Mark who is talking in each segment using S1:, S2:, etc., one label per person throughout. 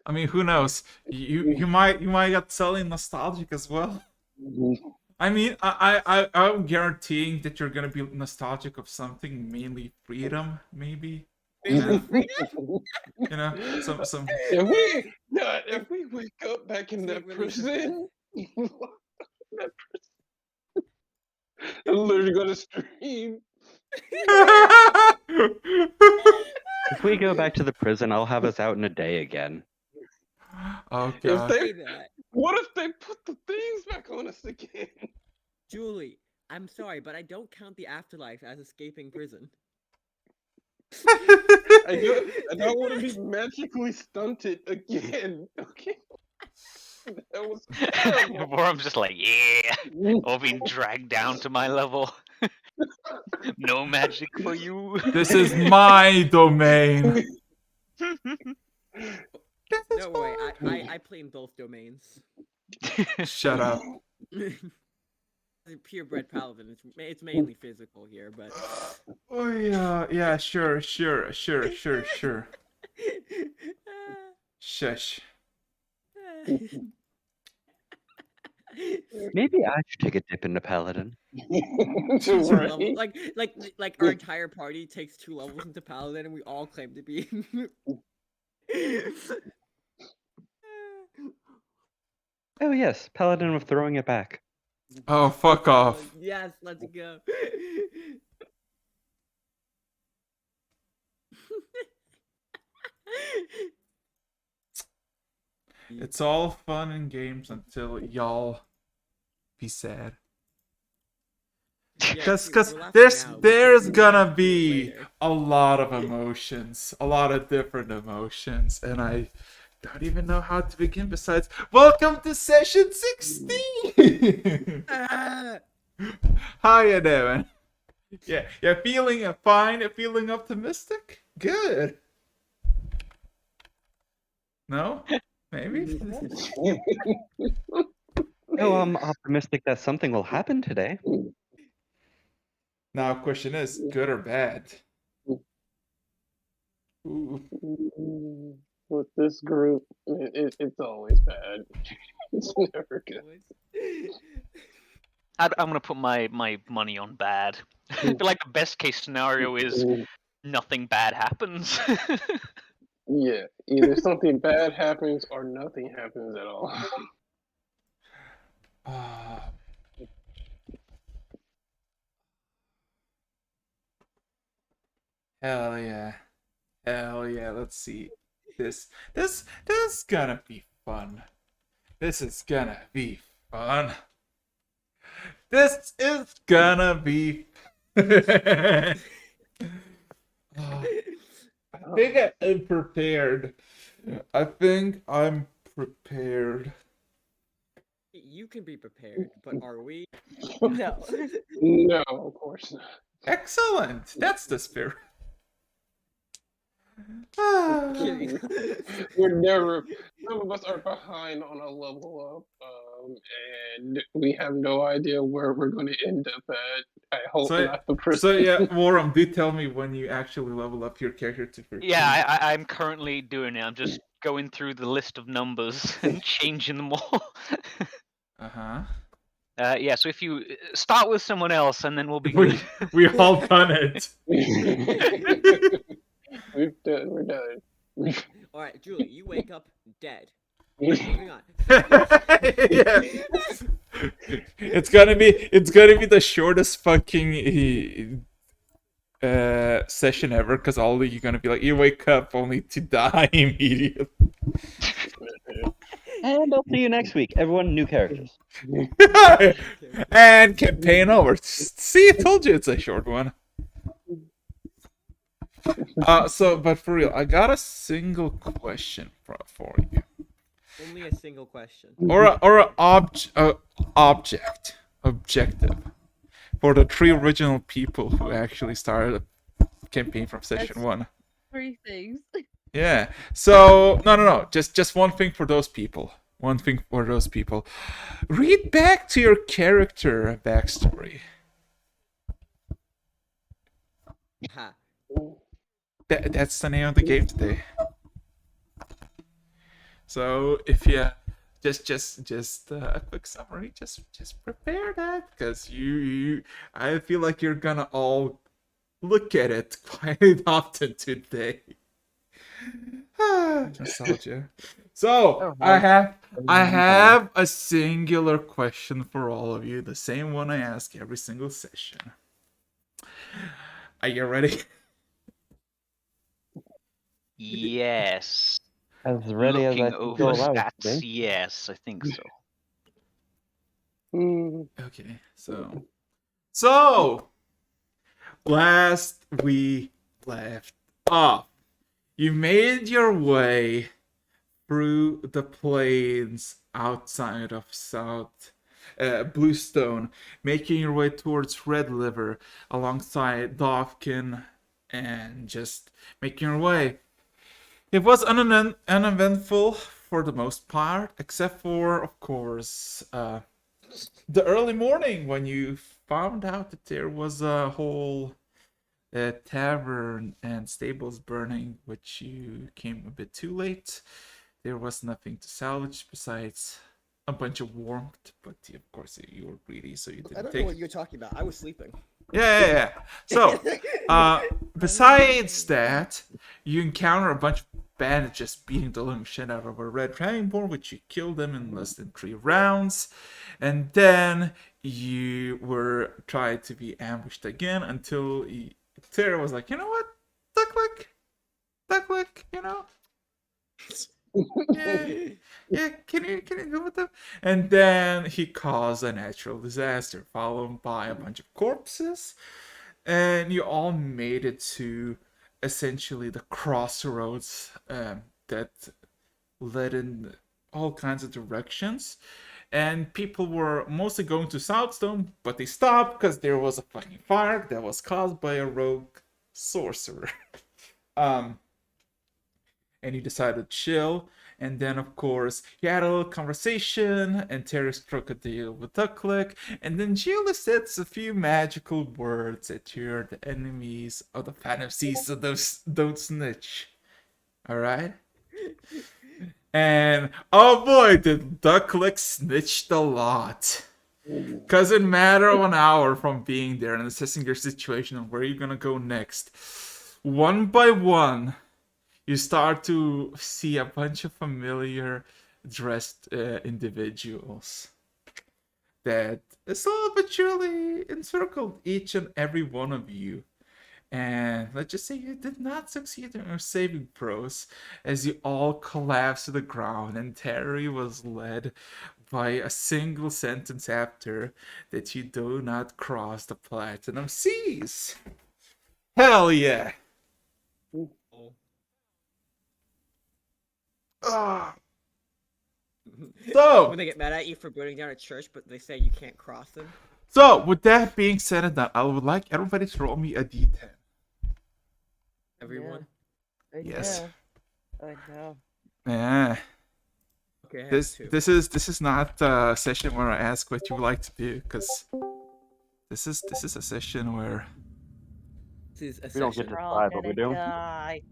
S1: I mean, who knows? You might get selling nostalgic as well. I mean, I'm guaranteeing that you're gonna be nostalgic of something, mainly freedom, maybe. You know, some.
S2: If we wake up back in that prison, that I'm literally gonna scream.
S3: If we go back to the prison, I'll have us out in a day again.
S1: Oh
S2: If
S1: god.
S2: they, what if they put the things back on us again?
S4: Julie, I'm sorry, but I don't count the afterlife as escaping prison.
S2: I don't want to be magically stunted again. Okay. That was terrible.
S5: Worm's just like, yeah, or being dragged down to my level. No magic for you.
S1: This is my domain.
S4: No way, I play in both domains.
S1: Shut up.
S4: Purebred paladin. It's mainly physical here, but.
S1: Oh yeah, sure. Shush.
S3: Maybe I should take a dip into Paladin.
S4: Level, like our entire party takes 2 levels into paladin, and we all claim to be.
S3: Oh yes, Paladin of throwing it back.
S1: Oh, fuck off.
S4: Yes, let's go.
S1: It's all fun and games until y'all be sad. Because there's gonna be a lot of emotions, a lot of different emotions, and I don't even know how to begin besides welcome to session 16. How you doing? Yeah, you're feeling fine, you're feeling optimistic? Good. No? Maybe?
S3: Oh, I'm optimistic that something will happen today.
S1: Now, question is, good or bad? Ooh.
S2: With this group, it's always bad. It's never good.
S5: I'm gonna put my money on bad. I feel like the best case scenario is nothing bad happens.
S2: Yeah, either something bad happens or nothing happens at all.
S1: Hell yeah. Hell yeah, let's see. This is gonna be fun. This is gonna be fun. This is gonna be I think I'm prepared. I think I'm prepared.
S4: You can be prepared, but are we? No.
S2: No, of course not.
S1: Excellent. That's the spirit.
S2: We're never. Some of us are behind on a level up, and we have no idea where we're going to end up at. I hope not the prison.
S1: So yeah, Warren, do tell me when you actually level up your character to 13.
S5: Yeah, I'm currently doing it. I'm just going through the list of numbers and changing them all.
S1: Uh-huh.
S5: Yeah, so if you start with someone else, and then we'll be good.
S1: We all done it.
S2: We're done.
S4: All right, Julie, you wake up dead. Moving on.
S1: Yeah. It's gonna be the shortest fucking session ever, because all you're gonna be like, you wake up only to die immediately.
S3: And I'll see you next week. Everyone, new characters.
S1: And campaign over. See, I told you it's a short one. But for real, I got a single question for you.
S4: Only a single question.
S1: Or a objective for the 3 original people who actually started a campaign from session 1.
S6: 3 things.
S1: Yeah. So no. Just one thing for those people. One thing for those people. Read back to your character backstory.
S4: Ha.
S1: That's the name of the game today. So if you just a quick summary, just prepare that because I feel like you're gonna all look at it quite often today. Nostalgia. So I have a singular question for all of you, the same one I ask every single session. Are you ready?
S5: Yes.
S3: As ready as I
S5: Looking
S3: can
S5: over
S3: go allow, I
S5: stats,
S3: think.
S5: yes, I think so.
S1: Okay, so last we left off, you made your way through the plains outside of South Bluestone, making your way towards Red River alongside Dovkin, and just making your way. It was uneventful for the most part, except for, of course, the early morning when you found out that there was a whole tavern and stables burning, which you came a bit too late. There was nothing to salvage besides a bunch of warmth, but of course you were greedy, so you
S4: I
S1: didn't
S4: don't
S1: take.
S4: know what you're talking about. I was sleeping.
S1: Yeah. So, besides that, you encounter a bunch of bandits just beating the living shit out of a red dragonborn, which you killed them in less than 3 rounds, and then you were tried to be ambushed again until Tara was like, you know what, Ducklick, you know. Yeah, can you go with them? And then he caused a natural disaster, followed by a bunch of corpses, and you all made it to essentially the crossroads that led in all kinds of directions. And people were mostly going to Southstone, but they stopped because there was a fucking fire that was caused by a rogue sorcerer. And you decided to chill. And then, of course, you had a little conversation, and Terry struck a deal with Ducklick, and then Julie says a few magical words that you're the enemies of the fantasies, so don't snitch. Alright? And, oh boy, did Ducklick snitched a lot. Because in a matter of an hour from being there and assessing your situation and where you're gonna go next, one by one, you start to see a bunch of familiar dressed individuals that slowly but surely encircled each and every one of you. And let's just say you did not succeed in your saving throws as you all collapsed to the ground, and Terry was led by a single sentence after that you do not cross the platinum seas. Hell yeah! Ah. So,
S4: When they get mad at you for burning down a church, but they say you can't cross them.
S1: so with that being said and done, I would like everybody to roll me a d10.
S4: Everyone.
S1: Yes.
S6: I know.
S1: Yeah.
S4: Okay. I have
S1: This
S4: two.
S1: this is not a session where I ask what you would like to do, because this is a session where
S4: This is a
S3: We don't get
S4: session.
S3: to
S6: We're all
S3: decide what
S6: gonna
S3: we do.
S6: die.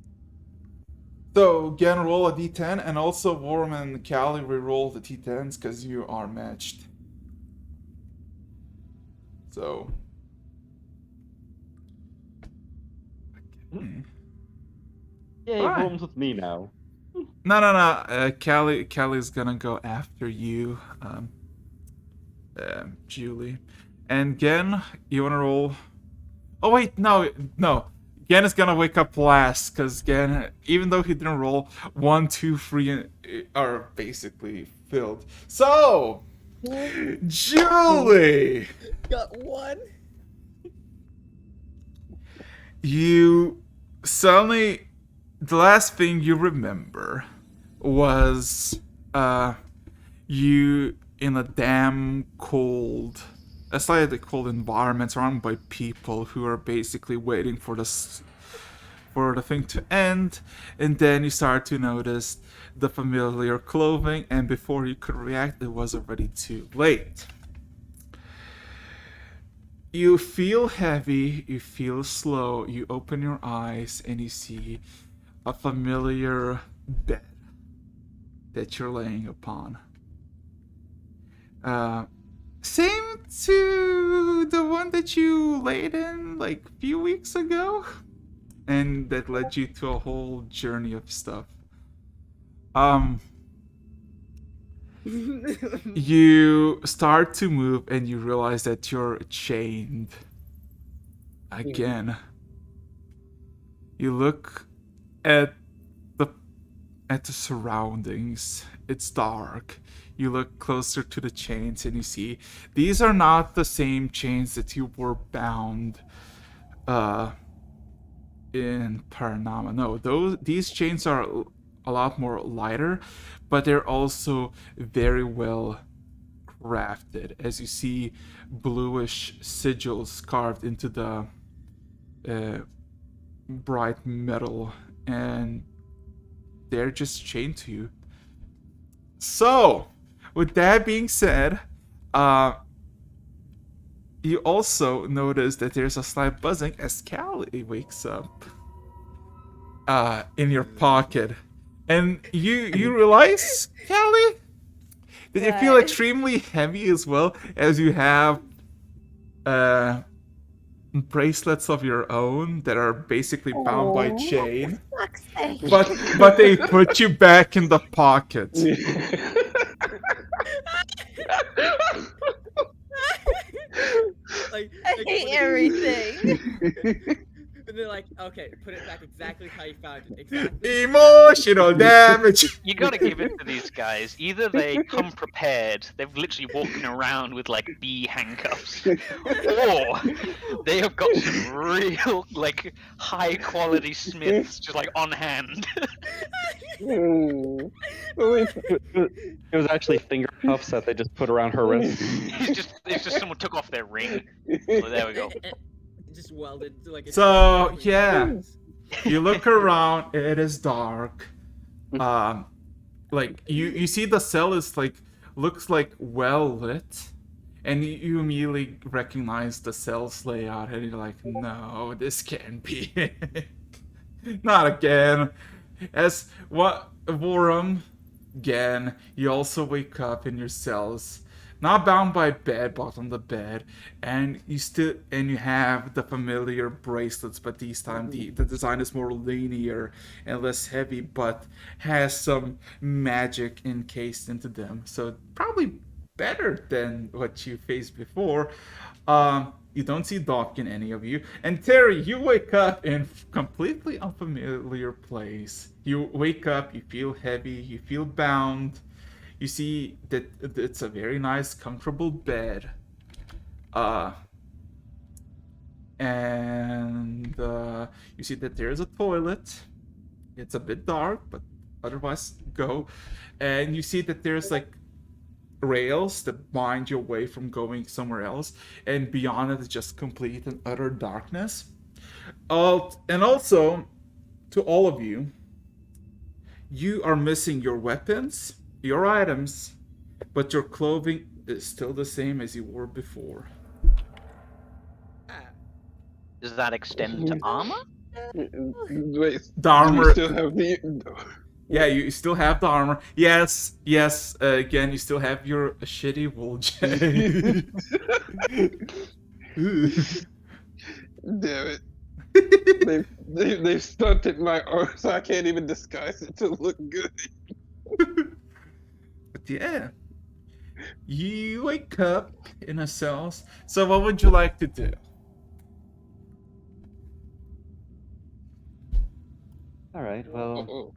S1: So again, roll a d10, and also Worm and Callie re-roll the d10s because you are matched. So.
S3: Yay,
S1: Alright.
S3: Holmes with me now.
S1: No. Callie's gonna go after you, Julie. And Gen, you wanna roll? Oh wait, no. Gen is gonna wake up last, because Gen, even though he didn't roll, 1, 2, 3 are basically filled. So, Julie,
S4: Got one.
S1: you suddenly, the last thing you remember was you in a damn cold, a slightly cold environment surrounded by people who are basically waiting for the thing to end, and then you start to notice the familiar clothing, and before you could react, it was already too late. You feel heavy, you feel slow, you open your eyes, and you see a familiar bed that you're laying upon. Same to the one that you laid in like a few weeks ago, and that led you to a whole journey of stuff. You start to move and you realize that you're chained again. You look at the surroundings. It's dark. You look closer to the chains and you see these are not the same chains that you were bound in Paranama. No, these chains are a lot more lighter, but they're also very well crafted. As you see bluish sigils carved into the bright metal, and they're just chained to you. So, with that being said, you also notice that there's a slight buzzing as Callie wakes up in your pocket. And you realize, Callie, that you feel extremely heavy as well, as you have bracelets of your own that are basically bound by chain. But they put you back in the pocket.
S4: I
S6: hate everything.
S4: And they're like, okay, put it back exactly how you found it. Exactly.
S1: Emotional damage.
S5: You gotta give it to these guys. Either they come prepared, they're literally walking around with like bee handcuffs, or they have got some real like high quality smiths just like on hand.
S3: It was actually finger cuffs that they just put around her wrist.
S5: It's just someone took off their ring. So there we go.
S4: Just welded to like.
S1: So yeah, you look around. It is dark. Like you see the cell is like looks like well lit, and you immediately recognize the cell's layout, and you're like, no, this can't be it. Not again. As what Vorum, again, you also wake up in your cells. Not bound by bed, but on the bed, and you have the familiar bracelets, but this time the design is more linear and less heavy, but has some magic encased into them. So probably better than what you faced before. You don't see Doc in any of you, and Terry, you wake up in completely unfamiliar place. You wake up, you feel heavy, you feel bound. You see that it's a very nice, comfortable bed. And you see that there's a toilet. It's a bit dark, but otherwise go. And you see that there's like rails that bind you away from going somewhere else. And beyond it is just complete and utter darkness. And also, to all of you, you are missing your weapons, your items, but your clothing is still the same as you were before.
S5: Does that extend to armor?
S2: Wait,
S1: The armor.
S2: you still have the.
S1: Yeah, you still have the armor. Yes. Again, you still have your shitty wool jacket.
S2: Damn it. They've stunted my arm, so I can't even disguise it to look good.
S1: But yeah, you wake up in a cell. So what would you like to do?
S3: All right. Well,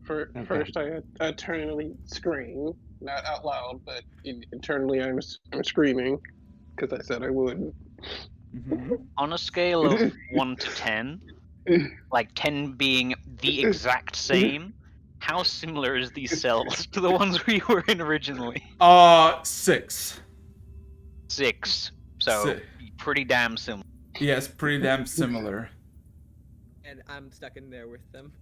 S2: First, I eternally scream, not out loud, but internally I'm screaming because I said I would.
S1: Mm-hmm.
S5: On a scale of 1 to 10, like 10 being the exact same, how similar is these cells to the ones we were in originally?
S1: 6.
S5: 6. So
S1: Six.
S5: pretty damn similar.
S1: Yes, pretty damn similar.
S4: And I'm stuck in there with them.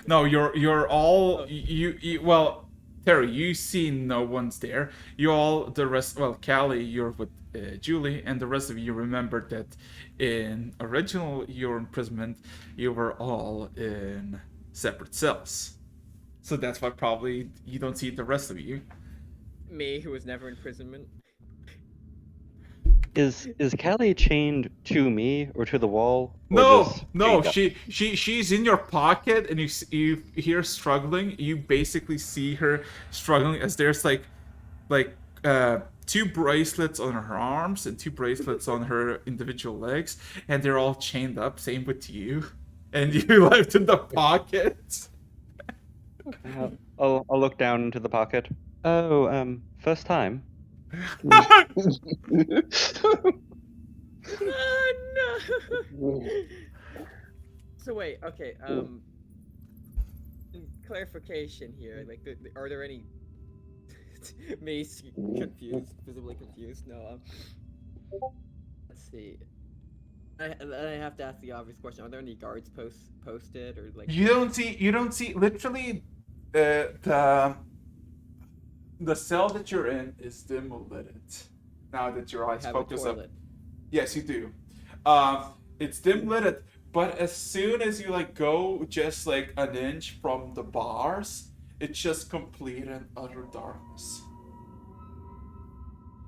S1: No, you're all you well, Terry, you see no one's there. You all the rest. Well, Callie, you're with Julie, and the rest of you remembered that in original your imprisonment, you were all in separate cells. So that's why probably you don't see the rest of you.
S4: Me, who was never in imprisonment.
S3: Is Callie chained to me or to the wall? Or
S1: No,
S3: just
S1: no,
S3: chained up?
S1: she's in your pocket, and you hear struggling. You basically see her struggling as there's like two bracelets on her arms and two bracelets on her individual legs, and they're all chained up. Same with you, and you left in the pocket.
S3: I'll look down into the pocket. Oh, first time.
S4: Oh no! So wait, okay. Clarification here. Like, are there any? Mace confused, visibly confused. No. Let's see. I have to ask the obvious question: are there any guards posted or like?
S1: You don't see literally the cell that you're in is dim lit. Now that your eyes
S4: have
S1: focus
S4: a
S1: up.
S4: toilet.
S1: Yes, you do. It's dim lit, but as soon as you like go just like an inch from the bars, it's just complete and utter darkness.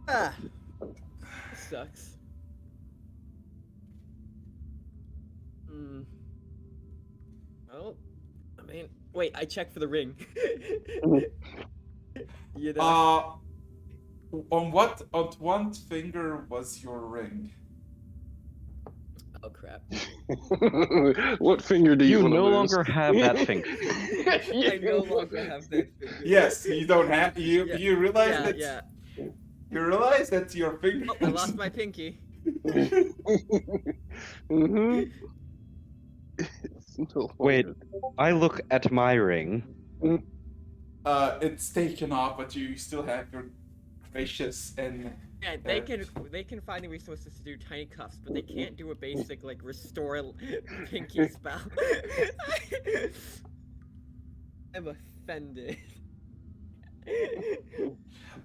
S4: Ah, sucks. Hmm. Well, I mean, wait. I checked for the ring. You know.
S1: On one finger was your ring?
S4: Oh crap.
S2: What finger do you
S3: You
S2: want to
S3: no
S2: lose?
S3: longer have that finger.
S4: I no longer have that finger.
S1: Yes, you don't have you.
S4: Yeah.
S1: You realize
S4: Yeah,
S1: that
S4: yeah.
S1: you realize that your finger.
S4: Oh, I lost my pinky.
S2: Mm-hmm. It's no
S3: Wait,
S2: longer-
S3: I look at my ring.
S1: It's taken off, but you still have your gracious and.
S4: Yeah, they can find the resources to do tiny cuffs, but they can't do a basic like restore pinky spell. I'm offended.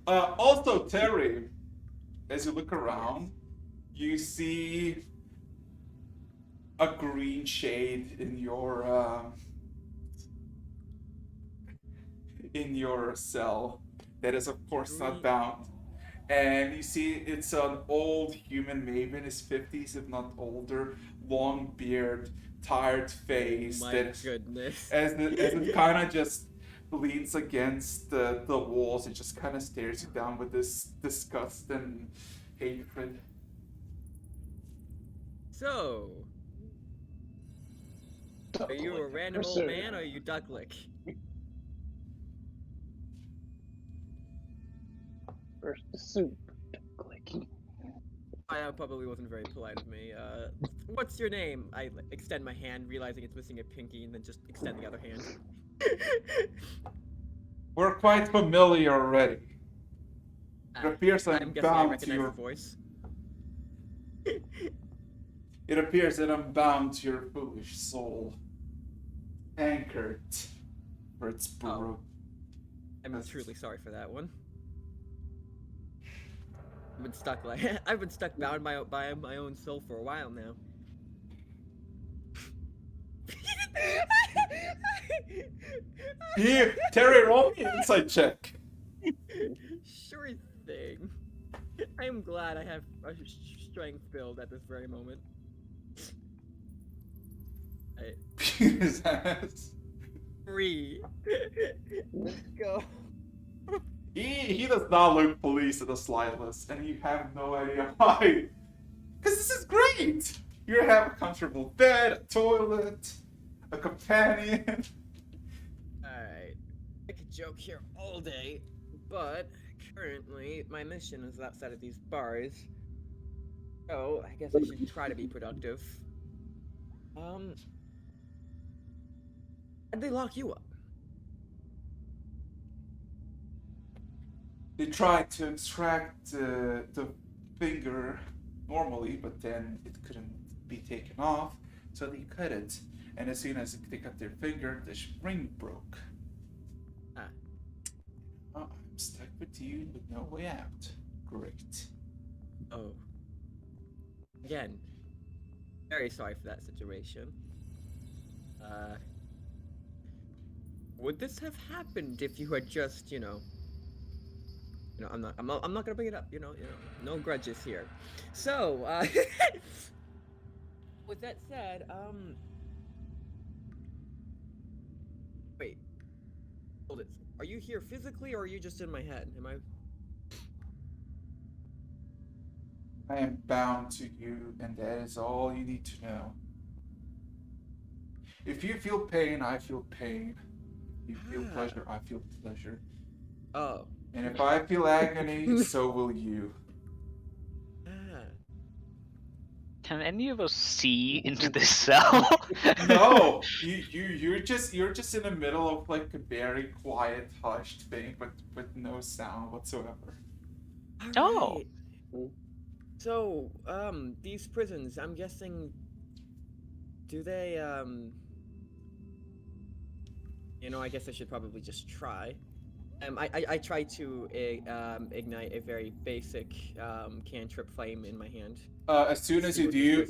S1: Also, Terry, as you look around, you see a green shade in your cell that is, of course, not bound. And you see it's an old human, maybe in his 50s, if not older, long beard, tired face.
S4: My goodness.
S1: As it kind of just leans against the walls, it just kind of stares you down with this disgust and hatred.
S4: So, are you a random old man or are you Ducklick?
S2: First the soup. Clicky.
S4: I probably wasn't very polite of me. What's your name? I extend my hand, realizing it's missing a pinky, and then just extend the other hand.
S1: We're quite familiar already. It appears
S4: I'm guessing I
S1: bound to
S4: recognize
S1: your.
S4: the voice.
S1: It appears that I'm bound to your foolish soul, anchored for its brew.
S4: I'm truly sorry for that one. I've been stuck bound by my own soul for a while now.
S1: Terry, roll me an insight check.
S4: Sure thing. I am glad I have a strength build at this very moment.
S1: His ass.
S4: 3. Let's go.
S1: He does not look police in the slightest, and you have no idea why. Because this is great! You have a comfortable bed, a toilet, a companion.
S4: Alright. I could joke here all day, but currently my mission is outside of these bars. So I guess I should try to be productive. How'd they lock you up?
S1: They tried to extract the finger normally, but then it couldn't be taken off, so they cut it. And as soon as they cut their finger, the ring broke.
S4: Ah.
S1: Oh, I'm stuck with you with no way out. Great.
S4: Oh. Again, very sorry for that situation. would this have happened if you had just, I'm not gonna bring it up. No grudges here. So, with that said, wait, hold it. Are you here physically, or are you just in my head? Am I?
S1: I am bound to you, and that is all you need to know. If you feel pain, I feel pain. If you feel pleasure, I feel pleasure.
S4: Oh.
S1: And if I feel agony, so will you.
S5: Can any of us see into this cell?
S1: No, you're just in the middle of like a very quiet, hushed thing, but with no sound whatsoever.
S5: Oh.
S4: Right. So, these prisons, I'm guessing, do they, I guess I should probably just try. I try to ignite a very basic cantrip flame in my hand.
S1: As soon as you do,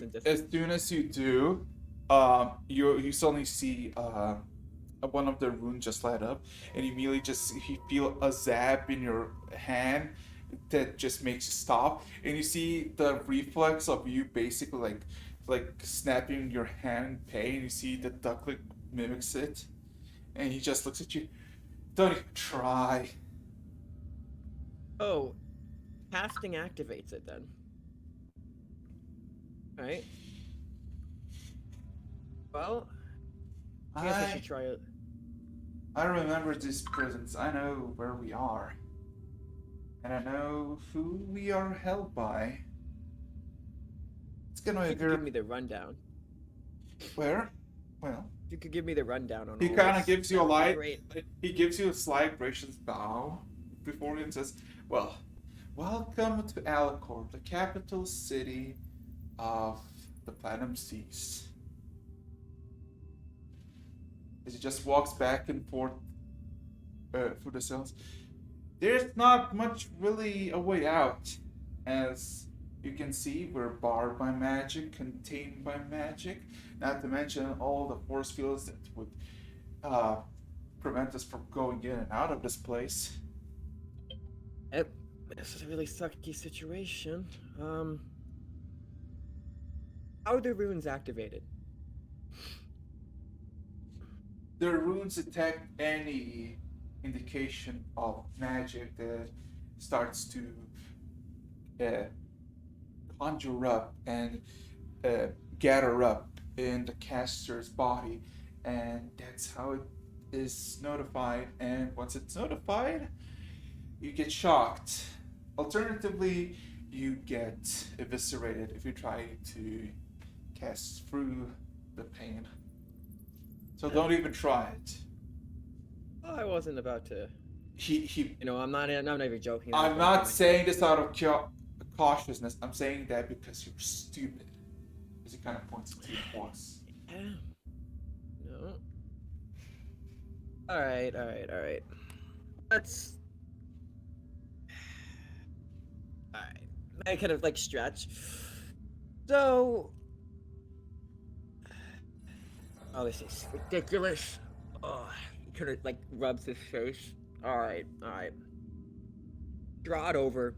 S1: you suddenly see one of the runes just light up, and immediately you feel a zap in your hand that just makes you stop, and you see the reflex of you basically like snapping your hand in pain. You see the duckling mimics it, and he just looks at you. Don't even try.
S4: Oh, casting activates it then. Right. Well, I guess I should try it.
S1: I remember these prisons. I know where we are. And I know who we are held by. It's gonna
S4: You could give me the rundown.
S1: Where? Well,
S4: you could give me the rundown on
S1: he
S4: all
S1: kind of
S4: this,
S1: gives you
S4: that
S1: a
S4: would be
S1: light.
S4: great.
S1: He gives you a slight gracious bow before he says, "Well, welcome to Alicorp, the capital city of the Platinum Seas." As he just walks back and forth through the cells, there's not much really a way out. As you can see, we're barred by magic, contained by magic, not to mention all the force fields that would prevent us from going in and out of this place.
S4: This is a really sucky situation. How are the runes activated?
S1: The runes detect any indication of magic that starts to conjure up and gather up in the caster's body, and that's how it is notified. And once it's notified, you get shocked. Alternatively, you get eviscerated if you try to cast through the pain. So don't even try it.
S4: I wasn't about to.
S1: He.
S4: I'm not even joking.
S1: I'm not saying this out of cautiousness. I'm saying that because you're stupid. As he kind of points to your boss.
S4: No. All right. Let's. All right. I kind of stretch. So. Oh, this is ridiculous. Oh, he kind of rubs his face. All right. Draw it over.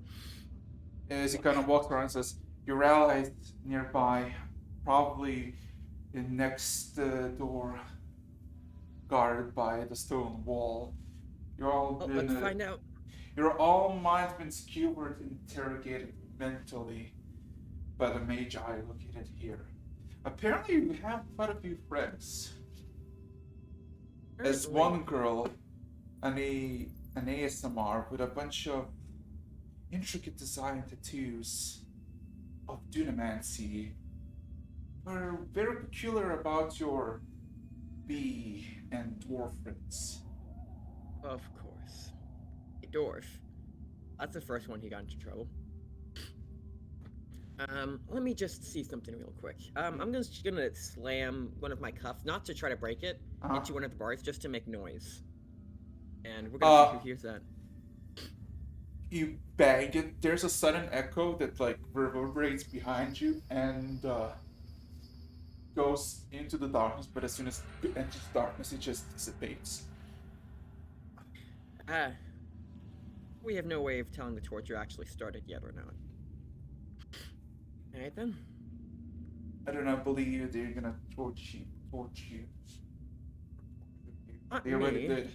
S1: As he kind of walks around and says, "Your allies nearby, probably the next door, guarded by the stone wall. You're all
S4: let's find out.
S1: Your all minds been skewered, interrogated mentally by the magi located here. Apparently, you have quite a few friends. There's one girl, an ASMR with a bunch of intricate design tattoos of Dunamancy. Are very peculiar about your bee and dwarf friends."
S4: Of course. A dwarf. That's the first one he got into trouble. Let me just see something real quick. I'm just gonna slam one of my cuffs, not to try to break it, into one of the bars, just to make noise. And we're gonna see who hears that.
S1: You bang it. There's a sudden echo that reverberates behind you and goes into the darkness. But as soon as it enters darkness, it just dissipates.
S4: We have no way of telling the torture actually started yet or not. Alright then.
S1: I do not believe they're gonna torture you.
S4: Not
S1: They already
S4: me.
S1: did.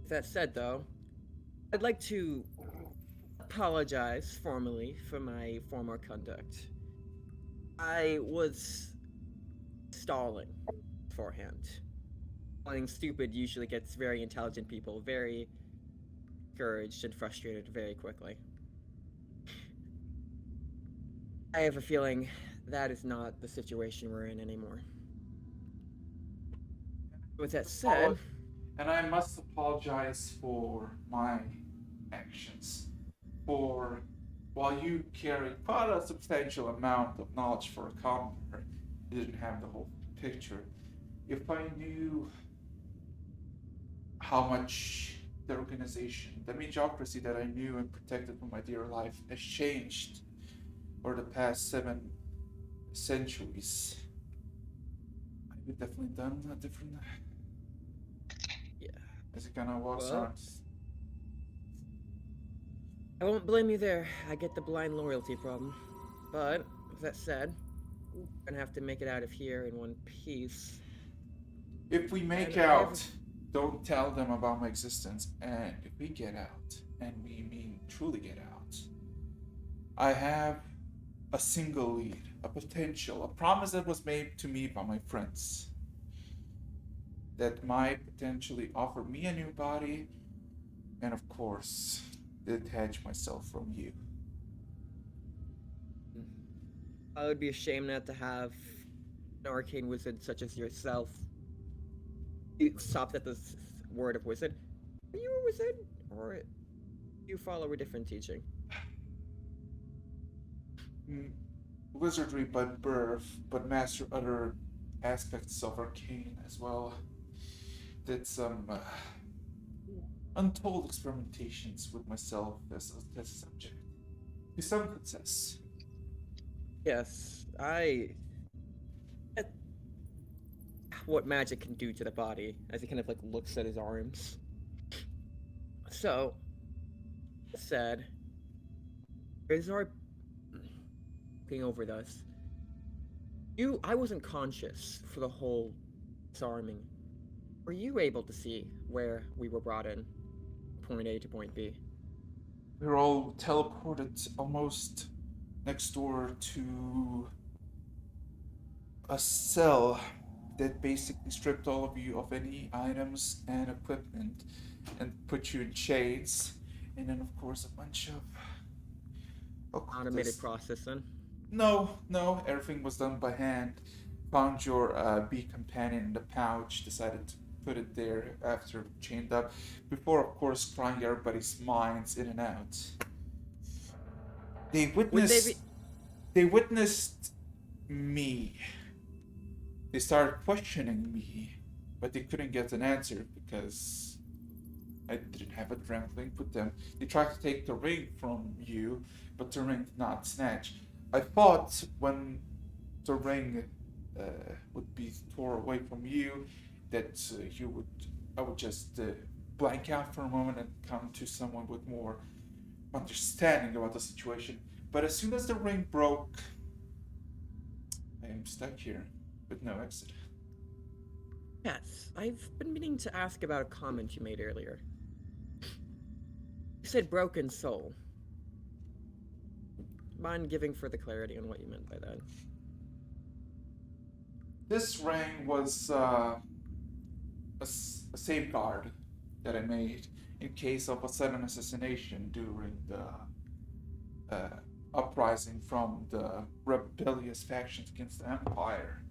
S4: That said, though, I'd like to apologize formally for my former conduct. I was stalling beforehand. Playing stupid usually gets very intelligent people very discouraged and frustrated very quickly. I have a feeling that is not the situation we're in anymore. With that said,
S1: And I must apologize for my actions. For while you carry quite a substantial amount of knowledge for a commoner, you didn't have the whole picture. If I knew how much the organization, the mediocrity that I knew and protected for my dear life, has changed over the past 7 centuries, I would definitely done a different.
S4: yeah,
S1: As it kind of walks
S4: Well-
S1: on.
S4: I won't blame you there. I get the blind loyalty problem. But, with that said, I'm gonna have to make it out of here in one piece.
S1: If we make
S4: And I have
S1: out, don't tell them about my existence. And if we get out, and we mean truly get out, I have a single lead, a potential, a promise that was made to me by my friends that might potentially offer me a new body, and of course, detach myself from you.
S4: I would be ashamed not to have an arcane wizard such as yourself. You stopped at the word of wizard. Are you a wizard? Or you follow a different teaching?
S1: Wizardry by birth, but master other aspects of arcane as well. Did some untold experimentations with myself as a test subject. To some success.
S4: Yes, what magic can do to the body, as he kind of like looks at his arms. So, said, is our looking over this. I wasn't conscious for the whole disarming. Were you able to see where we were brought in, point A to point B?
S1: We were all teleported almost next door to a cell that basically stripped all of you of any items and equipment and put you in chains. And then, of course, a bunch of
S4: Automated process then?
S1: No, everything was done by hand. Found your bee companion in the pouch, decided to put it there after chained up, before, of course, trying everybody's minds in and out. They witnessed me. They started questioning me, but they couldn't get an answer because I didn't have a direct link with them. They tried to take the ring from you, but the ring did not snatch. I thought when the ring would be tore away from you, that I would just blank out for a moment and come to someone with more understanding about the situation. But as soon as the ring broke, I am stuck here with no exit.
S4: Yes, I've been meaning to ask about a comment you made earlier. You said broken soul. Mind giving further clarity on what you meant by that?
S1: This ring was a safeguard that I made in case of a sudden assassination during the uprising from the rebellious factions against the Empire.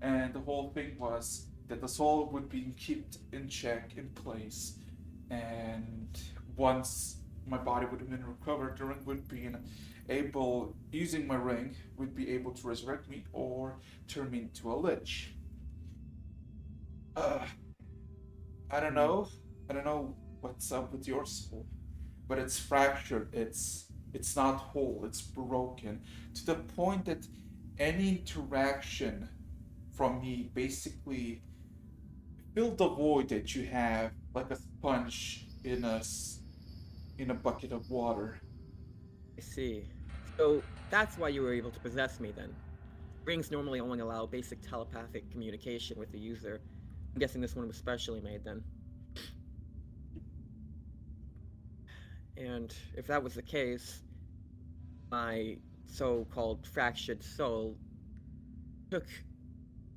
S1: And the whole thing was that the soul would be kept in check, in place, and once my body would have been recovered, the ring would be using my ring, would be able to resurrect me or turn me into a lich. I don't know what's up with your soul, but it's fractured. It's not whole. It's broken to the point that any interaction from me basically fill the void that you have like a sponge in a bucket of water.
S4: I see. So that's why you were able to possess me then. Rings normally only allow basic telepathic communication with the user. I'm guessing this one was specially made then. And if that was the case, my so-called fractured soul took,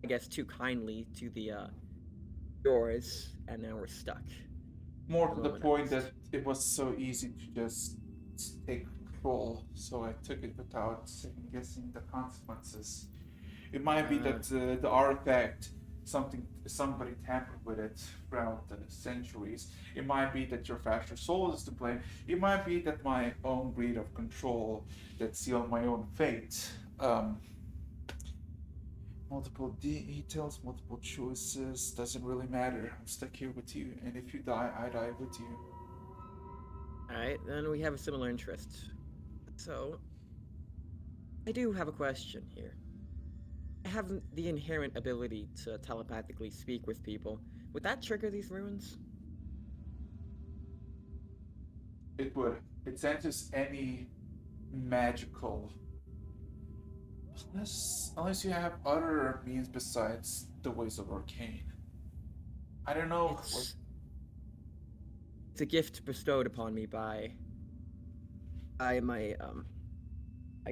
S4: I guess, too kindly to the yours, and now we're stuck.
S1: More to the point that it was so easy to just take control, so I took it without second guessing the consequences. It might be that the artifact, somebody tampered with it throughout the centuries. It might be that your fractured soul is to blame. It might be that my own greed of control that sealed my own fate. Multiple details, multiple choices, doesn't really matter. I'm stuck here with you, and if you die, I die with you.
S4: Alright, then we have a similar interest. So, I do have a question here. I have the inherent ability to telepathically speak with people. Would that trigger these ruins?
S1: It would. It enters any magical. Unless you have other means besides the ways of arcane. I don't know.
S4: It's a gift bestowed upon me by my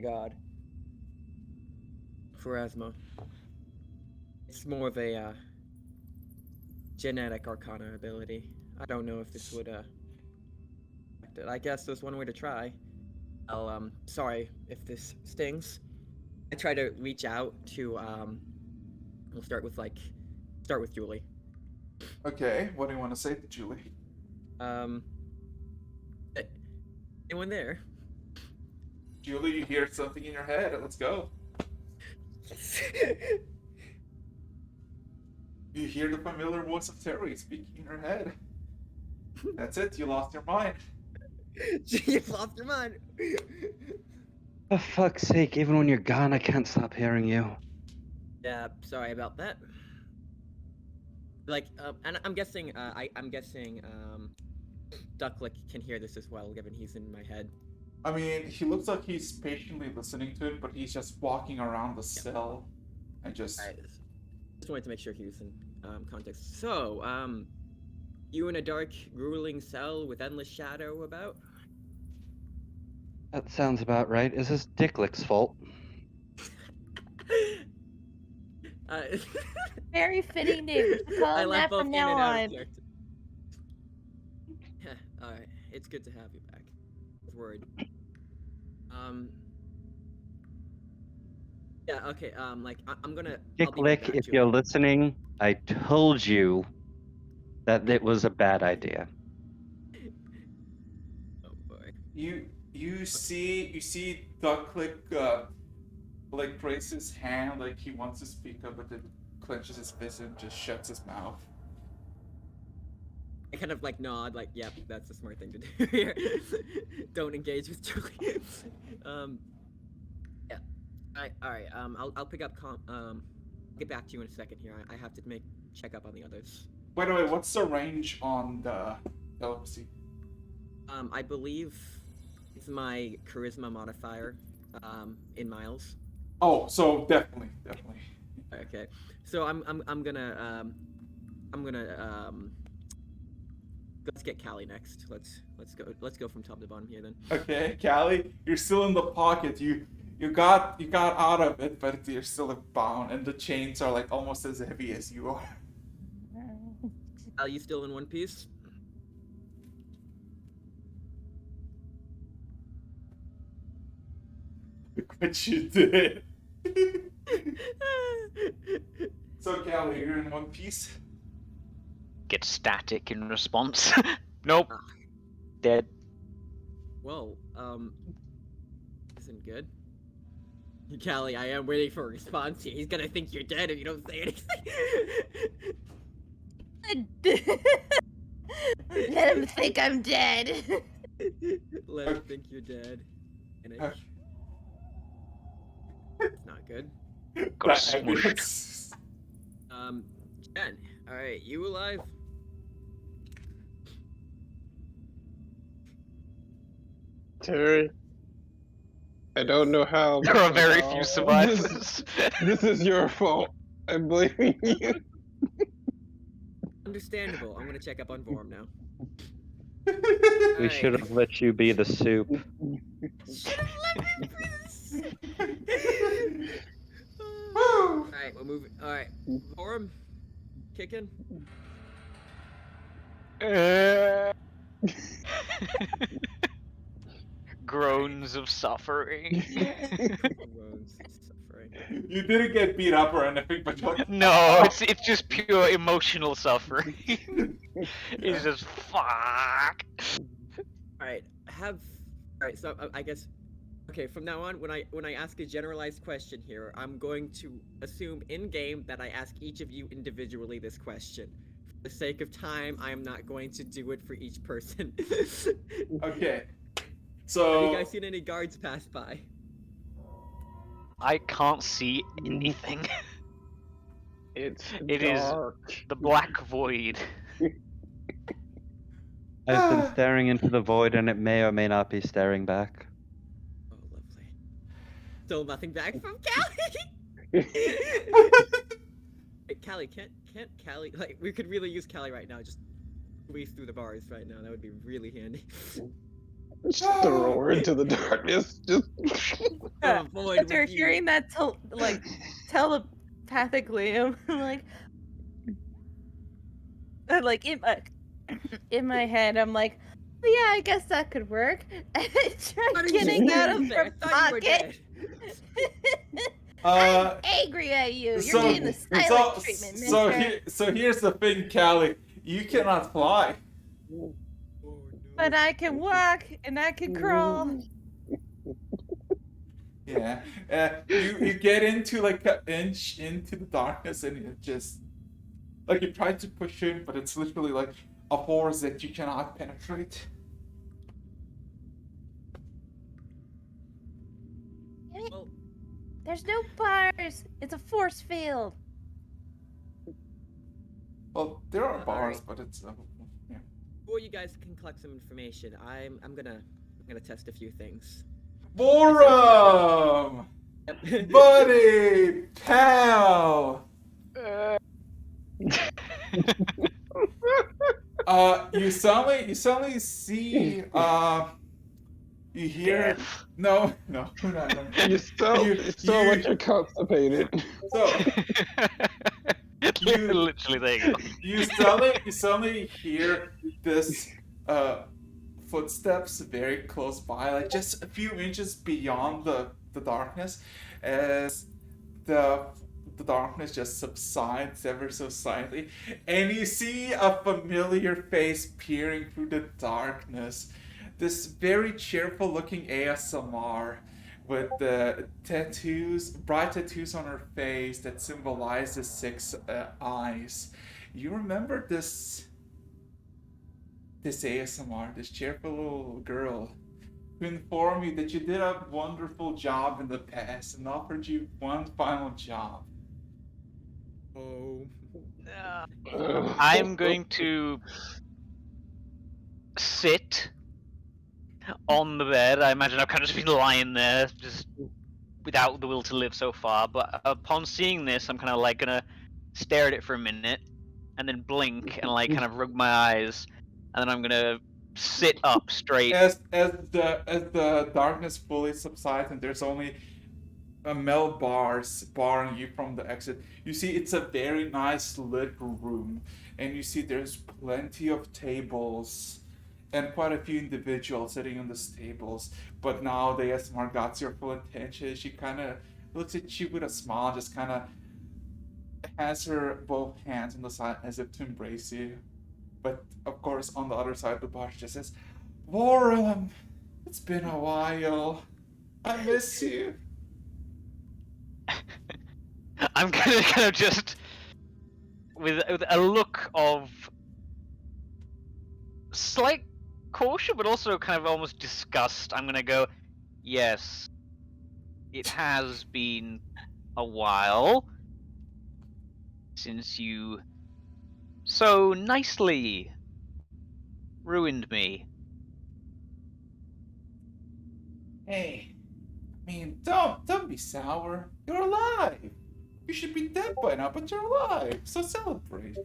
S4: god, Pharasma. It's more of a genetic arcana ability. I don't know if this would affect it. I guess there's one way to try. I'll sorry if this stings. I try to reach out to we'll start with Julie.
S1: Okay, what do you want to say to Julie?
S4: Anyone there?
S1: Julie, you hear something in your head. Let's go. You hear the familiar voice of Terry speaking in her head. That's it, you lost your mind.
S4: You've lost your mind.
S3: For fuck's sake, even when you're gone, I can't stop hearing you.
S4: Yeah, sorry about that. Like, and I'm guessing, I'm guessing, Ducklick can hear this as well, given he's in my head.
S1: I mean, he looks like he's patiently listening to it, but he's just walking around the cell and just...
S4: I just wanted to make sure he was in context. So, you in a dark, grueling cell with endless shadow about?
S3: That sounds about right. Is this Dicklick's fault?
S6: Very fitting name. Call
S4: I
S6: him
S4: left
S6: that
S4: both
S6: from
S4: in
S6: now
S4: and out of
S6: on.
S4: character. Alright, it's good to have you back. I was worried. Yeah, okay, like, I'm gonna... I'll be right
S3: Dicklick,
S4: back,
S3: if
S4: Julie.
S3: you're listening, I told you that it was a bad idea.
S4: Oh boy.
S1: You see Ducklick like raise his hand like he wants to speak up, but then clenches his fist and just shuts his mouth.
S4: I kind of like nod, like, yep, that's the smart thing to do here. Don't engage with Julie. Yeah. Alright, I'll pick up get back to you in a second here. I have to check up on the others.
S1: By the way, what's the range on the telepathy?
S4: I believe it's my charisma modifier, in miles.
S1: Oh, so definitely.
S4: Okay. So I'm gonna let's get Callie next. Let's go from top to bottom here then.
S1: Okay, Callie, you're still in the pocket. You got out of it, but you're still bound, and the chains are like almost as heavy as you are.
S4: Are you still in one piece?
S1: Look what you did. So, Callie, you're in one piece?
S5: Get static in response. Nope. Dead.
S4: Well, isn't good. Callie, I am waiting for a response here. He's gonna think you're dead if you don't say anything.
S6: Let him think I'm dead.
S4: Let him think you're dead. And it's not good.
S5: Got smushed.
S4: Jen, Alright, you alive?
S2: Terry, I don't know how.
S5: There are very few
S2: This,
S5: survivors.
S2: this is your fault. I'm blaming you.
S4: Understandable. I'm gonna check up on Vorm now.
S3: We
S4: Alright.
S3: should have let you be the soup.
S4: Alright, we're moving. Alright. Vorm, kicking.
S5: Groans of suffering.
S4: Wounds, suffering.
S1: You didn't get beat up or anything, but you're like,
S5: No, it's just pure emotional suffering. It's just fuck.
S4: Alright, Alright, so I guess. Okay, from now on, when I ask a generalized question here, I'm going to assume in game that I ask each of you individually this question. For the sake of time, I am not going to do it for each person.
S1: Okay.
S4: Have
S1: So
S4: you guys seen any guards pass by?
S5: I can't see anything.
S2: It's
S5: It is
S2: dark.
S5: the black void.
S3: I've been staring into the void and it may or may not be staring back.
S4: Oh, lovely. Still nothing back from Callie. Hey, Callie, can't Callie, like, we could really use Callie right now. Just squeeze through the bars right now. That would be really handy.
S2: Just throw her into the darkness. Just.
S4: Avoid
S6: After
S4: with you.
S6: hearing that telepathically, I'm like, in my head, I'm like, well, yeah, I guess that could work. And I try
S4: What are you
S6: getting out
S4: doing
S6: of
S4: there? I
S6: her
S4: thought you were
S6: pocket.
S1: Uh,
S6: I'm angry at you. You're getting the silent treatment, mister.
S1: so here's the thing, Callie. You cannot fly.
S4: Oh, no.
S6: But I can walk and I can crawl.
S1: Yeah. You get into like an inch into the darkness and it just like you try to push in, but it's literally like a force that you cannot penetrate.
S4: Well,
S6: There's no bars. It's a force field.
S1: Well, there are bars,
S4: Alright.
S1: but it's yeah.
S4: before you guys can collect some information, I'm gonna test a few things.
S1: Borum!
S4: Yep.
S1: Buddy! Pal! You suddenly see, you hear,
S5: Death.
S1: no.
S2: You sound like you're constipated.
S1: So, You-
S5: Literally, there you go.
S1: you suddenly hear this, footsteps very close by, like just a few inches beyond the darkness, as the darkness just subsides ever so slightly, and you see a familiar face peering through the darkness. This very cheerful looking ASMR with the bright tattoos on her face that symbolize the six eyes. You remember this ASMR, this cheerful little girl who informed you that you did a wonderful job in the past and offered you one final job.
S4: Oh.
S5: I'm going to sit on the bed. I imagine I've kind of just been lying there, just without the will to live so far. But upon seeing this, I'm kind of like gonna stare at it for a minute, and then blink and like kind of rub my eyes, and then I'm gonna sit up straight.
S1: As the darkness fully subsides and there's only a metal bars barring you from the exit, you see it's a very nice lit room, and you see there's plenty of tables and quite a few individuals sitting on these tables. But now the ASMR got your full attention. She kind of looks at you with a smile, just kind of has her both hands on the side as if to embrace you. But of course, on the other side of the bar, she just says, "Warren, it's been a while. I miss you."
S5: I'm gonna kind of just with a look of slight caution, but also kind of almost disgust. I'm gonna go, yes, it has been a while since you so nicely ruined me.
S1: Hey, I mean, don't be sour. You're alive. You should be dead by now, but you're alive. So celebrate.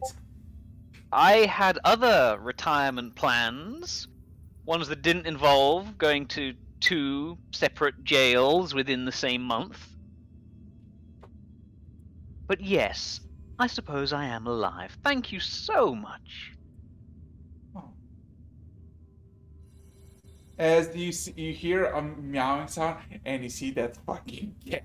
S5: I had other retirement plans, ones that didn't involve going to 2 separate jails within the same month. But yes, I suppose I am alive. Thank you so much.
S1: Oh. As you hear a meowing sound, and you see that fucking cat.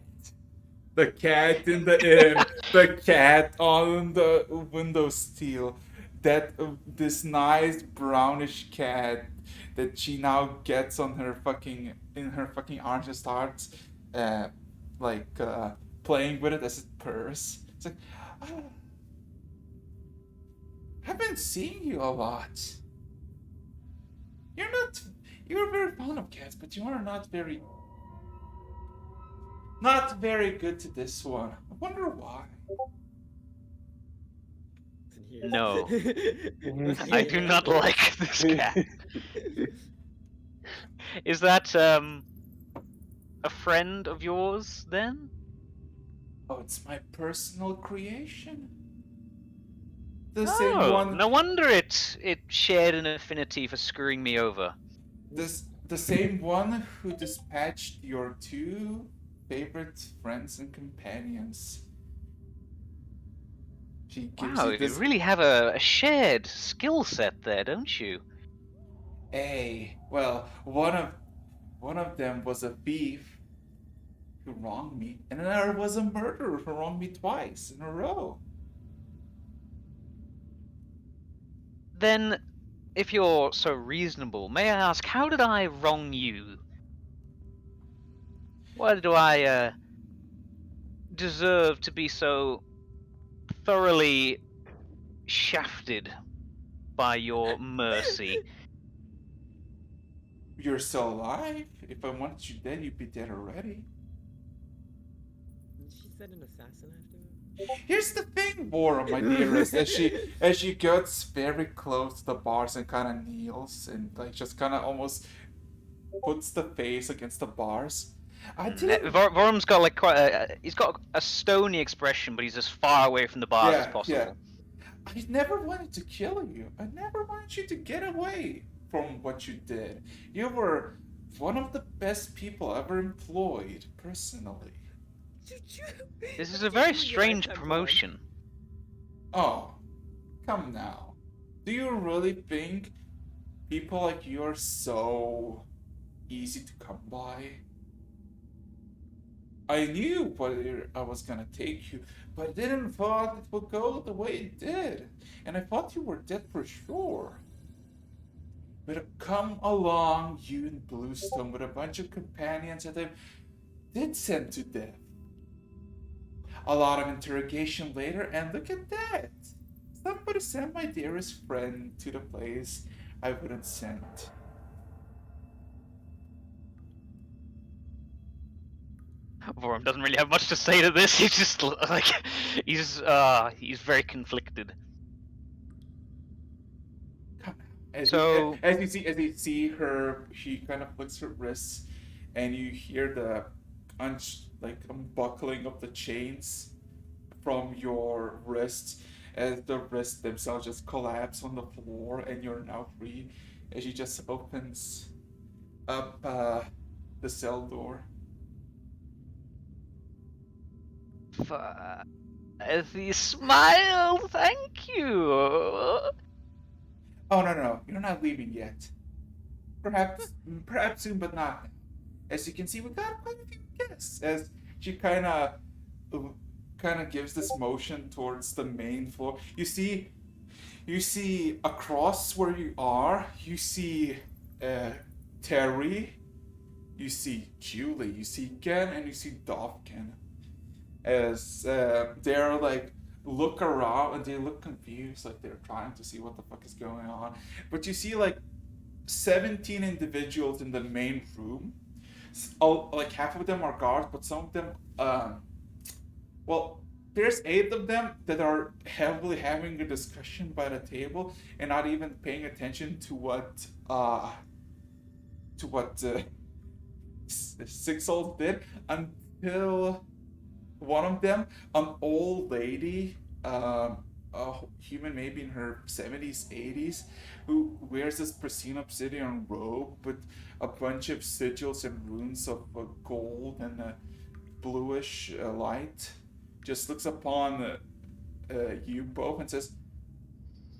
S1: The cat in the cat on the window sill. That this nice brownish cat that she now gets on her fucking in her fucking arms and starts uh like playing with it as it purrs. It's like, oh, I've been seeing you a lot. You're very fond of cats, but you are not very good to this one. I wonder why.
S4: Listen here.
S5: No.
S4: Listen
S5: I
S4: here.
S5: do not like this cat. Is that a friend of yours then?
S1: Oh, it's my personal creation. The same one.
S5: No wonder it shared an affinity for screwing me over.
S1: The same one who dispatched your 2 favorite friends and companions. She gives
S5: Wow,
S1: you
S5: you
S1: this.
S5: really have a shared skill set there, don't you?
S1: Hey, well, one of them was a thief who wronged me, and another was a murderer who wronged me twice in a row.
S5: Then, if you're so reasonable, may I ask, how did I wrong you? Why do I deserve to be so thoroughly shafted by your mercy?
S1: You're still alive. If I wanted you dead, you'd be dead already.
S4: She said an assassin after.
S1: Here's the thing, Bora, my dearest, as she gets very close to the bars and kind of kneels and like just kind of almost puts the face against the bars. I didn't.
S5: Vorum's got like he's got a stony expression, but he's as far away from the bars as possible.
S1: Yeah. I never wanted to kill you. I never wanted you to get away from what you did. You were one of the best people ever employed, personally.
S5: This is a very strange promotion.
S1: Oh, come now. Do you really think people like you are so easy to come by? I knew where I was gonna take you, but I didn't thought it would go the way it did. And I thought you were dead for sure. But come along, you and Bluestone, with a bunch of companions that I did send to death. A lot of interrogation later, and look at that! Somebody sent my dearest friend to the place I wouldn't send.
S5: Vorum doesn't really have much to say to this. He's just like he's very conflicted.
S1: As you see her, she kind of flicks her wrists, and you hear the unbuckling of the chains from your wrists, as the wrists themselves just collapse on the floor, and you're now free. As she just opens up the cell door.
S5: The smile, thank you.
S1: Oh no, you're not leaving yet. Perhaps soon, but not now. As you can see, we got quite a few guests. As she kind of gives this motion towards the main floor. You see across where you are. You see Terry. You see Julie. You see Ken, and you see Dovkin. As they're like look around and they look confused, like they're trying to see what the fuck is going on. But you see like 17 individuals in the main room. Like half of them are guards, but some of them, well, there's 8 of them that are heavily having a discussion by the table and not even paying attention to what Six Souls did until one of them, an old lady, a human maybe in her 70s, 80s, who wears this pristine obsidian robe with a bunch of sigils and runes of gold and bluish light, just looks upon you both and says,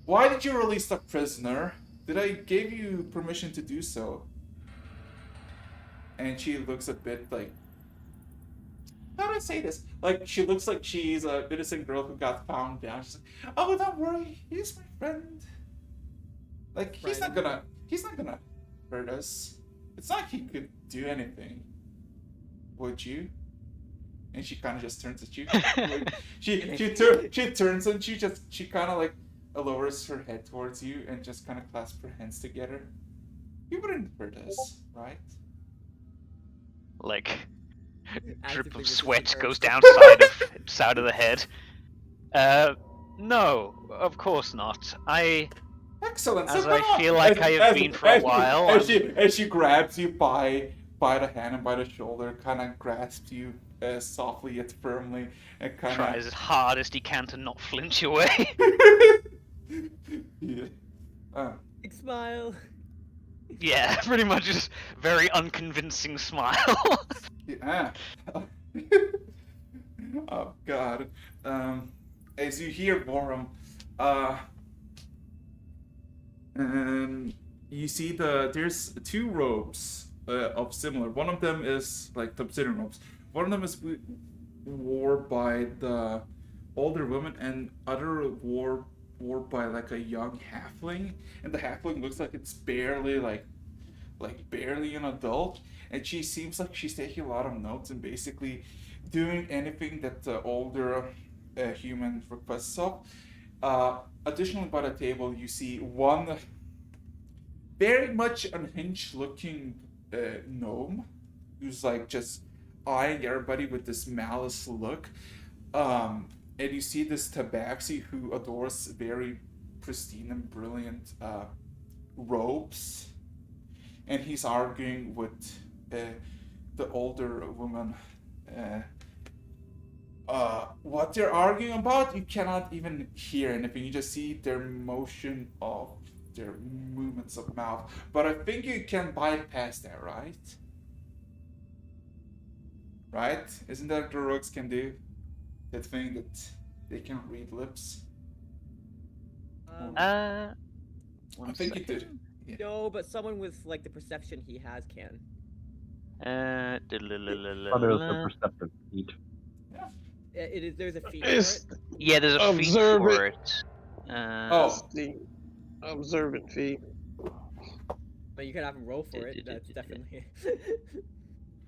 S1: "Why did you release the prisoner? Did I give you permission to do so?" And she looks a bit like, how do I say this? Like, she looks like she's a innocent girl who got found down. She's like, "Oh, don't worry, he's my friend. Like, he's not gonna hurt us. It's not like he could do anything. Would you?" And she kind of just turns at you. Like, she turns and she kind of like lowers her head towards you and just kind of clasps her hands together. "You wouldn't hurt us, right?"
S5: Like, drip
S4: Actively
S5: of sweat
S4: resisting
S5: goes
S4: urge.
S5: down side of the head. No, of course not.
S1: Excellent.
S5: As
S1: So
S5: I
S1: come on.
S5: feel like I have been for a while,
S1: As she grabs you by the hand and by the shoulder, kind of grasps you softly yet firmly, and kind of
S5: tries as hard as he can to not flinch away.
S1: yeah.
S4: Big smile.
S5: Yeah, pretty much just very unconvincing smile.
S1: Yeah. Oh God. As you hear Borum, and you see there's 2 robes of similar. One of them is like the obsidian robes. One of them is worn by the older woman, and other worn by like a young halfling. And the halfling looks like it's barely barely an adult, and she seems like she's taking a lot of notes and basically doing anything that the older human requests of. Additionally, by the table, you see one very much unhinged looking gnome who's like just eyeing everybody with this malice look. And you see this tabaxi who adores very pristine and brilliant robes. And he's arguing with the older woman. What they're arguing about, you cannot even hear anything. You just see their motion of their movements of mouth. But I think you can bypass that, right? Right? Isn't that what the rogues can do? That thing that they can't read lips? I think you did. Yeah.
S4: No, but someone with like the perception he has can.
S3: Oh, there's the perceptive feat.
S4: It is. There's a feat for
S2: It's
S4: it.
S5: Yeah, there's a feat
S2: Observe
S5: for
S2: it.
S5: it.
S1: Oh.
S2: the observant fee.
S4: But you can have him roll for it. That's definitely.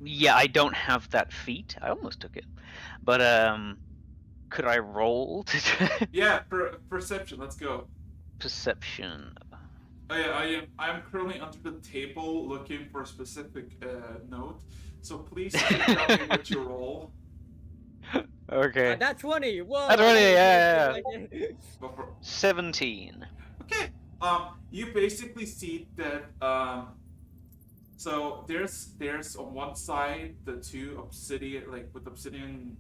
S5: Yeah, I don't have that feat. I almost took it, but could I roll to
S1: Yeah, perception. Let's go.
S5: perception?
S1: Oh yeah, I am currently under the table looking for a specific note. So please tell me what you roll.
S5: Okay.
S4: That's 20. Whoa.
S5: That's 20, yeah.
S1: Go for
S5: 17.
S1: Okay. You basically see that so there's on one side the 2 obsidian with obsidian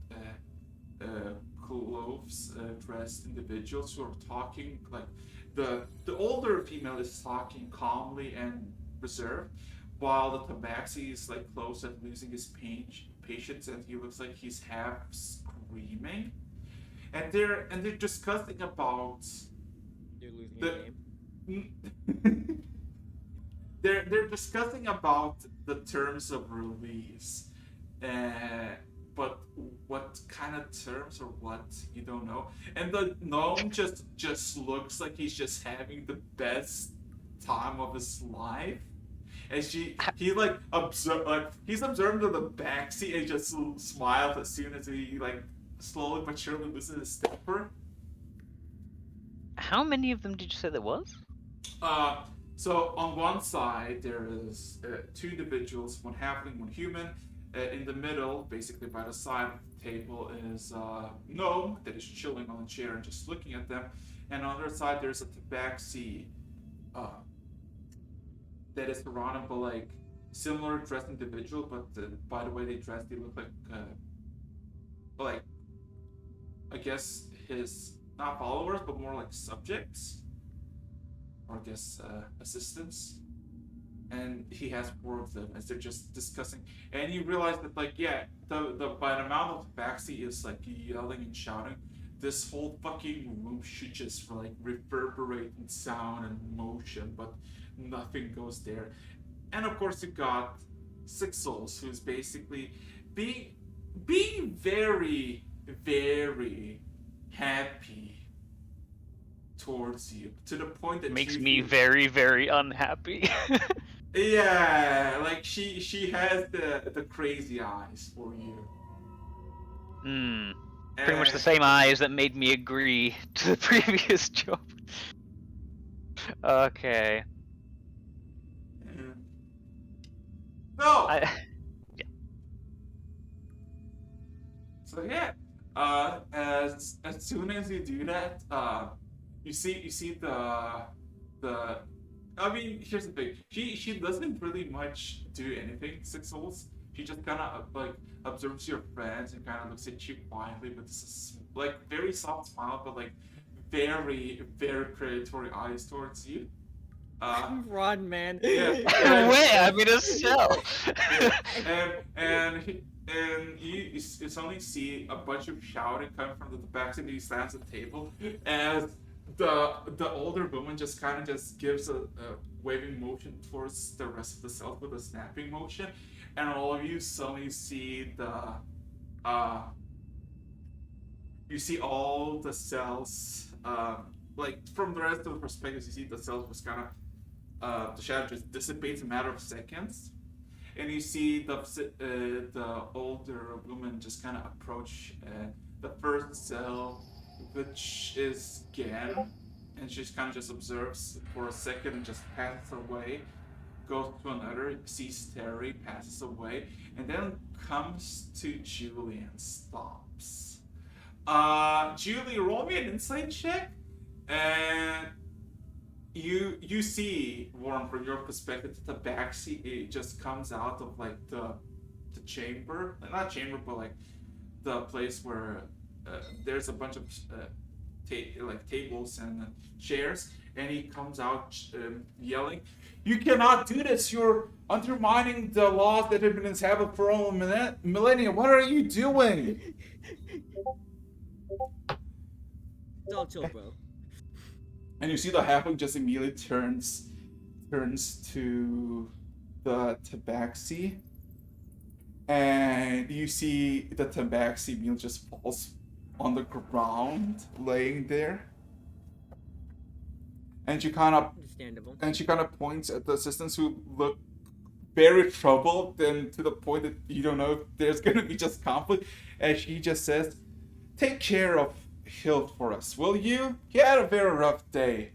S1: clothes dressed individuals who are talking like the older female is talking calmly and reserved, while the tabaxi is like close and losing his patience, and he looks like he's half screaming, and they're discussing about
S4: You're losing
S1: the
S4: your game.
S1: they're discussing about the terms of release, but what kind of terms or what, you don't know. And the gnome just looks like he's just having the best time of his life. And he he's observed in the backseat and just smiles as soon as he slowly but surely loses his temper.
S5: How many of them did you say there was?
S1: So on one side there is 2 individuals, one halfling, one human, in the middle, basically by the side of the table, is Gnome that is chilling on a chair and just looking at them. And on the other side, there's a tabaxi that is surrounded by like similar dressed individual, but by the way they dress, they look like I guess his not followers, but more like subjects, or I guess assistants. And he has four of them as they're just discussing. And you realize that like the by the amount of tabaxi is like yelling and shouting, this whole fucking room should just like reverberate in sound and motion, but nothing goes there. And of course you got Six Souls, who's basically being very, very happy towards you, to the point that
S5: Makes
S1: you
S5: me
S1: feel-
S5: very, very unhappy.
S1: Yeah, like she has the crazy eyes for you.
S5: Hmm. Pretty much the
S1: And-
S5: same eyes that made me agree to the previous job. Okay.
S1: and- No. So yeah, as soon as you do that, you see the. I mean, here's the thing. She doesn't really much do anything. Six Souls. She just kind of like observes your friends and kind of looks at you quietly with this like very soft smile, but like very very predatory eyes towards you.
S4: Run, man.
S1: Yeah.
S5: Where? I'm in a cell.
S1: And you suddenly see a bunch of shouting coming from the back, and he slams the table as the older woman just kind of just gives a waving motion towards the rest of the cells with a snapping motion, and all of you suddenly see you see all the cells like from the rest of the perspectives. You see the cells just kind of the shadow just dissipates in a matter of seconds, and you see the older woman just kind of approach the first cell, which is Gan, and she kind of just observes for a second and just passes away, goes to another, sees Terry, passes away, and then comes to Julie and stops. Julie, roll me an insight check, and you see, Warren, from your perspective, that the backseat it just comes out of like the chamber, not chamber, but like the place where there's a bunch of tables and chairs, and he comes out yelling, "You cannot do this! You're undermining the laws that have been established for all millennia. What are you doing?"
S4: It's all chill, bro.
S1: And you see the halfling just immediately turns to the tabaxi, and you see the tabaxi meal just falls on the ground, laying there. And she kind of points at the assistants, who look very troubled, and to the point that you don't know if there's gonna be just conflict. And she just says, "Take care of Hilt for us, will you? He had a very rough day.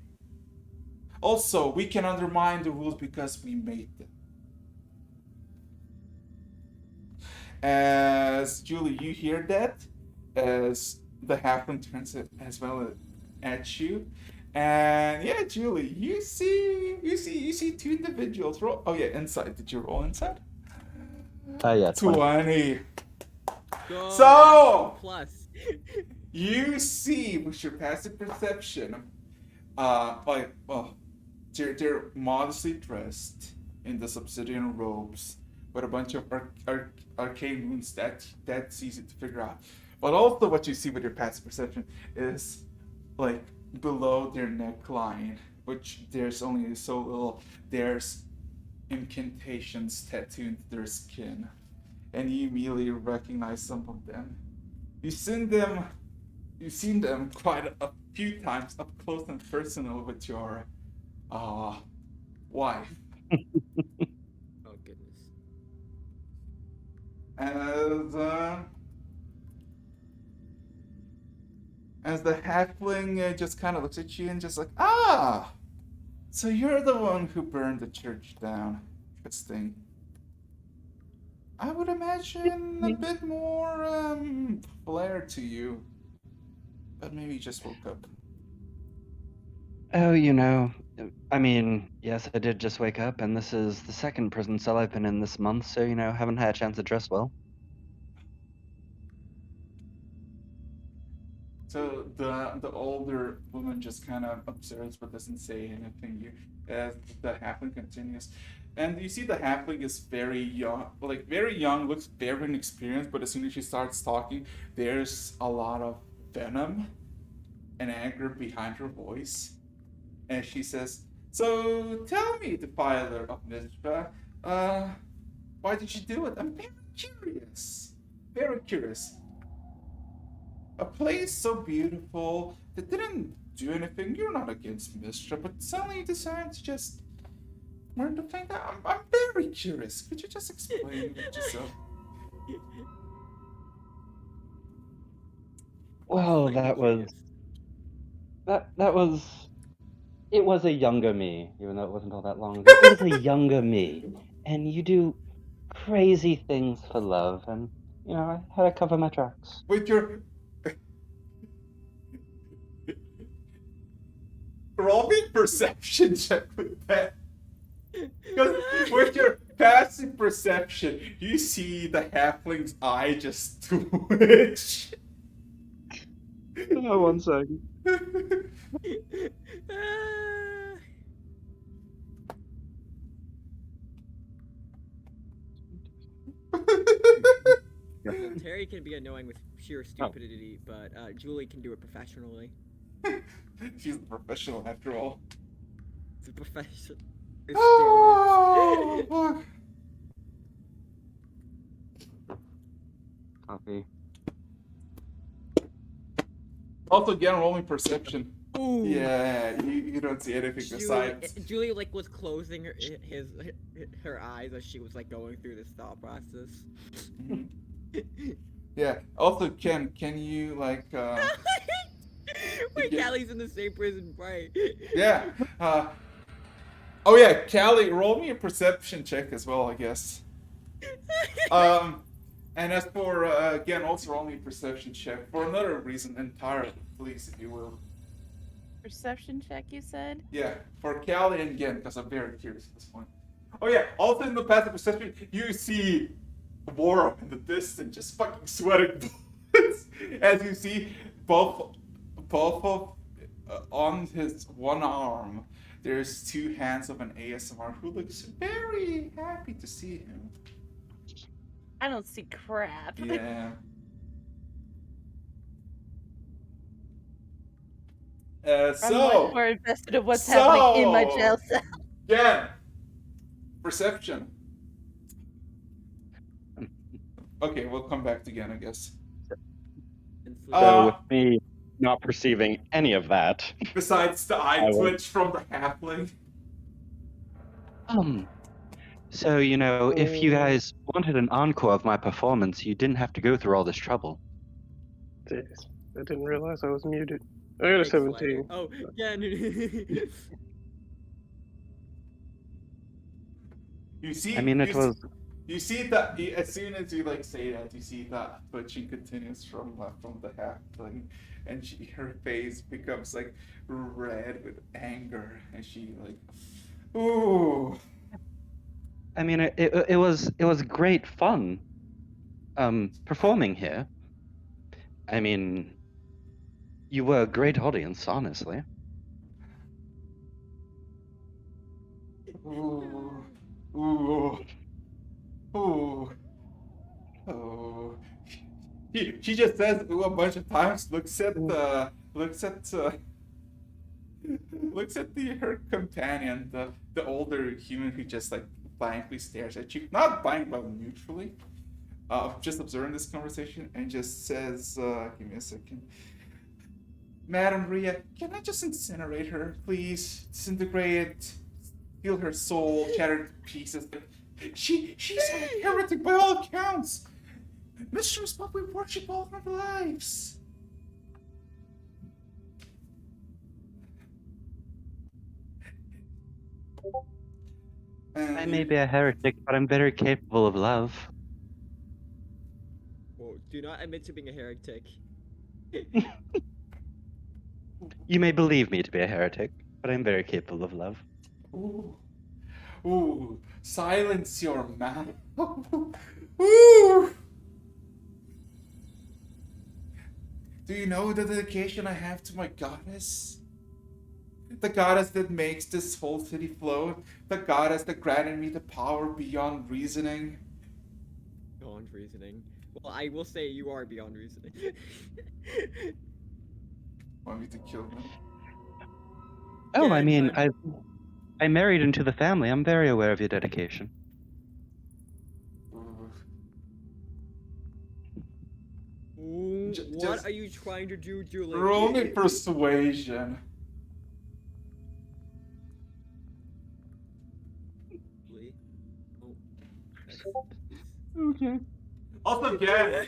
S1: Also, we can undermine the rules because we made them." As Julie, you hear that, as the halfling turns it as well at you, and yeah, Julie, you see two individuals. Roll. Oh yeah, inside. Did you roll inside?
S3: Yeah.
S1: 20.
S4: Go,
S1: So-
S4: plus.
S1: You see with your passive perception, they're modestly dressed in the obsidian robes with a bunch of arcane runes that's easy to figure out. But also what you see with your passive perception is like below their neckline, which there's only so little, there's incantations tattooed into their skin. And you immediately recognize some of them. You've seen them quite a few times up close and personal with your wife.
S4: Oh goodness.
S1: As the halfling just kind of looks at you and just like, so you're the one who burned the church down. Interesting. I would imagine a bit more flair to you. But maybe you just woke up.
S3: Oh, I mean, yes, I did just wake up, and this is the second prison cell I've been in this month, so, haven't had a chance to dress well.
S1: So the older woman just kind of observes but doesn't say anything. As the halfling continues, and you see the halfling is very young, like very young, looks very inexperienced. But as soon as she starts talking, there's a lot of venom and anger behind her voice, and she says, "So tell me, defiler of Mizra, why did you do it? I'm very curious, very curious." A place so beautiful that didn't do anything. You're not against Mistra, but suddenly you decide to just learn to think that I'm very curious. Could you just explain it yourself?
S3: Well,
S4: Like,
S3: that was it was a younger me, even though it wasn't all that long ago. It was a younger me, and you do crazy things for love, and I had to cover my tracks.
S1: With your roll me perception check with that. Because with your passive perception, you see the halfling's eye just twitch.
S3: Oh, 1 second.
S4: Ah. Terry can be annoying with pure stupidity, but Julie can do it professionally.
S1: She's a professional after all.
S4: It's a professional.
S1: Oh, fuck.
S3: Copy.
S1: Also, again, rolling perception.
S4: Ooh.
S1: Yeah, you don't see anything besides.
S4: Julie was closing her eyes as she was going through this thought process.
S1: Mhm. Yeah. Also, can you
S4: Wait, Callie's in the same prison, right?
S1: Yeah. Oh yeah, Callie, roll me a perception check as well, I guess. And as for again, also roll me a perception check for another reason entirely, please, if you will.
S6: Perception check, you said?
S1: Yeah, for Callie and again, because I'm very curious at this point. Oh yeah, also in the passive perception, you see Waro in the distance just fucking sweating bullets. As you see both of on his one arm, there's two hands of an ASMR who looks very happy to see him.
S6: I don't see crap.
S1: Yeah.
S6: I'm much more invested in what's happening in my jail cell.
S1: Yeah. Perception. Okay, we'll come back to again, I guess.
S3: So with me not perceiving any of that.
S1: Besides the eye twitch from the halfling.
S3: So, if you guys wanted an encore of my performance, you didn't have to go through all this trouble.
S2: Jeez, I didn't realize I was muted. I got a 17.
S4: Oh, yeah.
S1: You see,
S3: I mean, it was.
S1: You see that as soon as you say that, you see that twitching continues from the halfling, and her face becomes red with anger, and she ooh.
S3: I mean, it was great fun, performing here. I mean, you were a great audience, honestly.
S1: Ooh, ooh, ooh, oh. She just says ooh a bunch of times. Looks at her companion, the older human who just blankly stares at you, not blankly but neutrally, just observing this conversation, and just says, "Give me a second, Madam Ria, can I just incinerate her, please? Disintegrate, steal her soul, shattered to pieces. She's a heretic by all accounts. Mistress, but we worship all of our lives."
S3: I may be a heretic, but I'm very capable of love.
S4: Do not admit to being a heretic.
S3: You may believe me to be a heretic, but I'm very capable of love.
S1: Ooh. Ooh. Silence your mouth. Ooh. Do you know the dedication I have to my goddess? The goddess that makes this whole city float. The goddess that granted me the power beyond reasoning.
S4: Beyond reasoning. Well, I will say you are beyond reasoning.
S1: Want me to kill him?
S3: Oh,
S4: Yeah,
S3: I mean,
S4: time.
S3: I married into the family. I'm very aware of your dedication.
S1: Ooh.
S4: Ooh,
S1: J-
S4: what
S1: just
S4: are you trying to do, Julie?
S1: Roll me persuasion.
S4: Julie? Oh, that's-
S3: Okay.
S1: Also, again,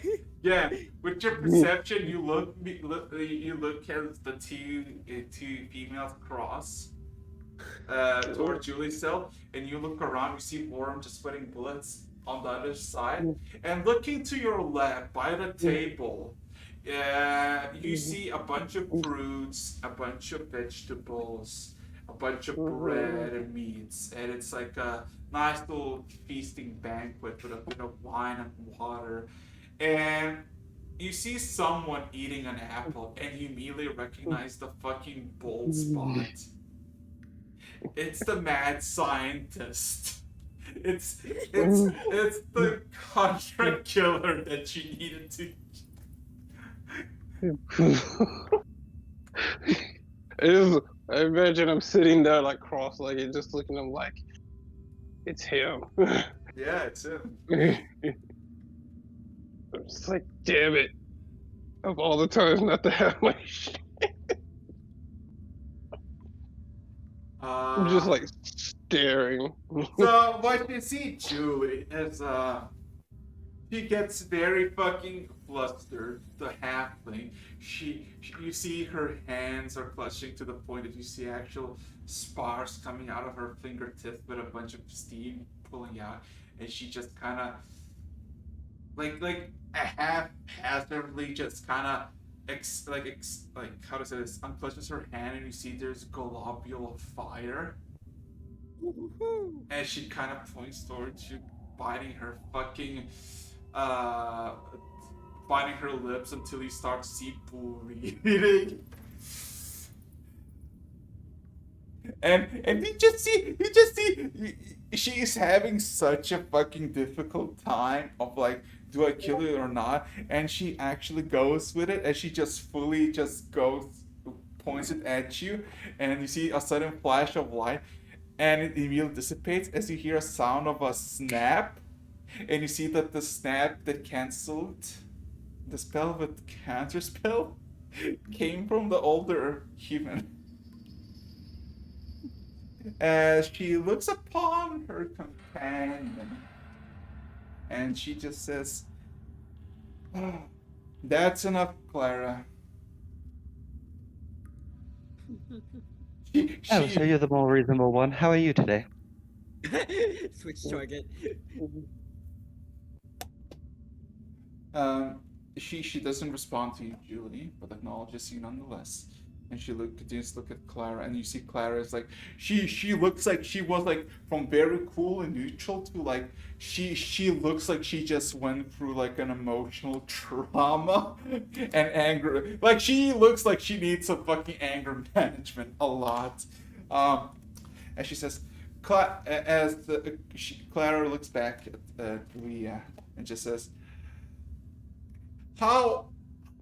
S1: with your perception, you look at the two females cross towards Julie's cell, and you look around. You see Warren just sweating bullets on the other side, and looking to your left by the table, you see a bunch of fruits, a bunch of vegetables, a bunch of bread and meats, and it's like a nice little feasting banquet with a bit of wine and water. And you see someone eating an apple, and you immediately recognize the fucking bald spot. It's the mad scientist. It's the contract killer that you needed to.
S2: I imagine I'm sitting there like cross-legged, just looking at him like, it's him.
S1: Yeah, it's him.
S2: I'm just like, damn it. Of all the times not to have my shit. I'm just like staring.
S1: So what you see, Julie, is she gets very fucking flustered. The halfling. You see her hands are clutching to the point that you see actual sparks coming out of her fingertips with a bunch of steam pulling out, and she just kind of like a haphazardly just kind of like how to say this unclutches her hand, and you see there's a globule of fire, and she kind of points towards you, biting her fucking uh biting her lips until you start see bleeding. And you just see she's having such a fucking difficult time of like, do I kill it or not? And she actually goes with it, and she just fully just goes, points it at you, and you see a sudden flash of light, and it immediately dissipates as you hear a sound of a snap, and you see that the snap that cancelled the spell with counter spell came from the older human. As she looks upon her companion, and she just says, "Oh, that's enough, Clara."
S3: Oh, so you're the more reasonable one. How are you today?
S4: Switch target.
S1: Um, she doesn't respond to you, Julie, but acknowledges you nonetheless. And she continues to look at Clara, and you see Clara is like she looks like she was like from very cool and neutral to like she looks like she just went through like an emotional trauma and anger. Like she looks like she needs some fucking anger management a lot. And she says, Clara looks back at Leah and just says, "How?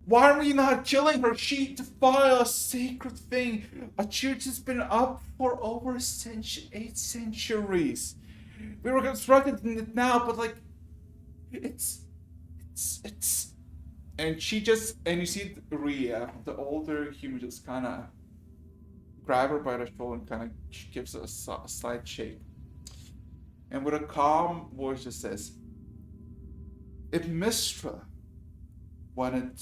S1: Why are we not killing her? She defiled a sacred thing. A church has been up for over 8 centuries. We were constructing it now, but like, it's. And and you see Ria, the older human, just kind of grab her by the shoulder and kind of gives her a slight shake. And with a calm voice just says, if Mistra wanted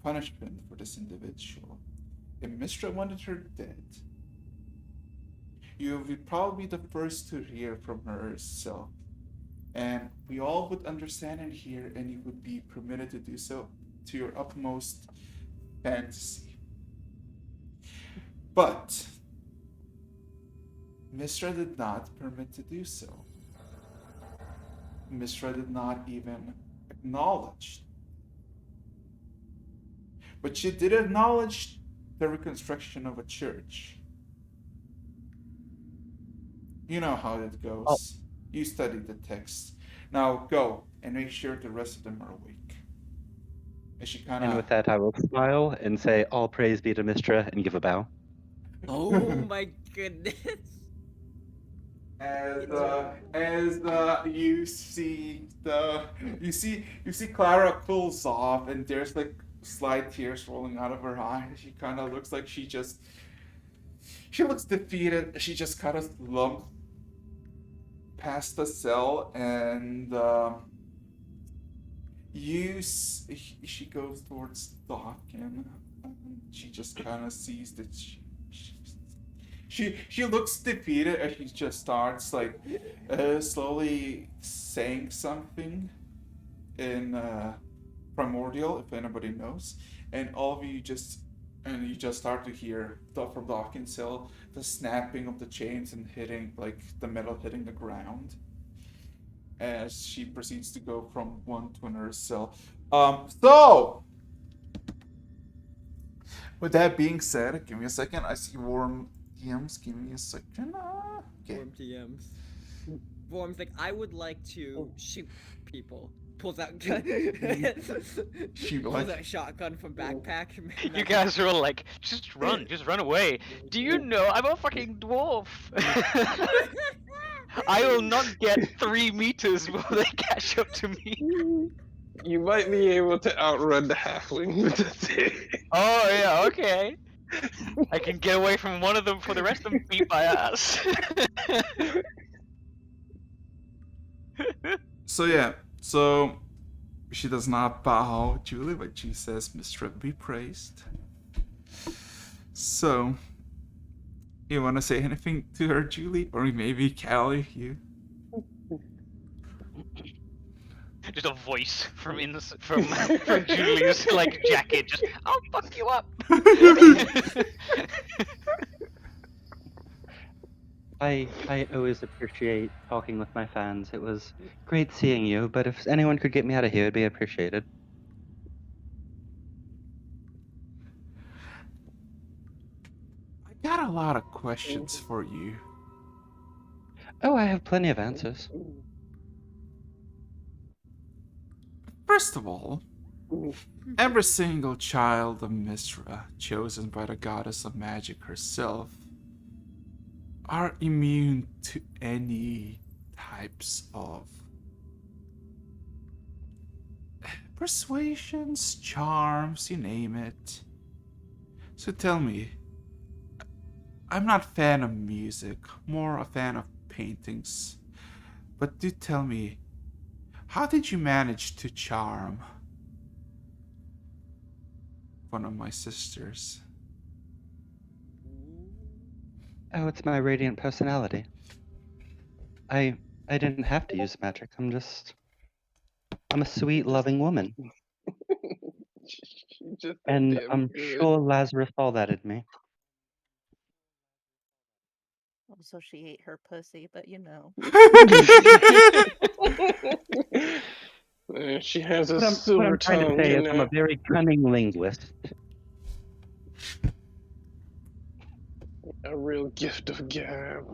S1: punishment for this individual, if Mistra wanted her dead, you would probably be the first to hear from her herself. and we all would understand and hear, and you would be permitted to do so to your utmost fantasy. But Misra did not permit to do so. Misra did not even acknowledge. But she did acknowledge the reconstruction of a church. You know how it goes. You studied the text. Now go and make sure the rest of them are awake. And she kind
S3: And with that, I will smile and say, "All praise be to Mistra," and give a bow.
S4: Oh my goodness.
S1: As you see Clara cools off, and there's like slight tears rolling out of her eyes. She kind of looks like she looks defeated. She just kind of lumps past the cell, and she goes towards Doc, and she just kind of sees that she looks defeated, and she just starts like slowly saying something in primordial, if anybody knows, and all of you just start to hear from Dawkins' cell the snapping of the chains and hitting like the metal hitting the ground as she proceeds to go from one to another cell. So with that being said, give me a second. I see warm DMs. Give me a second. Okay.
S4: Warm TMs. Form's like, I would like to shoot people. Pulls out gun. Pulls out shotgun from backpack.
S5: You guys are all like, just run away. Do you know I'm a fucking dwarf? I will not get 3 meters before they catch up to me.
S2: You might be able to outrun the halfling with the thing.
S5: Oh yeah, okay. I can get away from one of them before the rest of them beat my ass.
S1: So she does not bow Julie, but she says, "Mistress be praised." So you want to say anything to her, Julie, or maybe Callie? You?
S5: Just a voice from Julie's like jacket. Just, I'll fuck you up.
S3: I always appreciate talking with my fans. It was great seeing you, but if anyone could get me out of here, it'd be appreciated.
S1: I got a lot of questions for you.
S3: Oh, I have plenty of answers.
S1: First of all, every single child of Misra, chosen by the goddess of magic herself, are immune to any types of persuasions, charms, you name it. So tell me, I'm not a fan of music, more a fan of paintings. But do tell me, how did you manage to charm one of my sisters?
S3: Oh, it's my radiant personality. I didn't have to use magic. I'm a sweet, loving woman. And I'm sure Lazarus saw that in me.
S6: So she ate her pussy, but you know.
S2: She has a
S3: What
S2: silver
S3: I'm trying
S2: tongue.
S3: to say is I'm a very cunning linguist.
S2: A real gift of gab.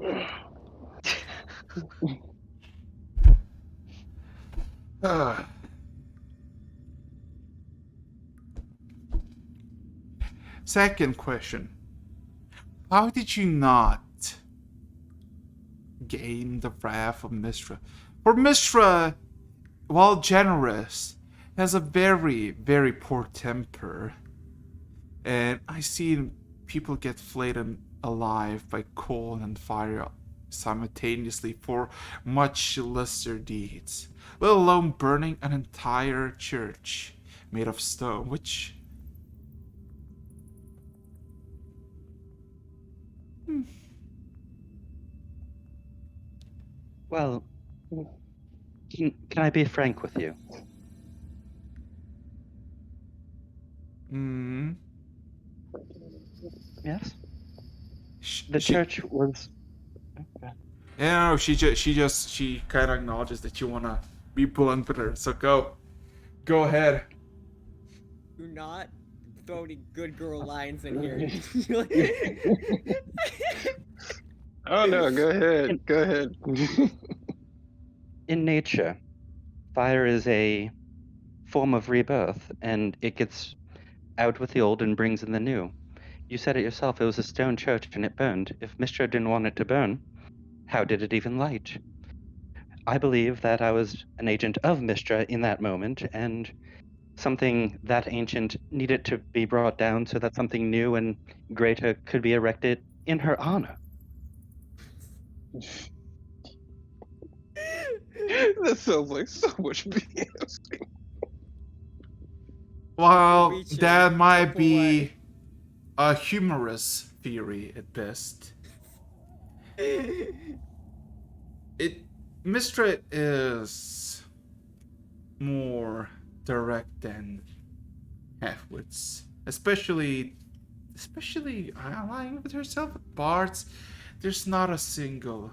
S1: Second question. How did you not gain the wrath of Mistra? For Mistra, while generous, has a very, very poor temper. And I see people get flayed alive by coal and fire simultaneously for much lesser deeds, let alone burning an entire church made of stone, which...
S3: Well, Can I be frank with you?
S1: Hmm.
S3: Yes.
S1: She,
S3: The church was.
S1: yeah, no, she kind of acknowledges that you wanna be blunt with her. So go ahead.
S4: Do not throw any good girl lines in here.
S2: Oh no, go ahead. Go ahead.
S3: In nature, fire is a form of rebirth, and it gets out with the old and brings in the new. You said it yourself, it was a stone church and it burned. If Mistra didn't want it to burn, how did it even light? I believe that I was an agent of Mistra in that moment, and something that ancient needed to be brought down so that something new and greater could be erected in her honor.
S2: That sounds like so much BS.
S1: Well,
S4: Reaching
S1: that might
S4: triple
S1: be a humorous theory at best. It Mistra is more direct than halfwits, especially aligning with herself with bards. There's not a single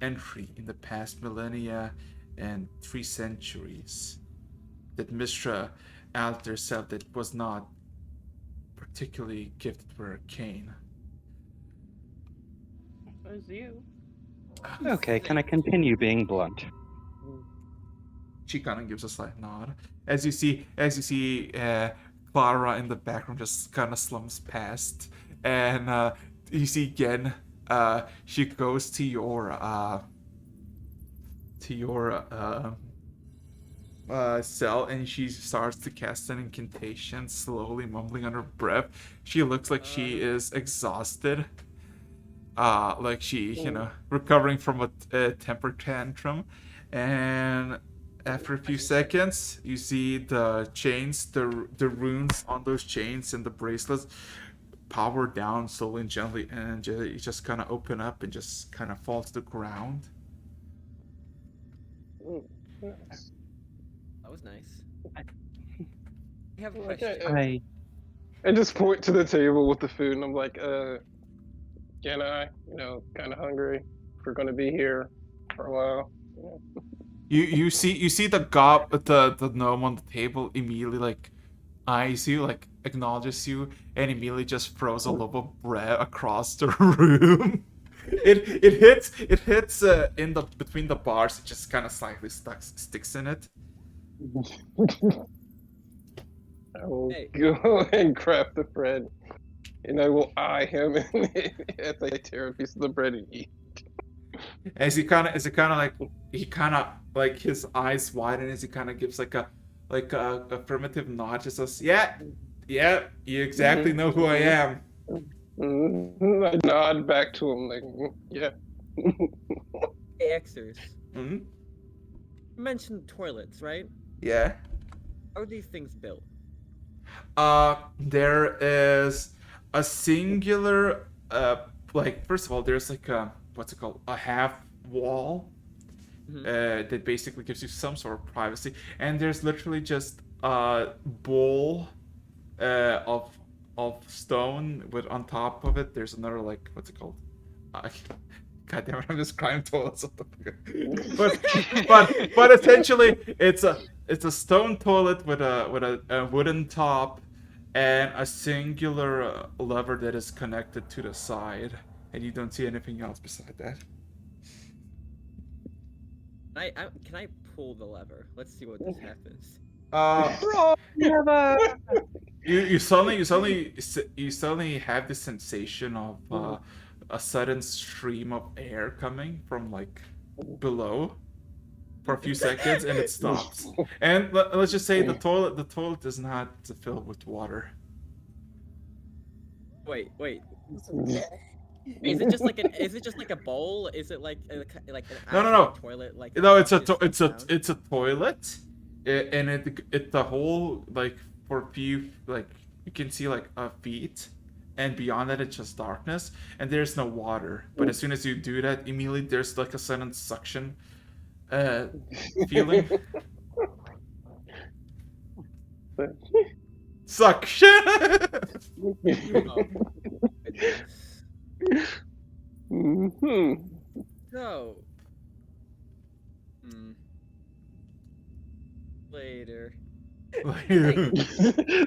S1: entry in the past millennia and 3 centuries that Mistra out herself that was not particularly gifted with arcane.
S6: Was you?
S3: Okay, can I continue being blunt?
S1: She kind of gives a slight nod as you see Clara in the background just kind of slumps past, and you see again she goes to your cell, and she starts to cast an incantation, slowly mumbling under breath. She looks like she is exhausted, like she recovering from a temper tantrum, and after a few seconds, you see the chains, the runes on those chains and the bracelets power down slowly and gently, and you just kind of open up and just kind of fall to the ground.
S4: That was nice. I have a
S2: Okay,
S4: question.
S2: I just point to the table with the food, and I'm like, can I? Kind of hungry. If we're gonna be here for a while.
S1: You see the the gnome on the table immediately like eyes you, like acknowledges you, and immediately just throws a loaf of bread across the room. It hits in the between the bars. It just kind of slightly sticks in it.
S2: I will
S4: Hey.
S2: go and grab the bread, and I will eye him as I tear a piece of the bread and eat.
S1: As he kind of like his eyes widen as he kind of gives like a affirmative nod, just says, "Yeah, you exactly know who I am."
S2: I nod back to him like, yeah.
S4: Hey, Xers.
S1: Mm-hmm.
S4: You mentioned toilets, right?
S1: Yeah.
S4: How are these things built?
S1: There is a singular like, first of all, there's like a, what's it called, a half wall that basically gives you some sort of privacy, and there's literally just a bowl of stone with, on top of it, there's another, like, what's it called, God damn it, I'm just crying toilets. but essentially it's a stone toilet with a wooden top and a singular lever that is connected to the side, and you don't see anything else beside that.
S4: Can I pull the lever? Let's see what this happens.
S1: You suddenly have the sensation of a sudden stream of air coming from like below for a few seconds, and it stops. And let's just say the toilet is not filled with water.
S4: Wait. Is it just like a bowl? Is it like an
S1: No.
S4: toilet? Like
S1: No, it's a toilet, and it the whole, like, for a few, like, you can see like a feet, and beyond that it's just darkness, and there's no water. But as soon as you do that, immediately there's like a sudden suction feeling? Suction.
S4: Oh, goodness.
S2: Hmm.
S4: So. Later.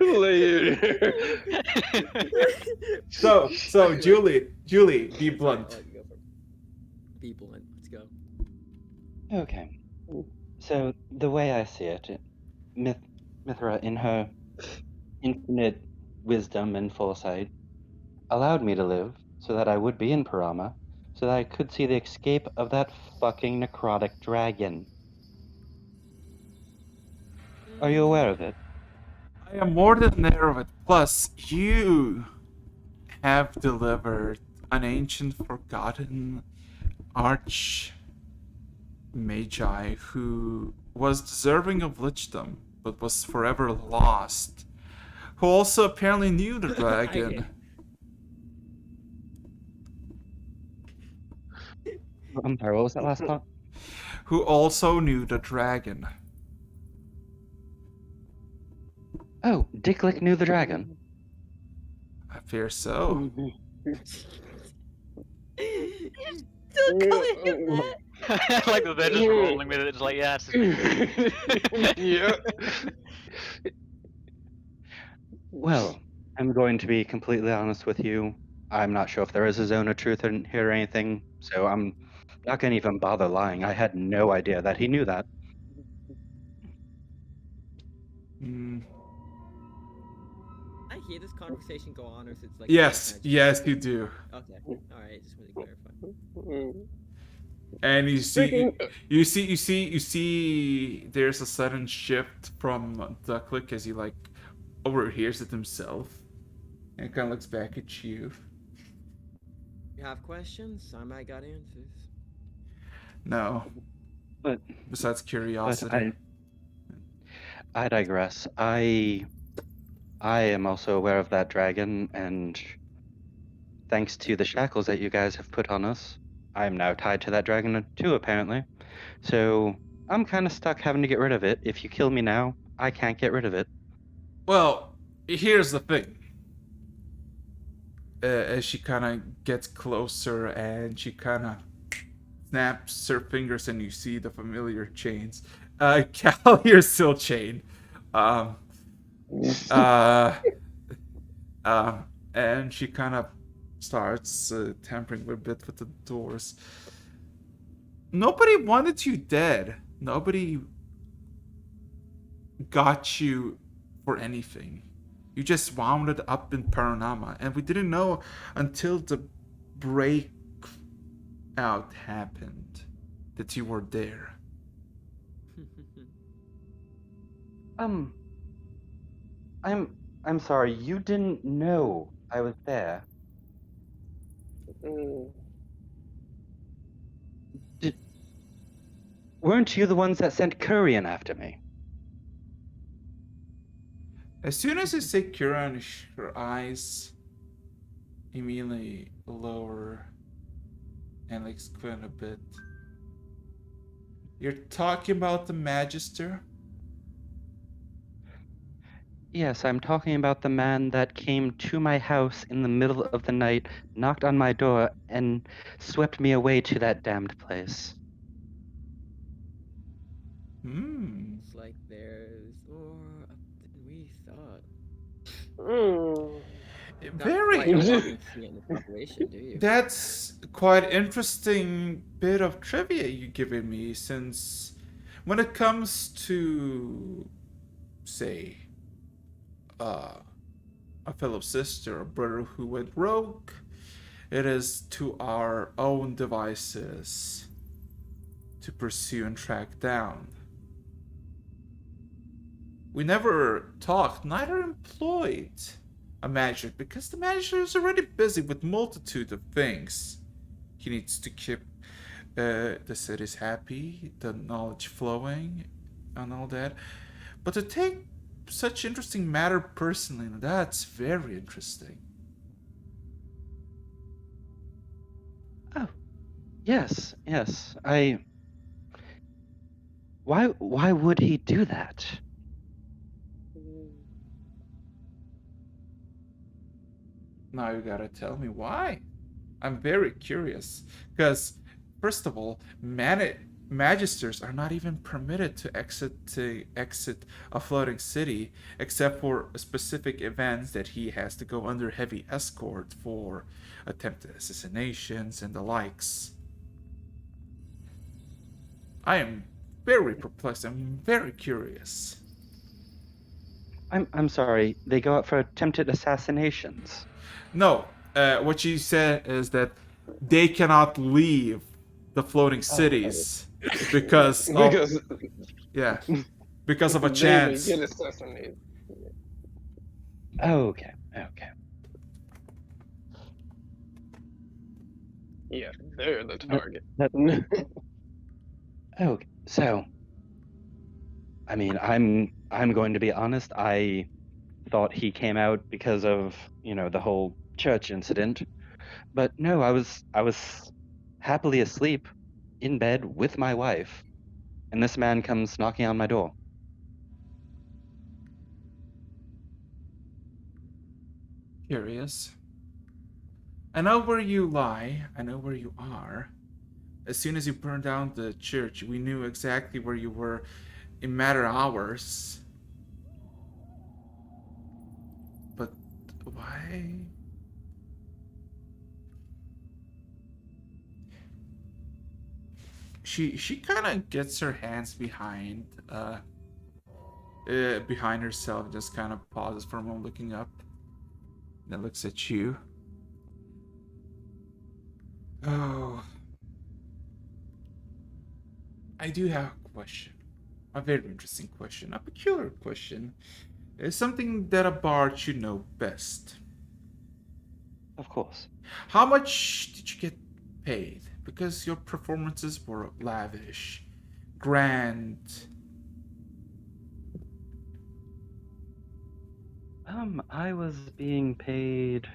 S2: Later.
S1: So Julie, be
S4: Sorry,
S1: blunt.
S4: I'll let you go first. Be blunt. Let's go.
S3: Okay. So the way I see it, Mithra, in her infinite wisdom and foresight, allowed me to live so that I would be in Parama, so that I could see the escape of that fucking necrotic dragon. Are you aware of it?
S1: I am more than aware of it. Plus, you have delivered an ancient, forgotten arch magi who was deserving of lichdom, but was forever lost. Who also apparently knew the dragon.
S3: I'm sorry, what was that last part?
S1: Who also knew the dragon.
S3: Oh, Dicklick knew the dragon.
S1: I fear so.
S6: Still calling him that?
S5: Like they're just rolling with it. It's like, yeah.
S2: Yeah.
S3: Well, I'm going to be completely honest with you. I'm not sure if there is a zone of truth in here or anything, so I'm not going to even bother lying. I had no idea that he knew that.
S4: I hear this conversation go on, or is it like
S1: Yes,
S4: magic?
S1: yes, you do.
S4: Okay, all right. Just want to clarify.
S1: And you see,
S2: Speaking-
S1: you see. There's a sudden shift from Ducklick as he like overhears it himself, and kind of looks back at you.
S4: You have questions? I might got answers.
S1: No,
S3: But
S1: besides curiosity.
S3: I digress. I am also aware of that dragon, and thanks to the shackles that you guys have put on us, I am now tied to that dragon too, apparently. So I'm kind of stuck having to get rid of it. If you kill me now, I can't get rid of it.
S1: Well, here's the thing. As she kind of gets closer and she kind of snaps her fingers and you see the familiar chains. Cal, you're still chained. Um, and she kind of starts tampering a bit with the doors. Nobody wanted you dead. Nobody got you for anything. You just wound up in Paranama, and we didn't know until the breakout happened that you were there.
S3: I'm sorry, you didn't know I was there. Weren't you the ones that sent Kurian after me?
S1: As soon as you say Kiran, her eyes immediately lower and like squint a bit. You're talking about the Magister?
S3: Yes, I'm talking about the man that came to my house in the middle of the night, knocked on my door, and swept me away to that damned place.
S4: It's like there's more up than we thought.
S1: That's quite interesting bit of trivia you given me, since when it comes to, say, a fellow sister or brother who went rogue, it is to our own devices to pursue and track down. We never talked, neither employed a magic, because the magic is already busy with multitude of things. He needs to keep the cities happy, the knowledge flowing, and all that. But to take such interesting matter personally, that's very interesting.
S3: Oh, yes. Why would he do that?
S1: Now you gotta tell me why. I'm very curious. Because, first of all, magisters are not even permitted to exit a floating city, except for specific events that he has to go under heavy escort for attempted assassinations and the likes. I am very perplexed. I'm very curious.
S3: I'm sorry. They go out for attempted assassinations.
S1: No, what she said is that they cannot leave the floating cities because of yeah, because of a
S2: they
S1: chance.
S2: may get assassinated.
S3: Okay.
S2: Yeah, they're the target.
S3: Okay. So, I mean, I'm going to be honest. I thought he came out because of, the whole church incident. But no, I was happily asleep in bed with my wife, and this man comes knocking on my door.
S1: Curious. I know where you lie. I know where you are. As soon as you burned down the church, we knew exactly where you were in matter of hours. But why? She kind of gets her hands behind herself, just kind of pauses for a moment, looking up. Then looks at you. Oh, I do have a question. A very interesting question. A peculiar question. It's something that a bard should know best.
S3: Of course.
S1: How much did you get paid? Because your performances were lavish, grand.
S3: I was being paid.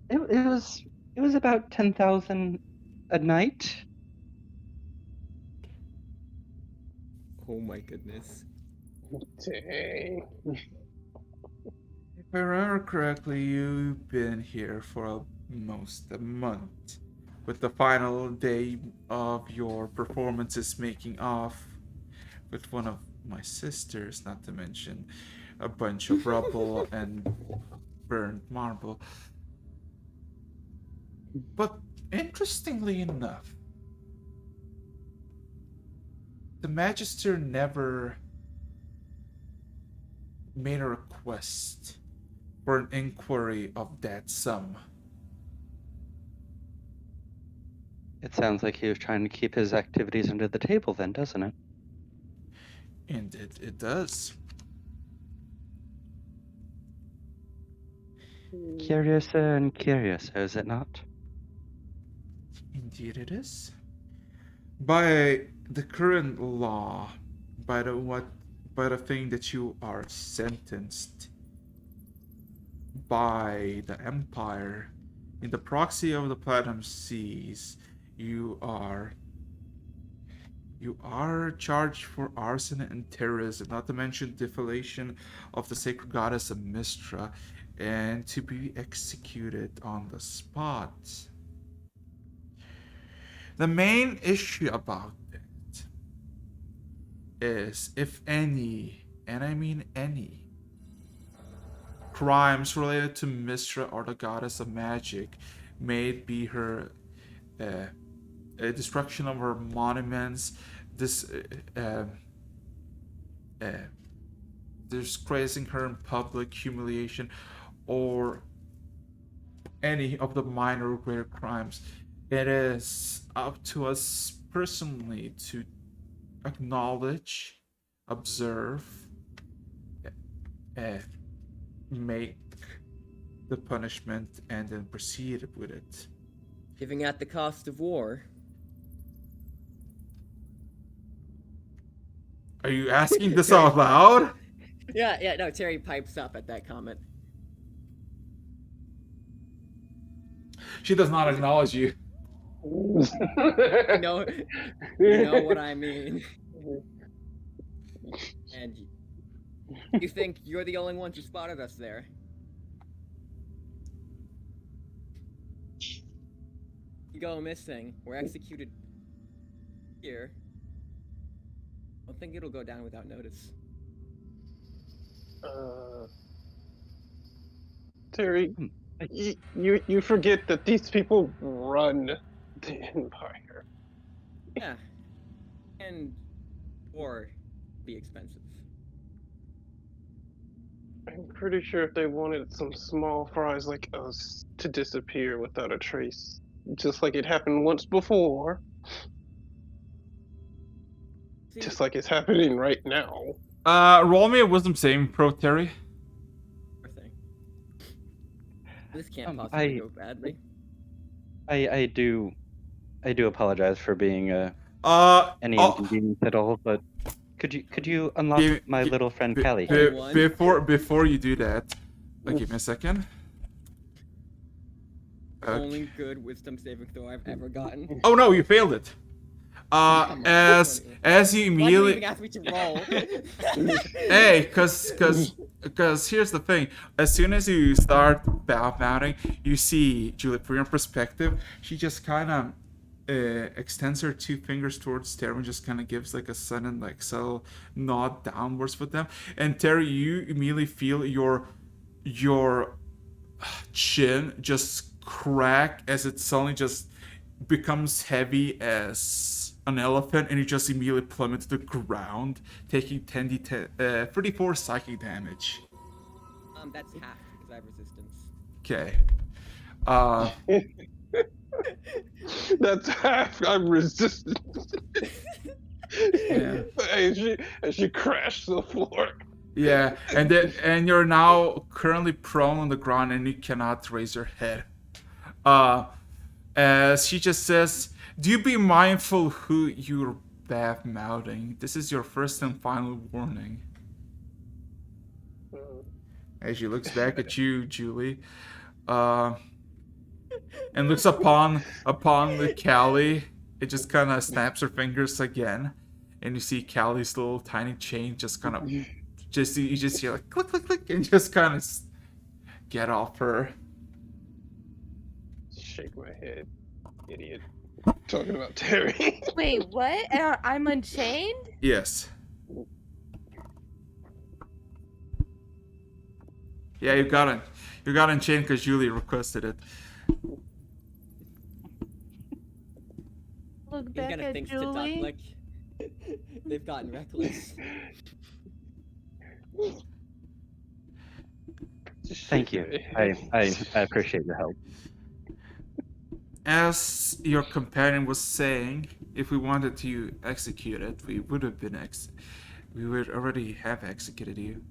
S3: It was about 10,000 a night.
S4: Oh my goodness.
S2: Dang.
S1: If I remember correctly, you've been here for almost a month, with the final day of your performances making off with one of my sisters, not to mention a bunch of rubble and burned marble. But interestingly enough, the Magister never made a request for an inquiry of that sum.
S3: It sounds like he was trying to keep his activities under the table then, doesn't it?
S1: And it does.
S3: Curiouser and curiouser, is it not?
S1: Indeed it is. By the current law, by the thing that you are sentenced by the Empire, in the proxy of the Platinum Seas, you are charged for arson and terrorism, not to mention defilation of the sacred goddess of Mistra, and to be executed on the spot. The main issue about it is if any, and I mean any, crimes related to Mistra or the goddess of magic, may it be her destruction of her monuments, this disgracing her in public, humiliation, or any of the minor or greater crimes. It is up to us personally to acknowledge, observe, make the punishment, and then proceed with it.
S4: Giving at the cost of war.
S1: Are you asking this out loud?
S4: Yeah, no, Terry pipes up at that comment.
S1: She does not acknowledge you.
S4: You know what I mean. And you think you're the only ones who spotted us there? You go missing. We're executed here. I don't think it'll go down without notice.
S2: Terry, you forget that these people run the Empire.
S4: Yeah. And or be expensive.
S2: I'm pretty sure if they wanted some small fries like us to disappear without a trace, just like it happened once before,
S4: See,
S2: just like it's happening right now.
S1: Roll me a wisdom saving throw, Terry.
S4: poor thing. This can't possibly go badly.
S3: I do apologize for being any
S1: Oh,
S3: inconvenience at all, but could you unlock my little friend Callie?
S1: before you do that, give me a second.
S4: Only good wisdom saving throw I've ever gotten.
S1: Oh no, you failed it. As you
S4: Why do you
S1: immediately
S4: even ask me to roll?
S1: hey, cause here's the thing. As soon as you start mounting, you see Julie. From your perspective, she just kind of extends her two fingers towards Terry and just kind of gives like a sudden like subtle nod downwards with them. And Terry, you immediately feel your chin just crack as it suddenly just becomes heavy as an elephant, and you just immediately plummet to the ground, taking 34 psychic damage.
S4: That's half because I have resistance.
S1: Okay.
S2: That's half. I'm resistant.
S1: Yeah.
S2: And she crashed to the floor.
S1: Yeah, and you're now currently prone on the ground, and you cannot raise your head. As she just says, do you be mindful who you're bad-mouthing? This is your first and final warning. As she looks back at you, Julie, and looks upon the Callie, it just kind of snaps her fingers again, and you see Callie's little tiny chain just kind of, you just hear like click, click, click, and just kind of get off her.
S2: Shake my head, idiot. Talking about Terry.
S6: Wait, what? I'm unchained?
S1: Yes. Yeah, you got unchained because Julie requested it.
S6: Look
S4: He's
S6: back
S4: gonna
S6: at
S4: think to
S6: Julie.
S4: talk like they've gotten reckless.
S3: Thank you. I appreciate your help.
S1: As your companion was saying, if we wanted to execute it, we would have been we would already have executed you.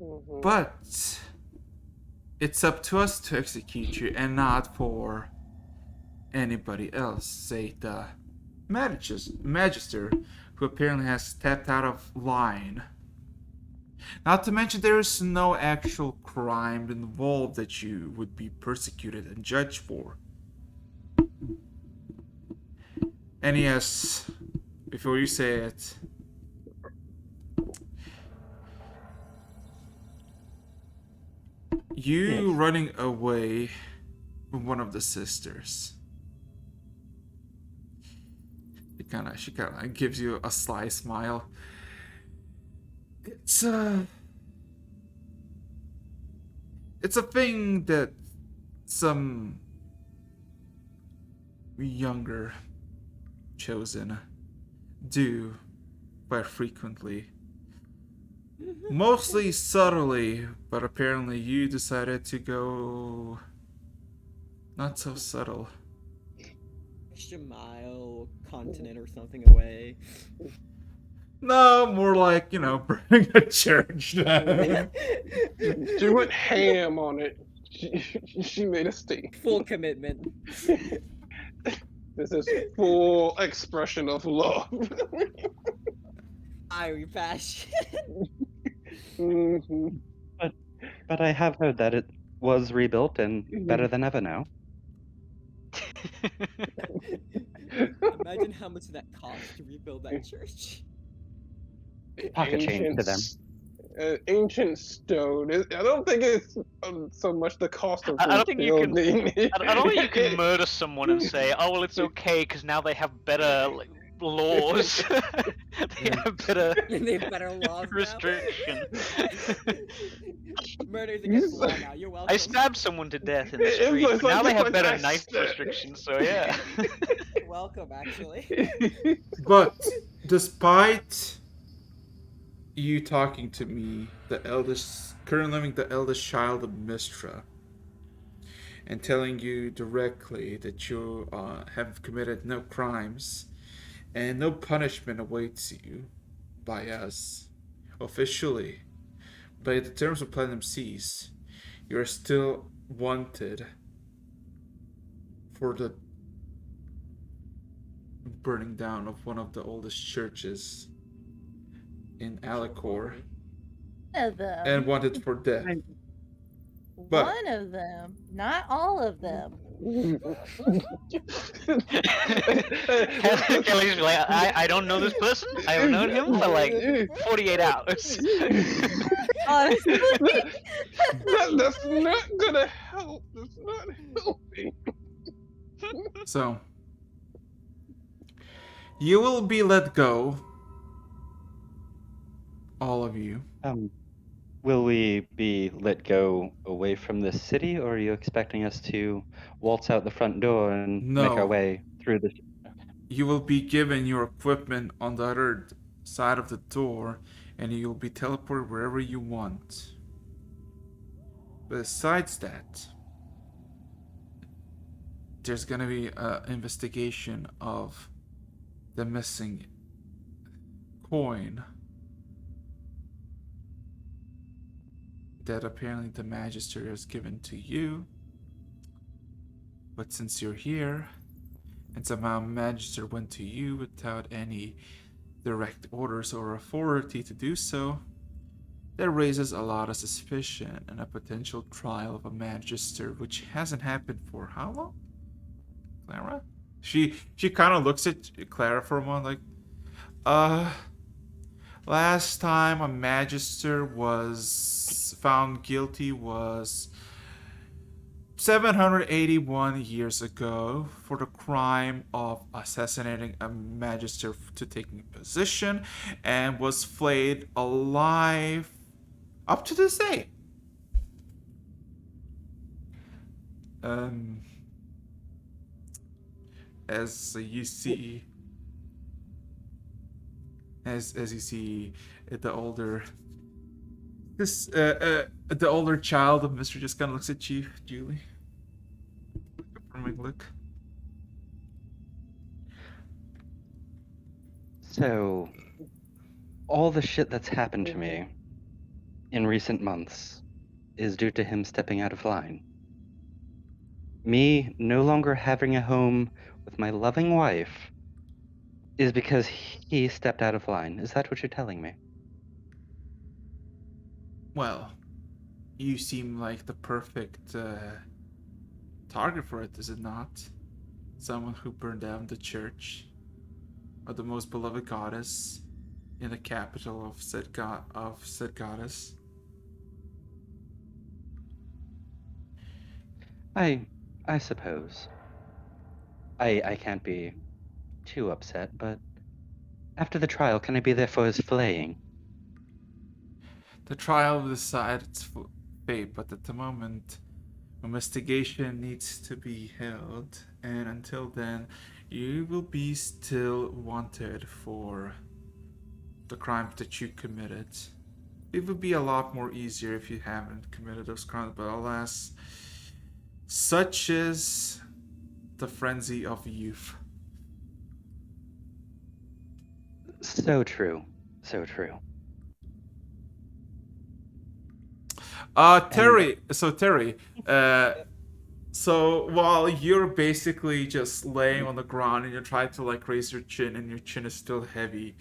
S2: Mm-hmm.
S1: But it's up to us to execute you, and not for anybody else. Say the Magister, who apparently has stepped out of line. Not to mention there is no actual crime involved that you would be persecuted and judged for. And yes, before you say it, you running away from one of the sisters. She kind of gives you a sly smile. It's a thing that some younger chosen do quite frequently. Mostly subtly, but apparently you decided to go not so subtle.
S4: Extra mile, continent, or something away.
S1: No, more like, bring a church down.
S2: She went ham on it. She made a statement.
S4: Full commitment.
S2: This is full expression of love.
S4: Fiery passion.
S2: Mm-hmm.
S3: But I have heard that was rebuilt and better than ever now.
S4: Imagine how much that cost to rebuild that church.
S3: Pocket change to them.
S2: Ancient stone. I don't think it's so much the cost of
S5: I don't think you can.
S2: rebuilding.
S5: I don't think you can murder someone and say, "Oh well, it's okay because now they have better laws. They have better
S4: They have better laws now.
S5: restriction."
S4: Murder's against the law now. You're welcome.
S5: I stabbed someone to death in the
S2: It's
S5: street.
S2: like-
S5: But now
S2: it's
S5: they have
S2: like
S5: better
S2: I
S5: knife
S2: said.
S5: restrictions, so yeah.
S4: Welcome, actually.
S1: But despite you talking to me, currently the eldest child of Mistra, and telling you directly that you have committed no crimes and no punishment awaits you by us officially, by the terms of Platinum Seas, you are still wanted for the burning down of one of the oldest churches in Alicor,
S6: One of them.
S1: and wanted for death. but-
S6: One of them. Not all of them.
S5: Kelly's like, I don't know this person. I have known him for like 48 hours.
S6: Honestly.
S2: That's not gonna help. That's not helping.
S1: So, you will be let go, all of you.
S3: Will we be let go away from the city, or are you expecting us to waltz out the front door and make
S1: No.
S3: our way through the...
S1: You will be given your equipment on the other side of the door, and you'll be teleported wherever you want. Besides that, there's gonna be an investigation of the missing coin that apparently the Magister has given to you. But since you're here, and somehow Magister went to you without any direct orders or authority to do so, that raises a lot of suspicion and a potential trial of a Magister, which hasn't happened for how long? Clara? She kind of looks at Clara for a moment like, last time a Magister was found guilty was 781 years ago for the crime of assassinating a Magister to taking position, and was flayed alive up to this day. As you see, as you see, the older child of Mr. just kind of looks at you, Julie. Look.
S3: So, all the shit that's happened to me in recent months is due to him stepping out of line. Me no longer having a home with my loving wife is because he stepped out of line. Is that what you're telling me?
S1: Well, you seem like the perfect target for it, is it not? Someone who burned down the church of the most beloved goddess in the capital of said goddess.
S3: I suppose. I can't be too upset, but after the trial, can I be there for his flaying?
S1: The trial will decide its fate, but at the moment, investigation needs to be held, and until then, you will be still wanted for the crimes that you committed. It would be a lot more easier if you haven't committed those crimes, but alas, such is the frenzy of youth.
S3: So true. So true.
S1: Terry, so while you're basically just laying on the ground and you're trying to like raise your chin and your chin is still heavy,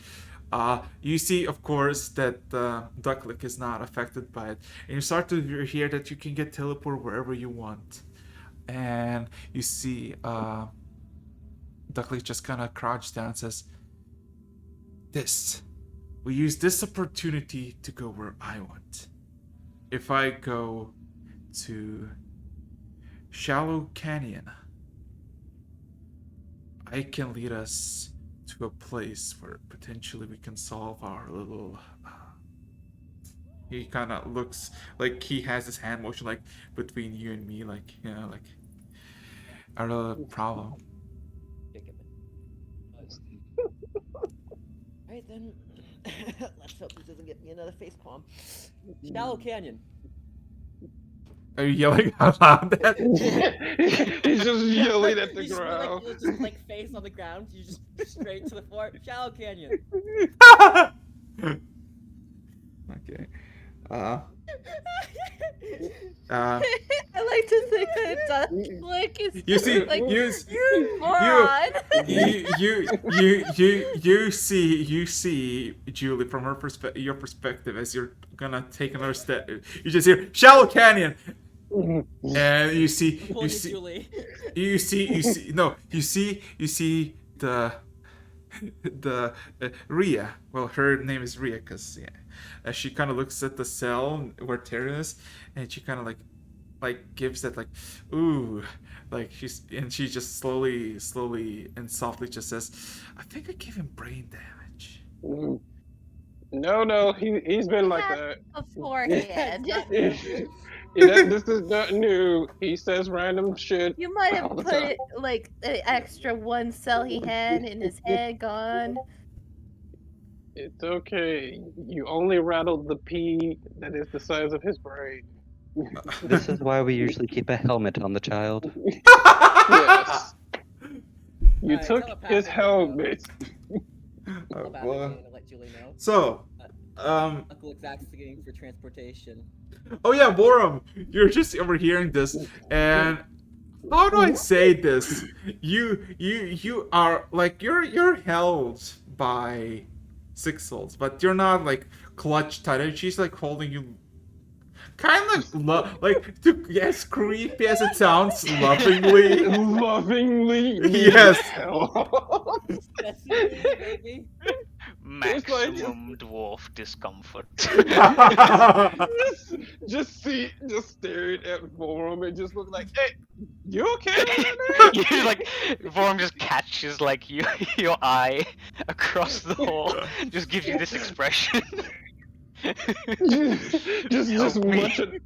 S1: You see, of course, that Ducklick is not affected by it, and you start to hear that you can get teleport wherever you want. And you see, Ducklick just kind of crouches down and says, we use this opportunity to go where I want. If I go to Shallow Canyon, I can lead us to a place where potentially we can solve our little. He kind of looks like he has his hand motion like between you and me, like like our little problem.
S4: Alright then. Let's hope this doesn't get me another face palm. Shallow Canyon.
S1: Are you yelling out loud?
S2: He's just yelling at the
S4: You just put,
S2: ground.
S4: just like face on the ground. You just straight to the floor. Shallow Canyon.
S1: Okay.
S6: I like to think that Ducklick is
S1: You see,
S6: like,
S1: you
S6: moron.
S1: you see Julie from her your perspective as you're gonna take another step. You just hear Shallow Canyon, and you see
S4: Julie.
S1: you see the Rhea. Well, her name is Rhea because as she kind of looks at the cell where Terran is, and she kind of like gives that like ooh, like she just slowly and softly just says, I think I gave him brain damage.
S2: No, he's been like that.
S6: Beforehand.
S2: This is not new. He says random shit.
S6: You might have
S2: all the
S6: put
S2: time.
S6: it like the extra one cell he had in his head gone.
S2: It's okay. You only rattled the pea that is the size of his brain.
S3: This is why we usually keep a helmet on the child.
S2: Yes. You
S4: Alright,
S2: took his
S4: telepathically,
S2: helmet.
S4: Telepathically, I'm gonna let Julie know.
S1: So,
S4: Ducklick's asking for transportation.
S1: oh yeah, Borum, you're just overhearing this, and how do I say this? You are like you're held by Six Souls, but you're not like clutched tight. And she's like holding you, kind of like as creepy as it sounds, lovingly.
S2: Lovingly.
S1: Yes.
S4: Baby.
S5: Maximum dwarf discomfort.
S2: just staring at Vorum and just look like, hey, you okay?
S5: You like Vorm just catches like your eye across the hall, just gives you this expression.
S2: just
S5: Help me.
S2: munching,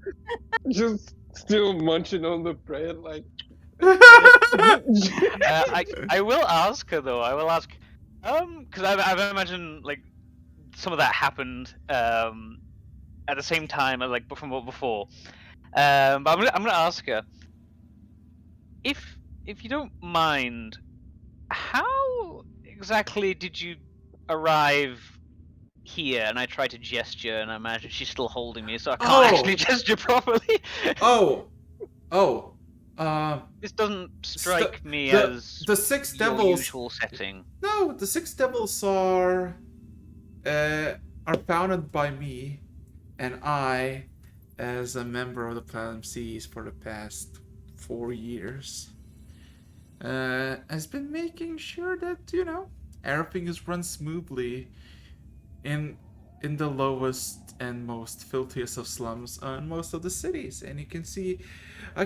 S2: just still munching on the bread like.
S5: I will ask her though. I will ask, because I've imagined like some of that happened at the same time as like from before. But I'm gonna ask her if you don't mind, how exactly did you arrive here? And I try to gesture, and I imagine she's still holding me, so I can't actually gesture properly. This doesn't strike me as
S1: the Six
S5: your
S1: Devils.
S5: usual setting.
S1: No, the Six Devils are founded by me, and I, as a member of the Platinum Seas for the past 4 years, has been making sure that everything is run smoothly in the lowest and most filthiest of slums in most of the cities. And you can see, I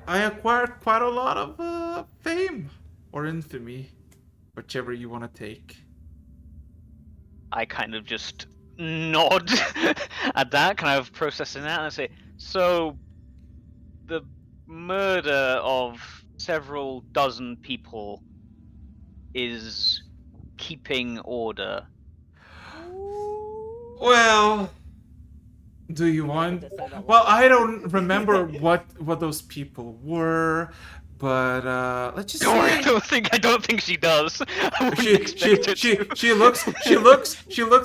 S1: acquired quite a lot of fame or infamy, whichever you want to take.
S5: I kind of just nod at that, kind of processing that, and I say, so the murder of several dozen people is keeping order.
S1: Well, do you want? Well, I don't remember what those people were, but let's just
S5: Don't worry,
S1: say
S5: I don't think she does. I wouldn't expect her to.
S1: she looks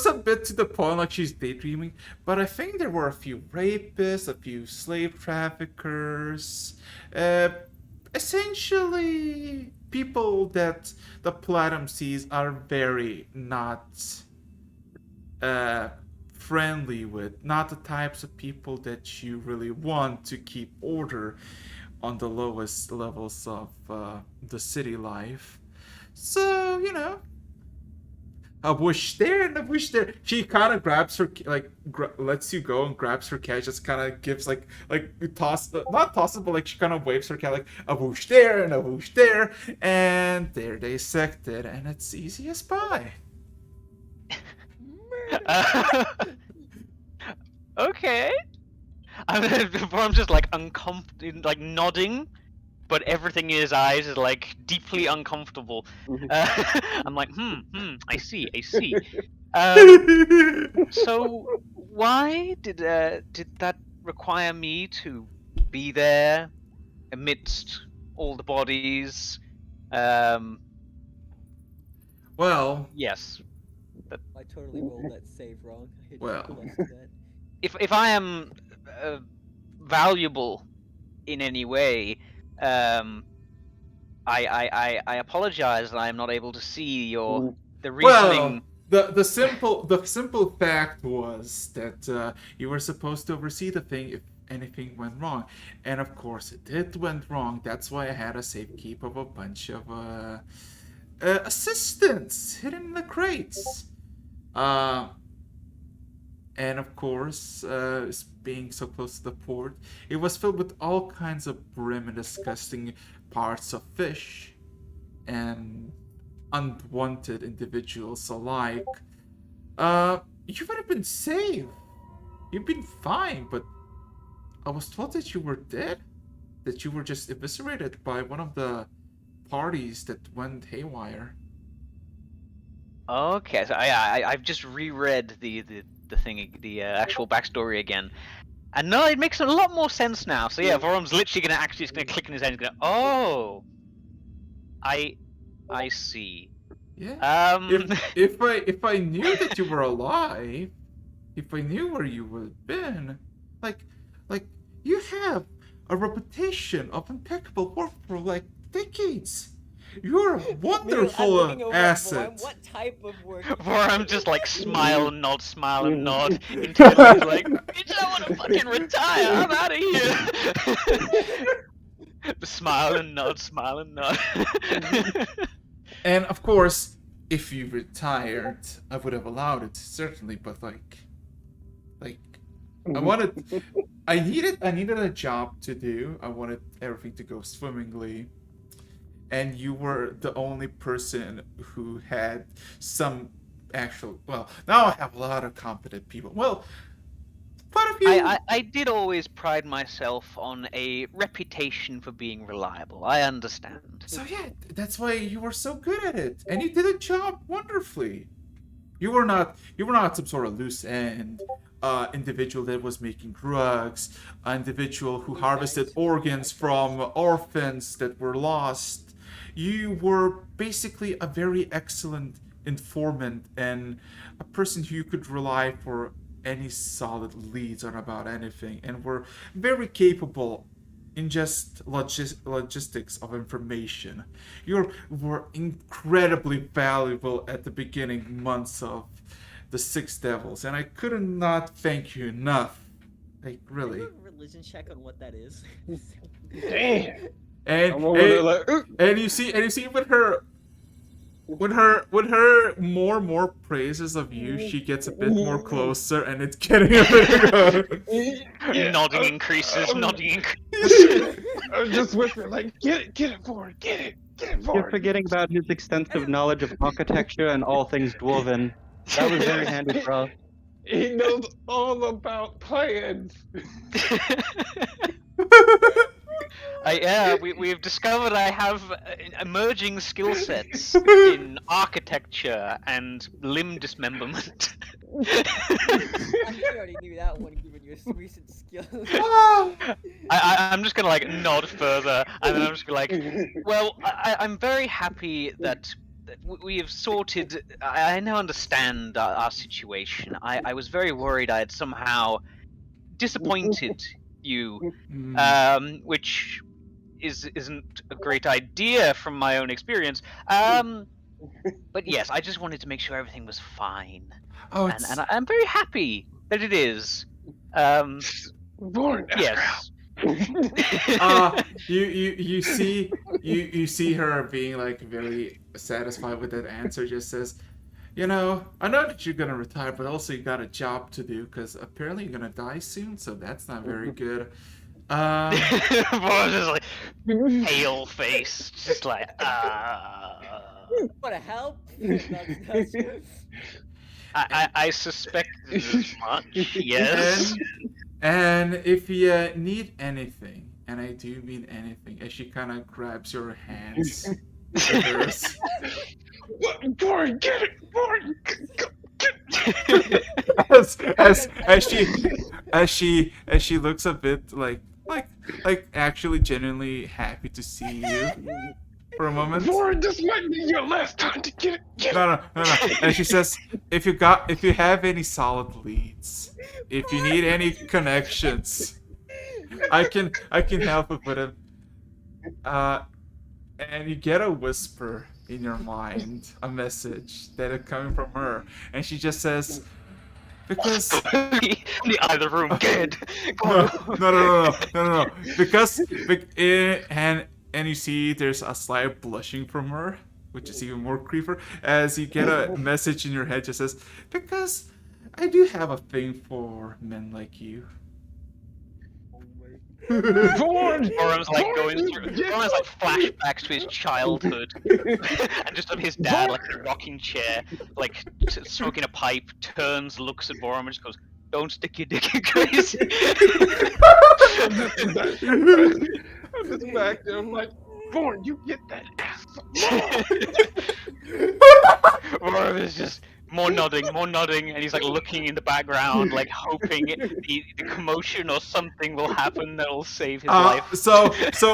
S1: a bit to the point like she's daydreaming. But I think there were a few rapists, a few slave traffickers, essentially people that the Platinum Seas are very not friendly with, not the types of people that you really want to keep order on the lowest levels of the city life. So, a whoosh there and a whoosh there. She kind of grabs her, like, lets you go and grabs her cat. Just kind of gives like not tosses, but like she kind of waves her cat like a whoosh there and a whoosh there, and there they sected, and it's easy as pie.
S5: Okay. I'm just like uncomfortable, like nodding, but everything in his eyes is like deeply uncomfortable. I'm like, I see. So why did that require me to be there amidst all the bodies?
S1: Well,
S5: Yes.
S4: I totally rolled that save wrong. I hit
S1: Well.
S4: that.
S5: If I am valuable in any way, I apologize that I am not able to see the reasoning.
S1: Well, the simple fact was that you were supposed to oversee the thing if anything went wrong, and of course it did went wrong. That's why I had a safekeep of a bunch of assistants hidden in the crates. And of course, being so close to the port, it was filled with all kinds of grim and disgusting parts of fish and unwanted individuals alike. You would have been safe. You've been fine, but I was told that you were dead. That you were just eviscerated by one of the parties that went haywire.
S5: Okay, so I've just reread the thing, the actual backstory again, and no, it makes a lot more sense now. So yeah, Vorum's literally just gonna click in his head and go, oh, I see.
S1: Yeah. If I knew that you were alive, if I knew where you would have been, like you have a reputation of impeccable work for like decades. You're a wonderful asset.
S4: What type of work?
S5: Vorum just like smile and nod internally he's like, bitch, I wanna fucking retire, I'm out of here. Smile and nod.
S1: And of course, if you retired, I would have allowed it, certainly, but like I needed a job to do. I wanted everything to go swimmingly. And you were the only person who had some actual, well, now I have a lot of competent people. Well, quite a few.
S5: I did always pride myself on a reputation for being reliable. I understand.
S1: So yeah, that's why you were so good at it, and you did a job wonderfully. You were not some sort of loose end individual that was making drugs, an individual who harvested organs from orphans that were lost. You were basically a very excellent informant and a person who you could rely for any solid leads on about anything, and were very capable in just logistics of information. You were incredibly valuable at the beginning months of the Six Devils, and I could not thank you enough. Like, really.
S4: Can I do a religion check on what that is?
S2: Damn.
S1: And you see with her more praises of you, she gets a bit more closer, and it's getting a bit
S5: Nodding increases.
S2: I'm just whispering like, get it forward, get it
S3: You're
S2: forward.
S3: forgetting about his extensive knowledge of architecture and all things dwarven. That was very handy for us.
S2: He knows all about plans.
S5: We've discovered I have emerging skill sets in architecture and limb dismemberment.
S4: I already knew that one given your recent skills.
S5: I'm just gonna like nod further, and then I'm just gonna like, well, I'm very happy that we have sorted. I now understand our situation. I was very worried I had somehow disappointed you, which isn't a great idea from my own experience. But yes, I just wanted to make sure everything was fine.
S1: Oh,
S5: and I'm very happy that it is.
S2: Born.
S5: Yes.
S1: you see her being like very satisfied with that answer. Just says, I know that you're gonna retire, but also you got a job to do because apparently you're gonna die soon, so that's not very good.
S5: Boris is like pale face, just like
S4: Wanna help?
S5: I suspected as much. Yes.
S1: And if you need anything, and I do mean anything, as she kind of grabs your hands with hers.
S2: Born, get it, Born.
S1: As she looks a bit like actually genuinely happy to see you for a moment.
S2: Born, this might be your last time to get it.
S1: No. And she says, if you have any solid leads, if you need any connections, I can help with it. And you get a whisper in your mind, a message that is coming from her, and she just says, because
S5: the other room, kid.
S1: No. Because and you see there's a slight blushing from her, which is even more creeper, as you get a message in your head just says, because I do have a thing for men like you.
S5: Orum's like going through. Orum's like flashbacks to his childhood, and just of his dad like in a rocking chair, like smoking a pipe. Turns, looks at Borum, and just goes, "Don't stick your dick in Grace."
S2: I'm just back there. I'm like, Born, you get that ass.
S5: Borum is just more nodding, and he's like looking in the background, like hoping the commotion or something will happen that will save his life.
S1: So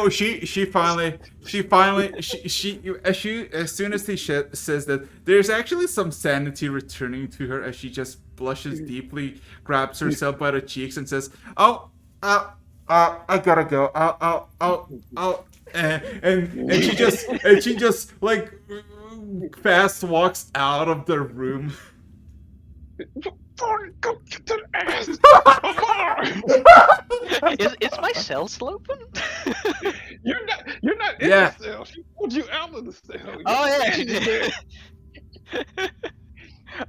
S1: she finally as soon as he says that, there's actually some sanity returning to her as she just blushes deeply, grabs herself by the cheeks, and says, I gotta go. And she just like fast walks out of the room.
S2: Born, go get that ass.
S5: Is my cell still open?
S2: You're not in the cell. She pulled you out of the cell.
S5: Oh yeah, she did.
S2: You're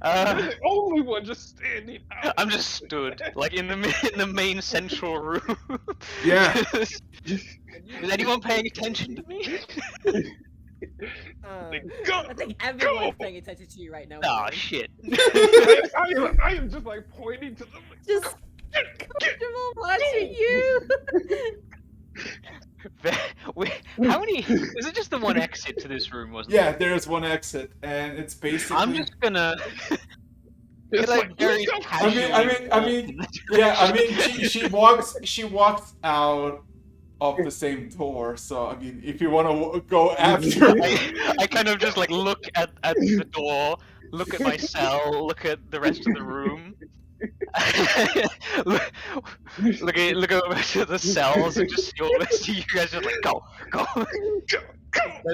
S2: the only one just standing out.
S5: I'm just stood like in the main central room.
S1: Yeah.
S5: Is anyone paying attention to me?
S4: I think everyone's paying attention to you right now.
S5: Oh shit.
S2: I am just like pointing to them.
S6: Just comfortable watching you.
S5: Wait, how many? Is it just the one exit to this room? Wasn't
S1: Yeah,
S5: it?
S1: there's one exit, and it's basically.
S5: I'm just gonna.
S2: It's
S5: like very
S1: I mean, yeah. I mean, she walks out of the same door. So I mean, if you want to go after,
S5: I kind of just like look at the door, look at my cell, look at the rest of the room. look over to the cells and just see all the rest of you guys just like go.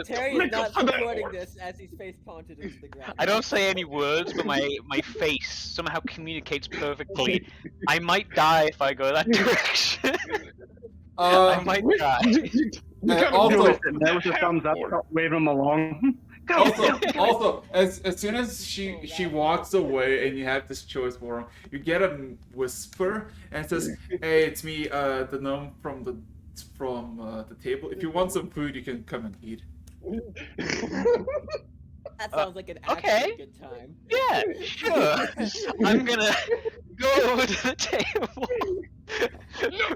S4: Terry is not supporting this as he's face planted into the ground.
S5: I don't say any words, but my face somehow communicates perfectly. I might die if I go that direction. I might die.
S1: Also,
S7: that was a thumbs up. Wave him along.
S1: Also, as soon as she walks away and you have this choice for him, you get a whisper and it says, "Hey, it's me, the gnome from the table. If you want some food, you can come and eat."
S4: That sounds like an
S5: okay.
S4: actually good time.
S5: Yeah, sure. I'm gonna go over to the table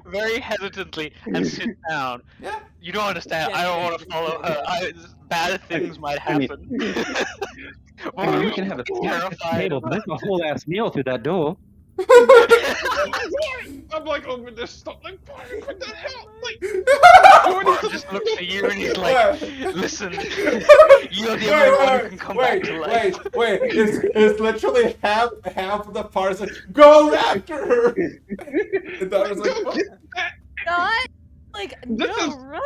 S5: very hesitantly and sit down.
S1: Yeah.
S5: You don't understand. I don't want to follow her. Bad things might happen.
S3: I mean, you can have a table, but there's a whole ass meal through that door.
S2: I'm like over there, stop, like, what the hell? Like,
S5: He just looks at you and he's like, "Listen, you're the only one who can come back to life."
S1: Wait! It's literally half of the parts like, go after her. And I was like, what?
S6: Not like no,
S2: is-
S6: run!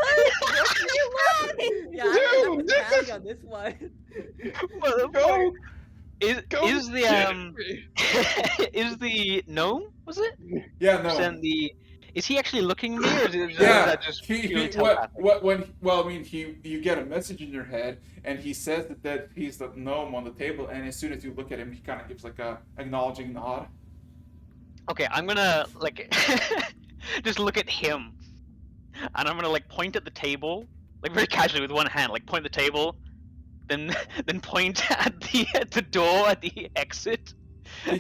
S4: Yeah, I'm
S2: Dude, this
S4: tally
S2: is-
S4: on this one.
S2: Go Go
S5: is the
S2: get me.
S5: is the gnome? Was it?
S1: Yeah, no.
S5: Sent the. Is he actually looking at me, or is
S1: Yeah,
S5: that just purely
S1: he
S5: telepathic?
S1: well, I mean, you get a message in your head, and he says that he's the gnome on the table, and as soon as you look at him, he kind of gives like a acknowledging nod.
S5: Okay, I'm gonna like just look at him, and I'm gonna like point at the table, like very casually with one hand, like point the table, then then point at the door at the exit.
S1: He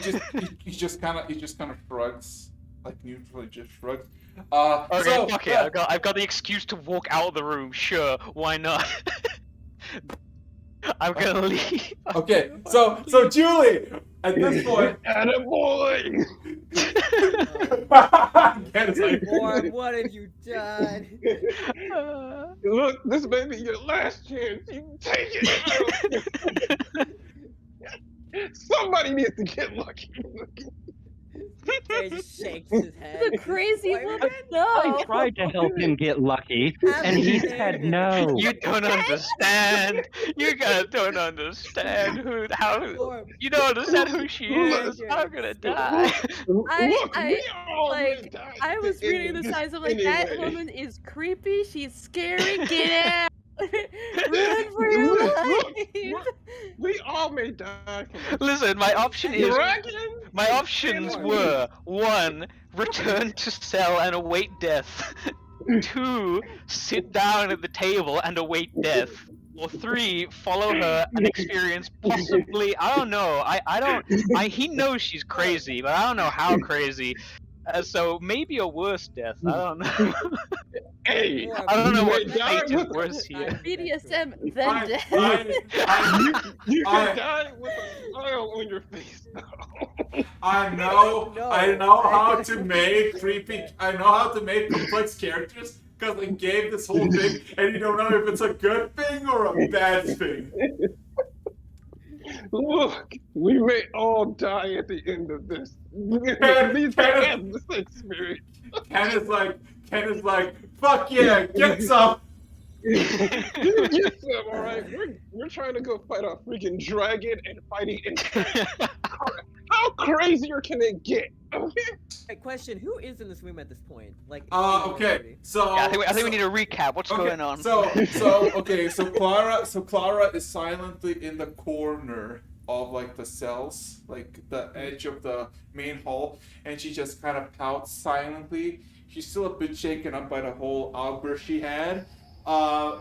S1: just kind of shrugs, like neutrally just shrugs.
S5: Okay,
S1: So,
S5: fuck it. I've got the excuse to walk out of the room. Sure, why not? I'm gonna leave.
S1: Okay, so Julie, at this point,
S2: Attaboy!
S1: Ken is like,
S4: Warren, what have you done?
S2: Look, this may be your last chance. You take it. Somebody needs to get lucky.
S4: He just shakes his head.
S6: The crazy
S4: Why-
S6: woman?
S3: I
S6: No.
S3: tried to help him get lucky, and he said no.
S5: You don't understand. You guys don't understand how.
S4: Warren,
S5: You don't understand who she
S2: Look,
S5: is. I'm gonna die.
S2: Look,
S6: I-
S2: we all
S6: like,
S2: die
S6: I was
S2: at
S6: reading the
S2: this
S6: signs. I'm like, that
S2: anyway.
S6: woman is creepy. She's scary. Get out. Run for your
S2: Look,
S6: life.
S2: We all may die from
S5: Listen, my option is.
S2: dragon.
S5: My options were 1. Return to cell and await death. 2. Sit down at the table and await death. Or 3. Follow her and experience possibly. I don't know. I don't. He knows she's crazy, but I don't know how crazy. So maybe a worse death. I don't know.
S2: Hey,
S4: Warren,
S5: I don't know
S2: you
S5: what
S2: may die
S5: fate is
S2: with
S5: worse here.
S6: BDSM, then
S1: I,
S6: death.
S2: you
S1: I-
S2: can die with a smile on your face though.
S1: I know
S4: No.
S1: how to make creepy. I know how to make complex characters because I gave this whole thing, and you don't know if it's a good thing or a bad thing.
S2: Look, we may all die at the end of this.
S1: Ken-
S2: These
S1: Ken-
S2: have this experience.
S1: Ken is like, fuck yeah, get some.
S2: Yes, all right. We're trying to go fight a freaking dragon and fighting. How crazier can it get?
S4: Hey, question: who is in this room at this point? Like,
S1: Okay, so
S5: Yeah, I think we need a recap. What's
S1: okay,
S5: going on?
S1: So Clara is silently in the corner of like the cells, like the edge of the main hall, and she just kind of pouts silently. She's still a bit shaken up by the whole outburst she had. A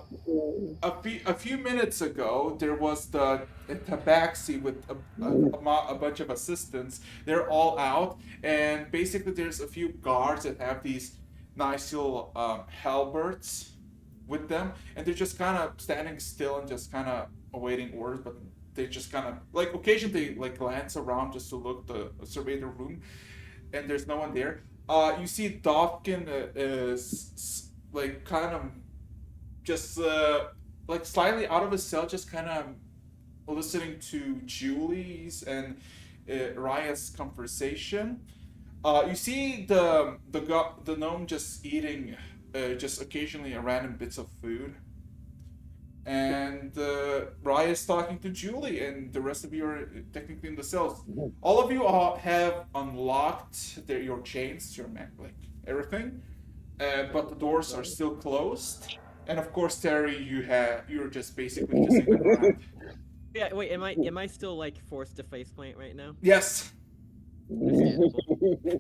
S1: few minutes ago, there was the tabaxi with a bunch of assistants. They're all out, and basically there's a few guards that have these nice little halberds with them, and they're just kind of standing still and just kind of awaiting orders. But they just kind of like occasionally like glance around just to look survey the room, and there's no one there. You see Dovkin is like kind of just like slightly out of his cell, just kind of listening to Julie's and Raya's conversation. You see the gnome just eating just occasionally random bits of food, and Raya's talking to Julie, and the rest of you are technically in the cells. All of you have unlocked your chains, your like everything, but the doors are still closed. And of course, Terry, you're just basically just sitting around.
S4: Yeah, wait, am I still like forced to faceplant right now?
S1: Yes.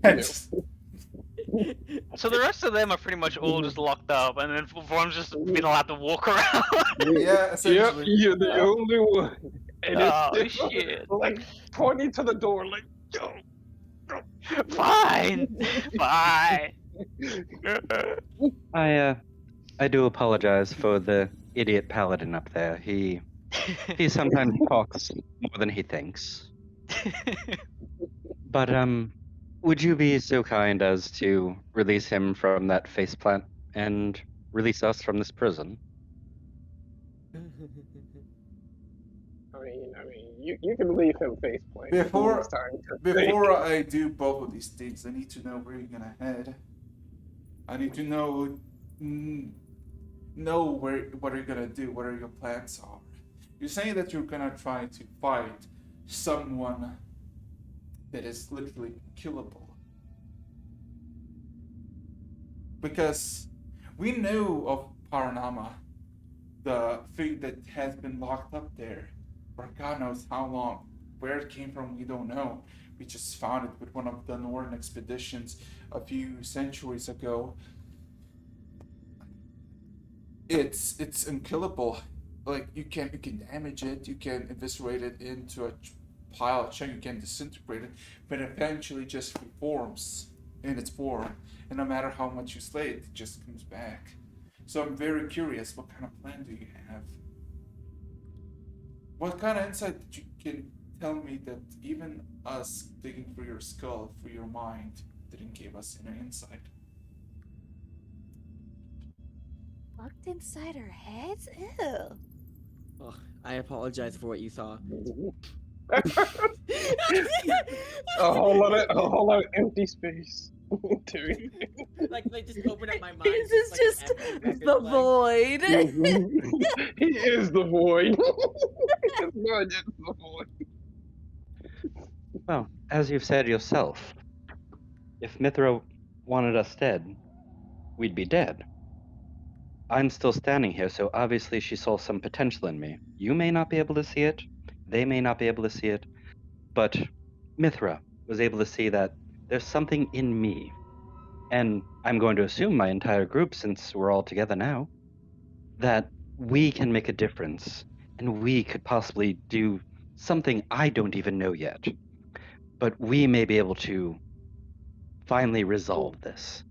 S2: Yes.
S5: So the rest of them are pretty much all just locked up, and then Vorm's just been allowed to walk around.
S1: Yeah,
S2: Yep,
S1: essentially.
S2: you're the only one. And
S5: Oh,
S2: it's still,
S5: shit.
S2: like pointing to the door, like, yo.
S5: Fine, fine.
S3: I do apologize for the idiot paladin up there. He sometimes talks more than he thinks. But would you be so kind as to release him from that faceplant and release us from this prison?
S2: I mean, you can leave him face plant.
S1: Before I do both of these things, I need to know where you're gonna head. I need to know what you're gonna do, what are your plans are. You're saying that you're gonna try to fight someone that is literally killable. Because we know of Paranama, the thing that has been locked up there for God knows how long. Where it came from, we don't know. We just found it with one of the northern expeditions a few centuries ago. It's unkillable. Like you can damage it, you can eviscerate it into a pile of chunk, you can disintegrate it, but eventually just reforms in its form. And no matter how much you slay it, it just comes back. So I'm very curious, what kind of plan do you have? What kind of insight that you can tell me that even us digging through your skull, through your mind, didn't give us any insight?
S6: Locked inside our heads? Ew.
S4: Oh, I apologize for what you saw.
S2: A whole lot of empty space.
S4: like just open up my mind.
S6: This is
S4: like,
S6: just
S4: empty record
S6: the
S4: blank.
S6: void.
S2: He is the void. It's not just the void.
S3: Well, as you've said yourself, if Mithra wanted us dead, we'd be dead. I'm still standing here, so obviously she saw some potential in me. You may not be able to see it, they may not be able to see it, but Mithra was able to see that there's something in me. And I'm going to assume my entire group, since we're all together now, that we can make a difference, and we could possibly do something I don't even know yet. But we may be able to finally resolve this.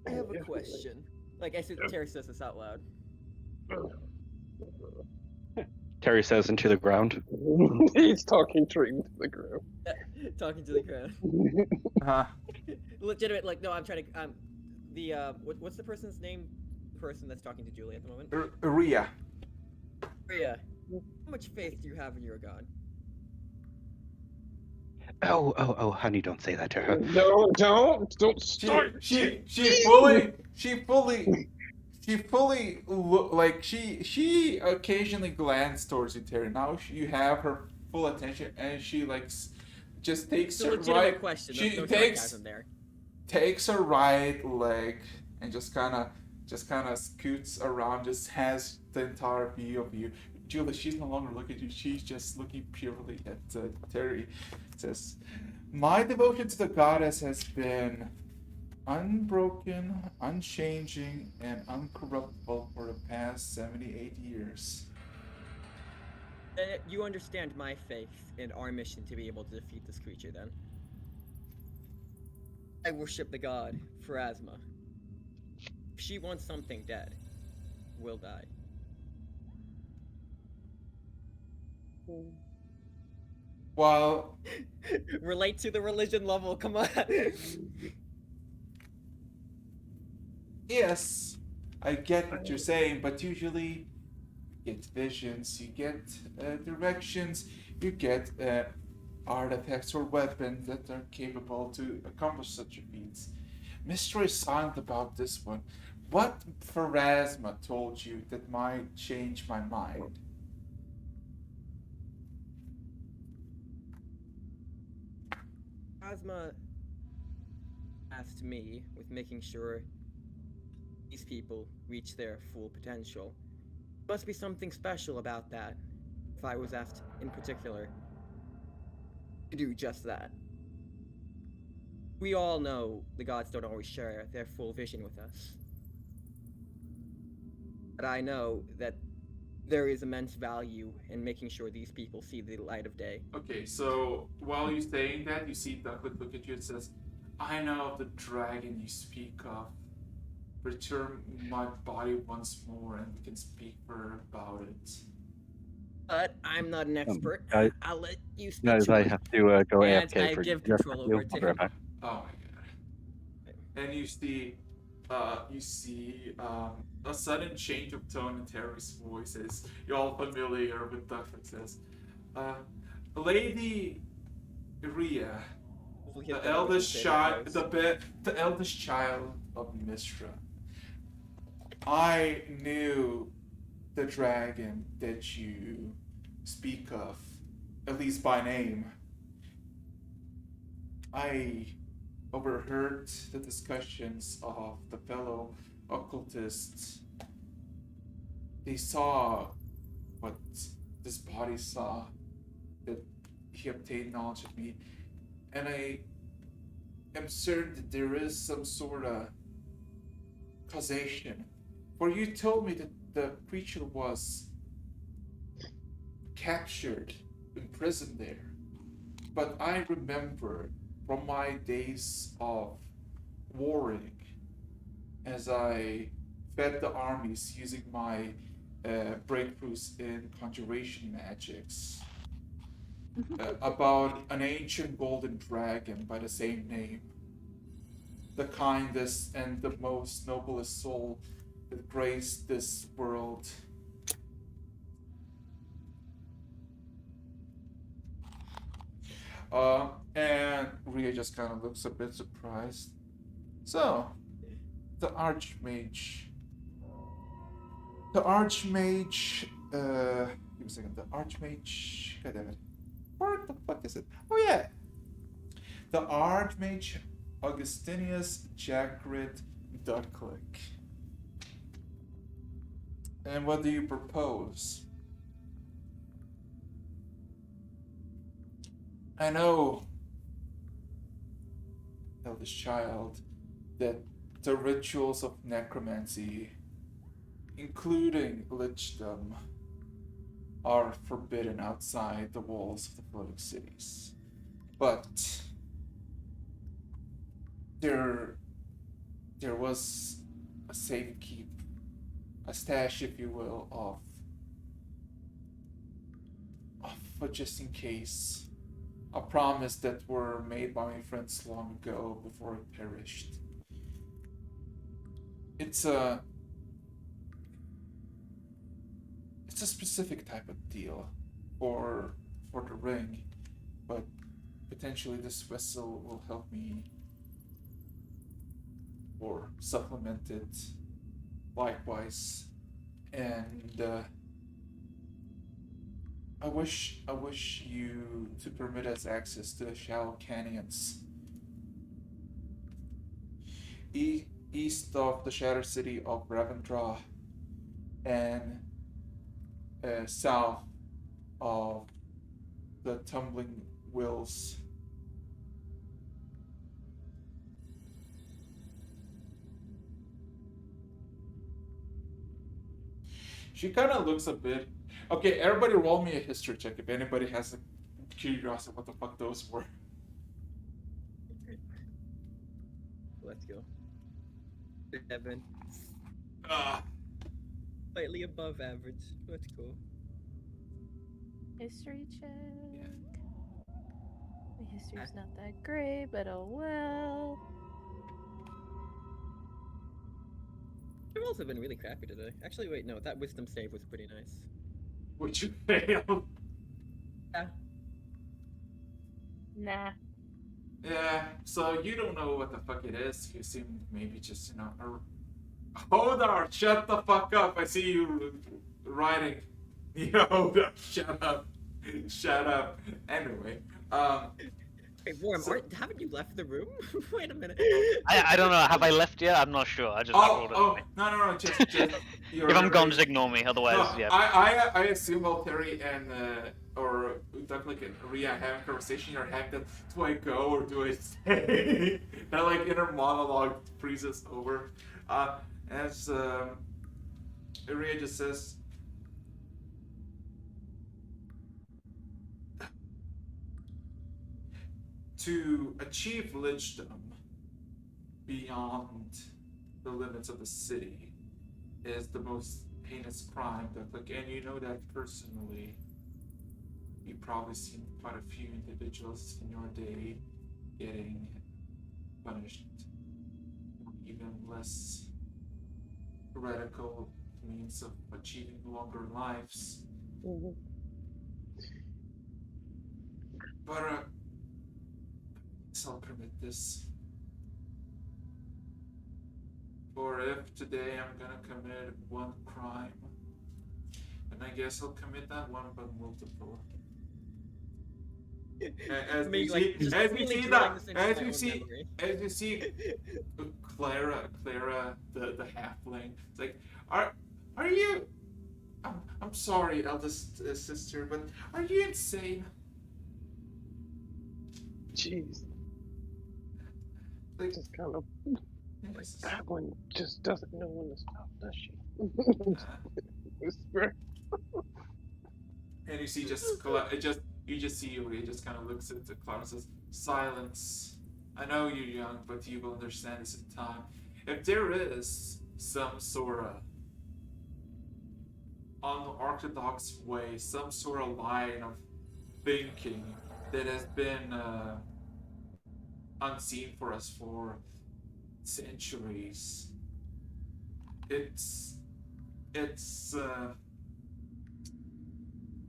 S4: I have a question. Like I said, Terry says this out loud.
S3: Terry says into the ground.
S2: He's talking straight into the ground.
S4: Talking to the crowd.
S1: Uh-huh.
S4: Legitimate, like no, I'm trying to what's the person's name? The person that's talking to Julie at the moment.
S1: Ria.
S4: Rhea, how much faith do you have in your god?
S3: Oh, honey, don't say that to her.
S2: Don't start.
S1: She occasionally glanced towards you, Terry. Now you have her full attention, and she just takes
S4: It's a
S1: her
S4: legitimate
S1: right.
S4: question.
S1: She
S4: There's no
S1: takes
S4: sarcasm there.
S1: takes her right leg and just kind of scoots around, just has the entire view of you. Julie, she's no longer looking at you, she's just looking purely at Terry. It says, my devotion to the goddess has been unbroken, unchanging, and uncorruptible for the past 78 years.
S4: You understand my faith in our mission to be able to defeat this creature, then? I worship the god, Paranama. If she wants something dead, we'll die.
S1: Well,
S4: Relate to the religion level, come on!
S1: yes, I get what you're saying, but usually you get visions, you get directions, you get artifacts or weapons that are capable to accomplish such feats. Mystery is silent about this one. What Pharasma told you that might change my mind?
S4: Asma asked me with making sure these people reach their full potential. Must be something special about that, if I was asked in particular to do just that. We all know the gods don't always share their full vision with us. But I know that there is immense value in making sure these people see the light of day.
S1: Okay, so while you're saying that, you see Ducklet look at you and says, I know of the dragon you speak of. Return my body once more and we can speak further about it.
S4: But I'm not an expert. I'll let you speak.
S3: Guys, I have to go
S4: and
S3: AFK
S4: I
S3: for
S4: give
S3: just
S4: control
S3: a few.
S4: over to
S3: I'll be right
S4: him.
S3: back.
S1: Oh my god. And you see a sudden change of tone in Terry's voice as you're all familiar with Ducklet says, Lady Ria, the eldest child of Mistra. I knew the dragon that you speak of, at least by name. I overheard the discussions of the fellow occultists. They saw what this body saw, that he obtained knowledge of me, and I am certain that there is some sort of causation. For you told me that the creature was captured, imprisoned there. But I remember from my days of warring, as I fed the armies using my breakthroughs in conjuration magics, about an ancient golden dragon by the same name, the kindest and the most noblest soul that graced this world. And Ria just kind of looks a bit surprised. So, the Archmage. The Archmage. Give me a second. The Archmage. God damn it. Where the fuck is it? Oh, yeah. The Archmage Augustinius Jackrit Ducklick. And what do you propose? I know, eldest child, that the rituals of necromancy, including lichdom, are forbidden outside the walls of the floating cities. But there was a safekeep, a stash, if you will, of just in case. A promise that were made by my friends long ago before it perished. It's a specific type of deal for the ring, but potentially this vessel will help me or supplement it likewise. And I wish you to permit us access to the shallow canyons east of the shattered city of Ravendra and south of the tumbling wills. She kind of looks a bit. Okay, everybody roll me a history check if anybody has a curiosity what the fuck those were.
S4: Let's go. 7.
S1: Ah,
S4: Slightly above average. Let's go.
S6: History check.
S1: Yeah.
S6: My history's not that great, but oh well.
S4: I've also been really crappy today. Actually, wait, no, that wisdom save was pretty nice.
S1: would you fail?
S4: Yeah.
S6: Nah.
S1: Yeah, so you don't know what the fuck it is. You seem maybe just, Hold on, shut the fuck up. I see you writing. Hold up, shut up. Shut up. Anyway,
S4: Hey, Warm,
S1: So-
S4: haven't you left the room? Wait a minute.
S5: I don't know. Have I left yet? I'm not sure. I rolled it.
S1: no, just
S5: If I'm gone, just ignore me. Otherwise,
S1: No,
S5: yeah.
S1: I assume while Terry and or Ducklick and Ria having a conversation, you're having that, do I go or do I stay? That like inner monologue freezes over. As Ria just says, to achieve lichdom beyond the limits of the city is the most heinous crime that, like, and you know that personally. You've probably seen quite a few individuals in your day getting punished, even less radical means of achieving longer lives. But I'll permit this. For if today I'm gonna commit one crime, And I guess I'll commit that one, but multiple.
S4: Me, like, just really drilling this into my own memory.
S1: As you see, Clara, the halfling, it's like, are you? I'm sorry, eldest sister, but are you insane?
S2: Jeez.
S1: Like,
S2: Just kind of like
S1: yes.
S2: that one just doesn't know when to stop, does she? Whisper.
S1: And you see, you just see Yuri just kind of looks at the cloud and says, "Silence. I know you're young, but you will understand this in time. If there is some sort of unorthodox way, some sort of line of thinking that has been unseen for us for centuries, it's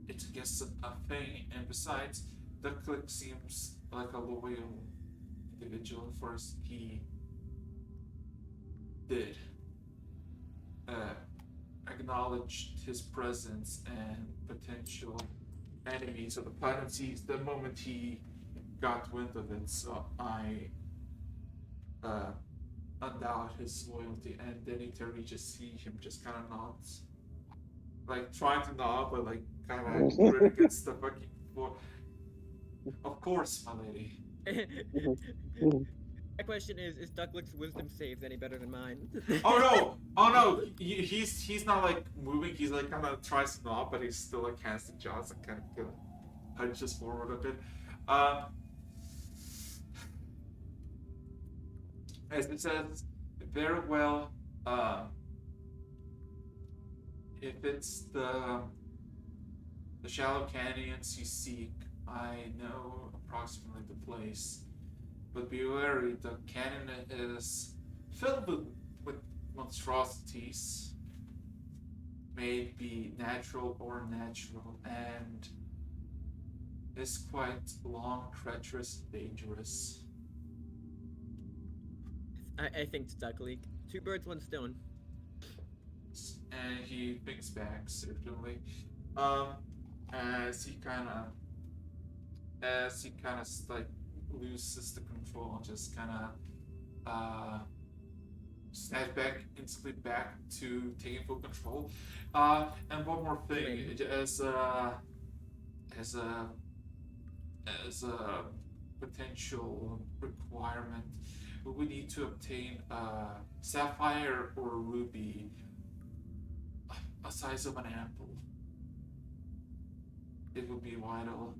S1: I guess a thing. And besides, the click seems like a loyal individual. First, he did acknowledge his presence and potential enemies of the Platinum Seas the moment he got wind of it. So I undoubt his loyalty, and then in turn you just see him just kind of nods, like trying to nod, but like kind of really against the fucking floor. Of course, my lady.
S4: My question is Ducklick's wisdom saves any better than mine?
S1: Oh no! He's not like moving. He's like kind of tries to nod, but he's still like casting jaws and kind of punches forward a bit. As it says, very well. If it's the shallow canyons you seek, I know approximately the place. But be wary, the canyon is filled with monstrosities, may be natural or unnatural, and is quite long, treacherous, dangerous.
S4: I think it's Duckleek. Two birds, one stone.
S1: And he thinks back, certainly. As he kind of like loses the control and just kind of snap back instantly back to taking full control. And one more thing, as a potential requirement, we need to obtain sapphire or ruby, a size of an apple. It would be vital.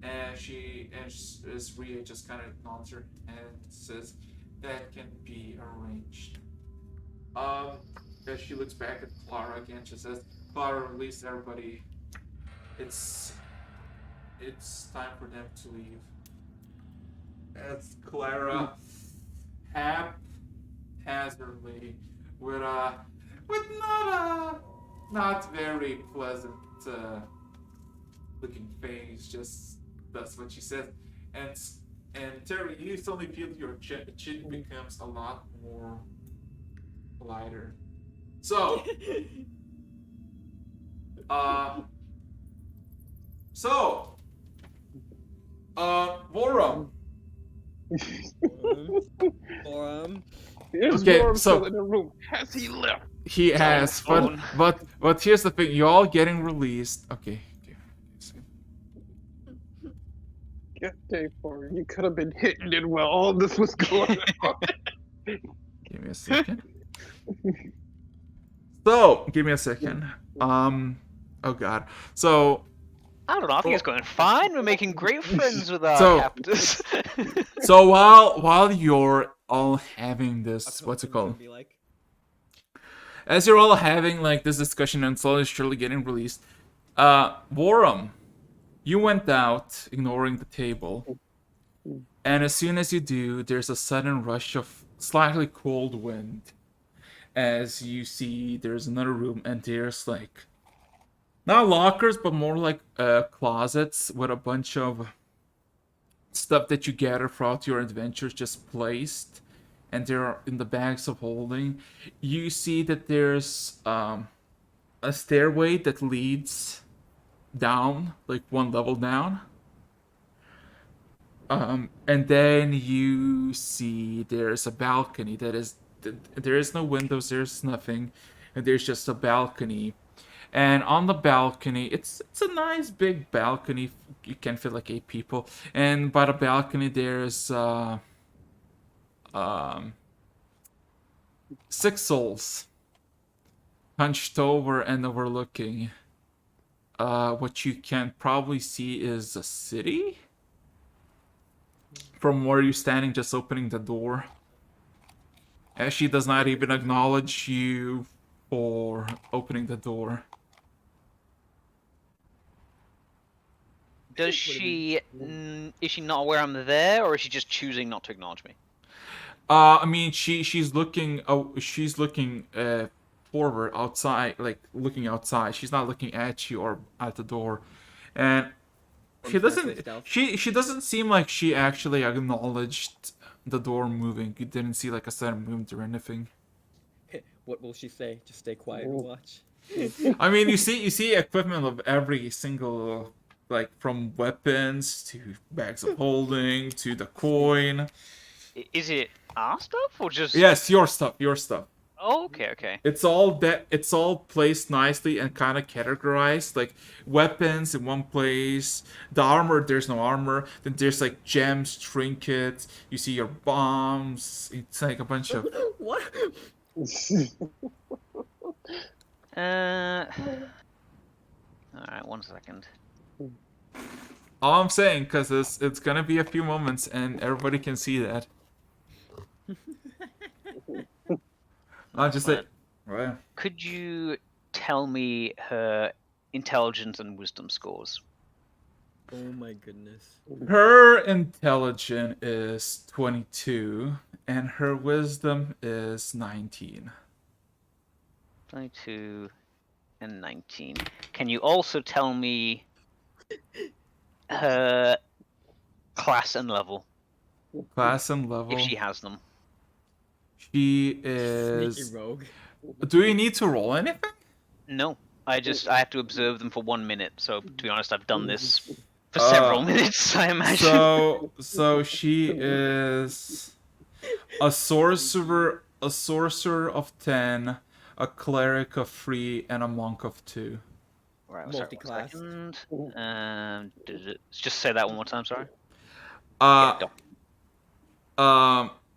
S1: And as Ria just kind of nods her and says that can be arranged. As she looks back at Clara again, she says, "Clara, release everybody. It's time for them to leave." As Clara haphazardly with not very pleasant looking face, just that's what she said. And Terry, you suddenly feel your chin becomes a lot more lighter. So Vorum. Okay, so
S2: in the room. Has he left?
S1: he has, but here's the thing: you're all getting released. Okay.
S2: Get day for you could have been hitting it while all this was going on.
S1: Give me a second. So, give me a second. Oh god. So,
S5: I don't know. I think it's going fine. We're making great friends with our captors.
S1: so while you're all having this, what's it called? As you're all having like this discussion and slowly surely getting released, Vorum, you went out, ignoring the table, and as soon as you do, there's a sudden rush of slightly cold wind. As you see, there's another room, and there's like not lockers, but more like closets with a bunch of stuff that you gather throughout your adventures just placed, and they're in the bags of holding. You see that there's a stairway that leads down, like one level down. And then you see there's a balcony there is no windows, there's nothing, and there's just a balcony. And on the balcony, it's a nice big balcony. You can fit like 8 people. And by the balcony, there's 6 souls hunched over and overlooking. What you can probably see is a city from where you're standing, just opening the door. And she does not even acknowledge you for opening the door.
S5: Does she? Is she not aware I'm there, or is she just choosing not to acknowledge me?
S1: I mean, she's looking. Oh, she's looking forward outside, like looking outside. She's not looking at you or at the door, and she doesn't. She doesn't seem like she actually acknowledged the door moving. You didn't see like a sudden movement or anything.
S4: What will she say? Just stay quiet and watch.
S1: I mean, you see equipment of every single, like from weapons to bags of holding to the coin.
S5: Is it our stuff or just?
S1: Yes, your stuff. Your stuff.
S5: Oh, okay.
S1: It's all placed nicely and kind of categorized, like weapons in one place. The armor, there's no armor. Then there's like gems, trinkets. You see your bombs. It's like a bunch of.
S4: What?
S5: All right, 1 second.
S1: All I'm saying, because it's gonna be a few moments and everybody can see that. I'll just say, right.
S5: Could you tell me her intelligence and wisdom scores?
S4: Oh my goodness.
S1: Her intelligence is 22 and her wisdom is 19.
S5: 22 and 19. Can you also tell me her class and level?
S1: Class and level.
S5: If she has them.
S1: She is.
S4: Sneaky rogue.
S1: Do you need to roll anything?
S5: No. I have to observe them for 1 minute. So, to be honest, I've done this for several minutes, I imagine.
S1: So she is a sorcerer of 10, a cleric of 3, and a monk of 2.
S5: Right, multi-class. Just say that one more time, sorry.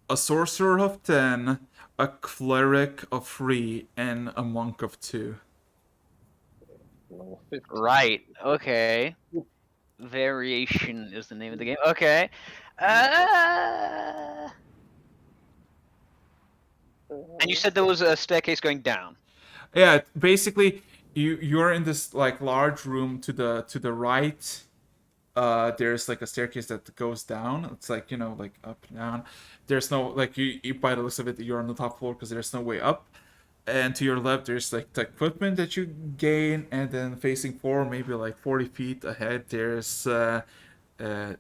S1: A sorcerer of 10, a cleric of 3, and a monk of 2.
S5: Right, okay. Variation is the name of the game. Okay. And you said there was a staircase going down.
S1: Yeah, basically you're in this like large room to the right. There's like a staircase that goes down. It's like, like up and down. There's no, like, you by the looks of it, you're on the top floor because there's no way up. And to your left, there's like the equipment that you gain, and then facing forward, maybe like 40 feet ahead, there's an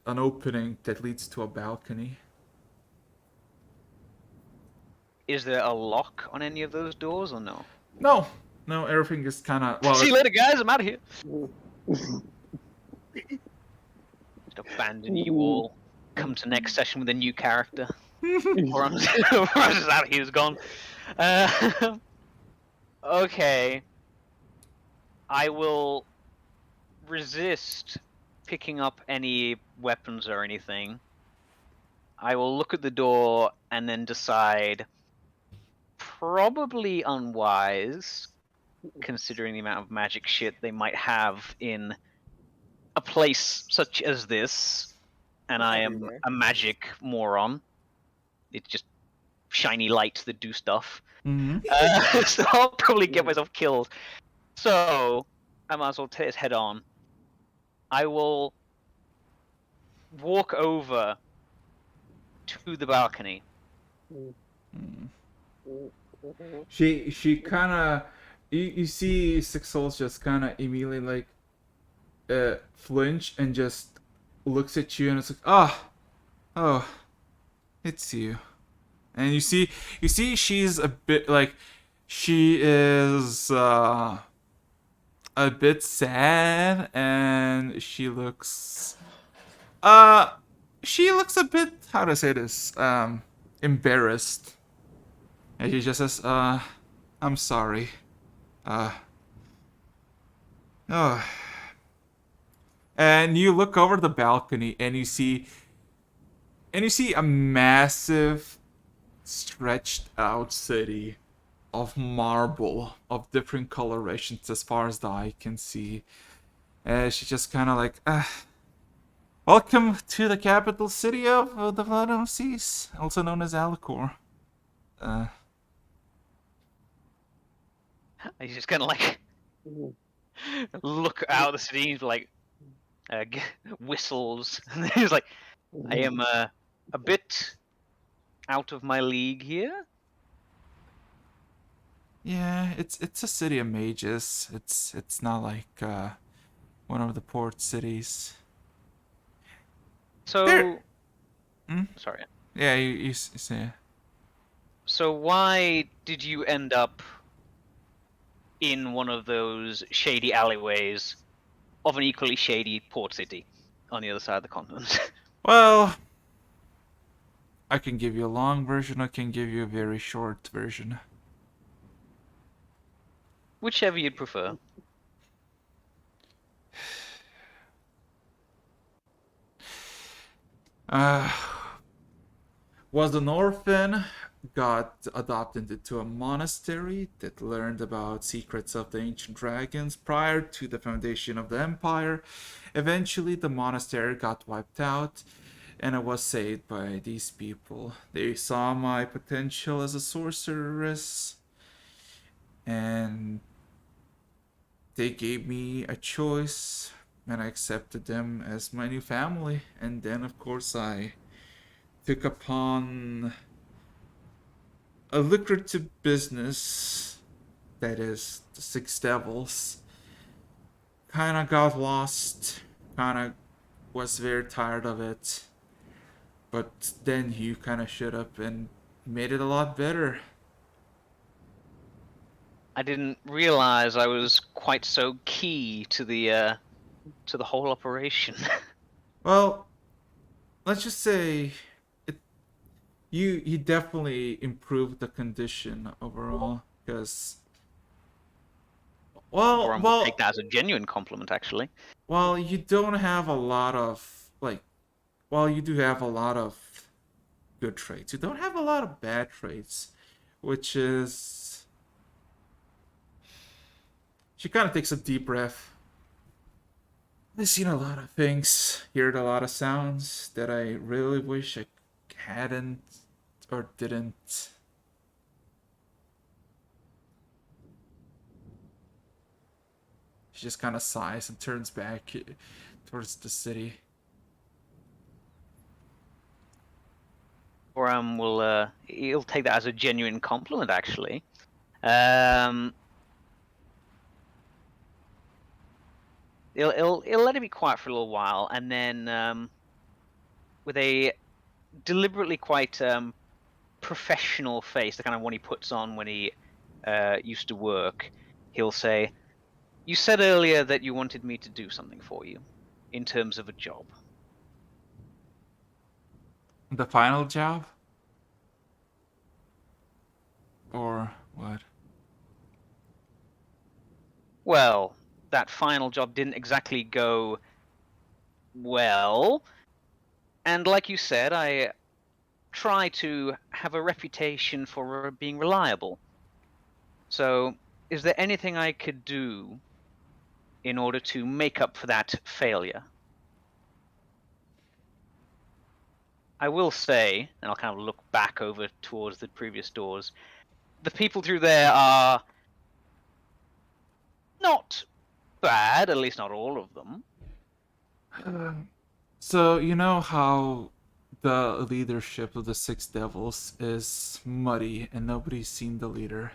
S1: opening that leads to a balcony.
S5: Is there a lock on any of those doors or no?
S1: No, everything is kind of. Well,
S5: see you later, guys. I'm out of here. Just abandon you all. Come to next session with a new character. Or I'm just out. He was gone. Okay. I will resist picking up any weapons or anything. I will look at the door and then decide. Probably unwise, considering the amount of magic shit they might have in a place such as this. And I am a magic moron. It's just shiny lights that do stuff.
S1: Mm-hmm.
S5: So I'll probably get myself killed. So I might as well take his head on. I will walk over to the balcony.
S1: She kind of, you see 6 souls just kind of immediately like flinch and just looks at you and it's like, oh, it's you. And you see she's a bit like, she is a bit sad, and she looks a bit, how to say this, embarrassed. And she just says, I'm sorry. Uh, oh. And you look over the balcony and you see a massive stretched out city of marble of different colorations as far as the eye can see. And she just kind of like, welcome to the capital city of the Platinum Seas, also known as Alicor.
S5: He's just kind of like look out of the city. He's like whistles. And he's like, I am a bit out of my league here.
S1: Yeah, it's a city of mages. It's not like one of the port cities.
S5: So,
S1: There- Hmm?
S5: sorry.
S1: Yeah, you say.
S5: So why did you end up in one of those shady alleyways of an equally shady port city on the other side of the continent?
S1: Well, I can give you a long version. I can give you a very short version.
S5: Whichever you'd prefer.
S1: Was an orphan, got adopted into a monastery that learned about secrets of the ancient dragons prior to the foundation of the empire. Eventually, the monastery got wiped out, and I was saved by these people. They saw my potential as a sorceress, and they gave me a choice, and I accepted them as my new family. And then, of course, I took upon a lucrative business, that is the Six Devils. Kinda got lost, kinda was very tired of it, but then you kinda showed up and made it a lot better.
S5: I didn't realize I was quite so key to the whole operation.
S1: Well, let's just say it. You definitely improved the condition overall, because well,
S5: Or I will take
S1: well,
S5: that as a genuine compliment, actually.
S1: while you don't have a lot of like, while you do have a lot of good traits, you don't have a lot of bad traits, which is. She kind of takes a deep breath. I've seen a lot of things, heard a lot of sounds that I really wish I hadn't or didn't. She just kind of sighs and turns back towards the city.
S5: Or will he'll take that as a genuine compliment, actually. He'll let it be quiet for a little while, and then with a deliberately quite professional face, the kind of one he puts on when he used to work, he'll say, "You said earlier that you wanted me to do something for you, in terms of a job."
S1: The final job? Or what?
S5: Well, that final job didn't exactly go well, and like you said, I try to have a reputation for being reliable. So, is there anything I could do in order to make up for that failure? I will say, and I'll kind of look back over towards the previous doors, the people through there are not bad, at least not all of them.
S1: So, you know how the leadership of the Six Devils is muddy and nobody's seen the leader?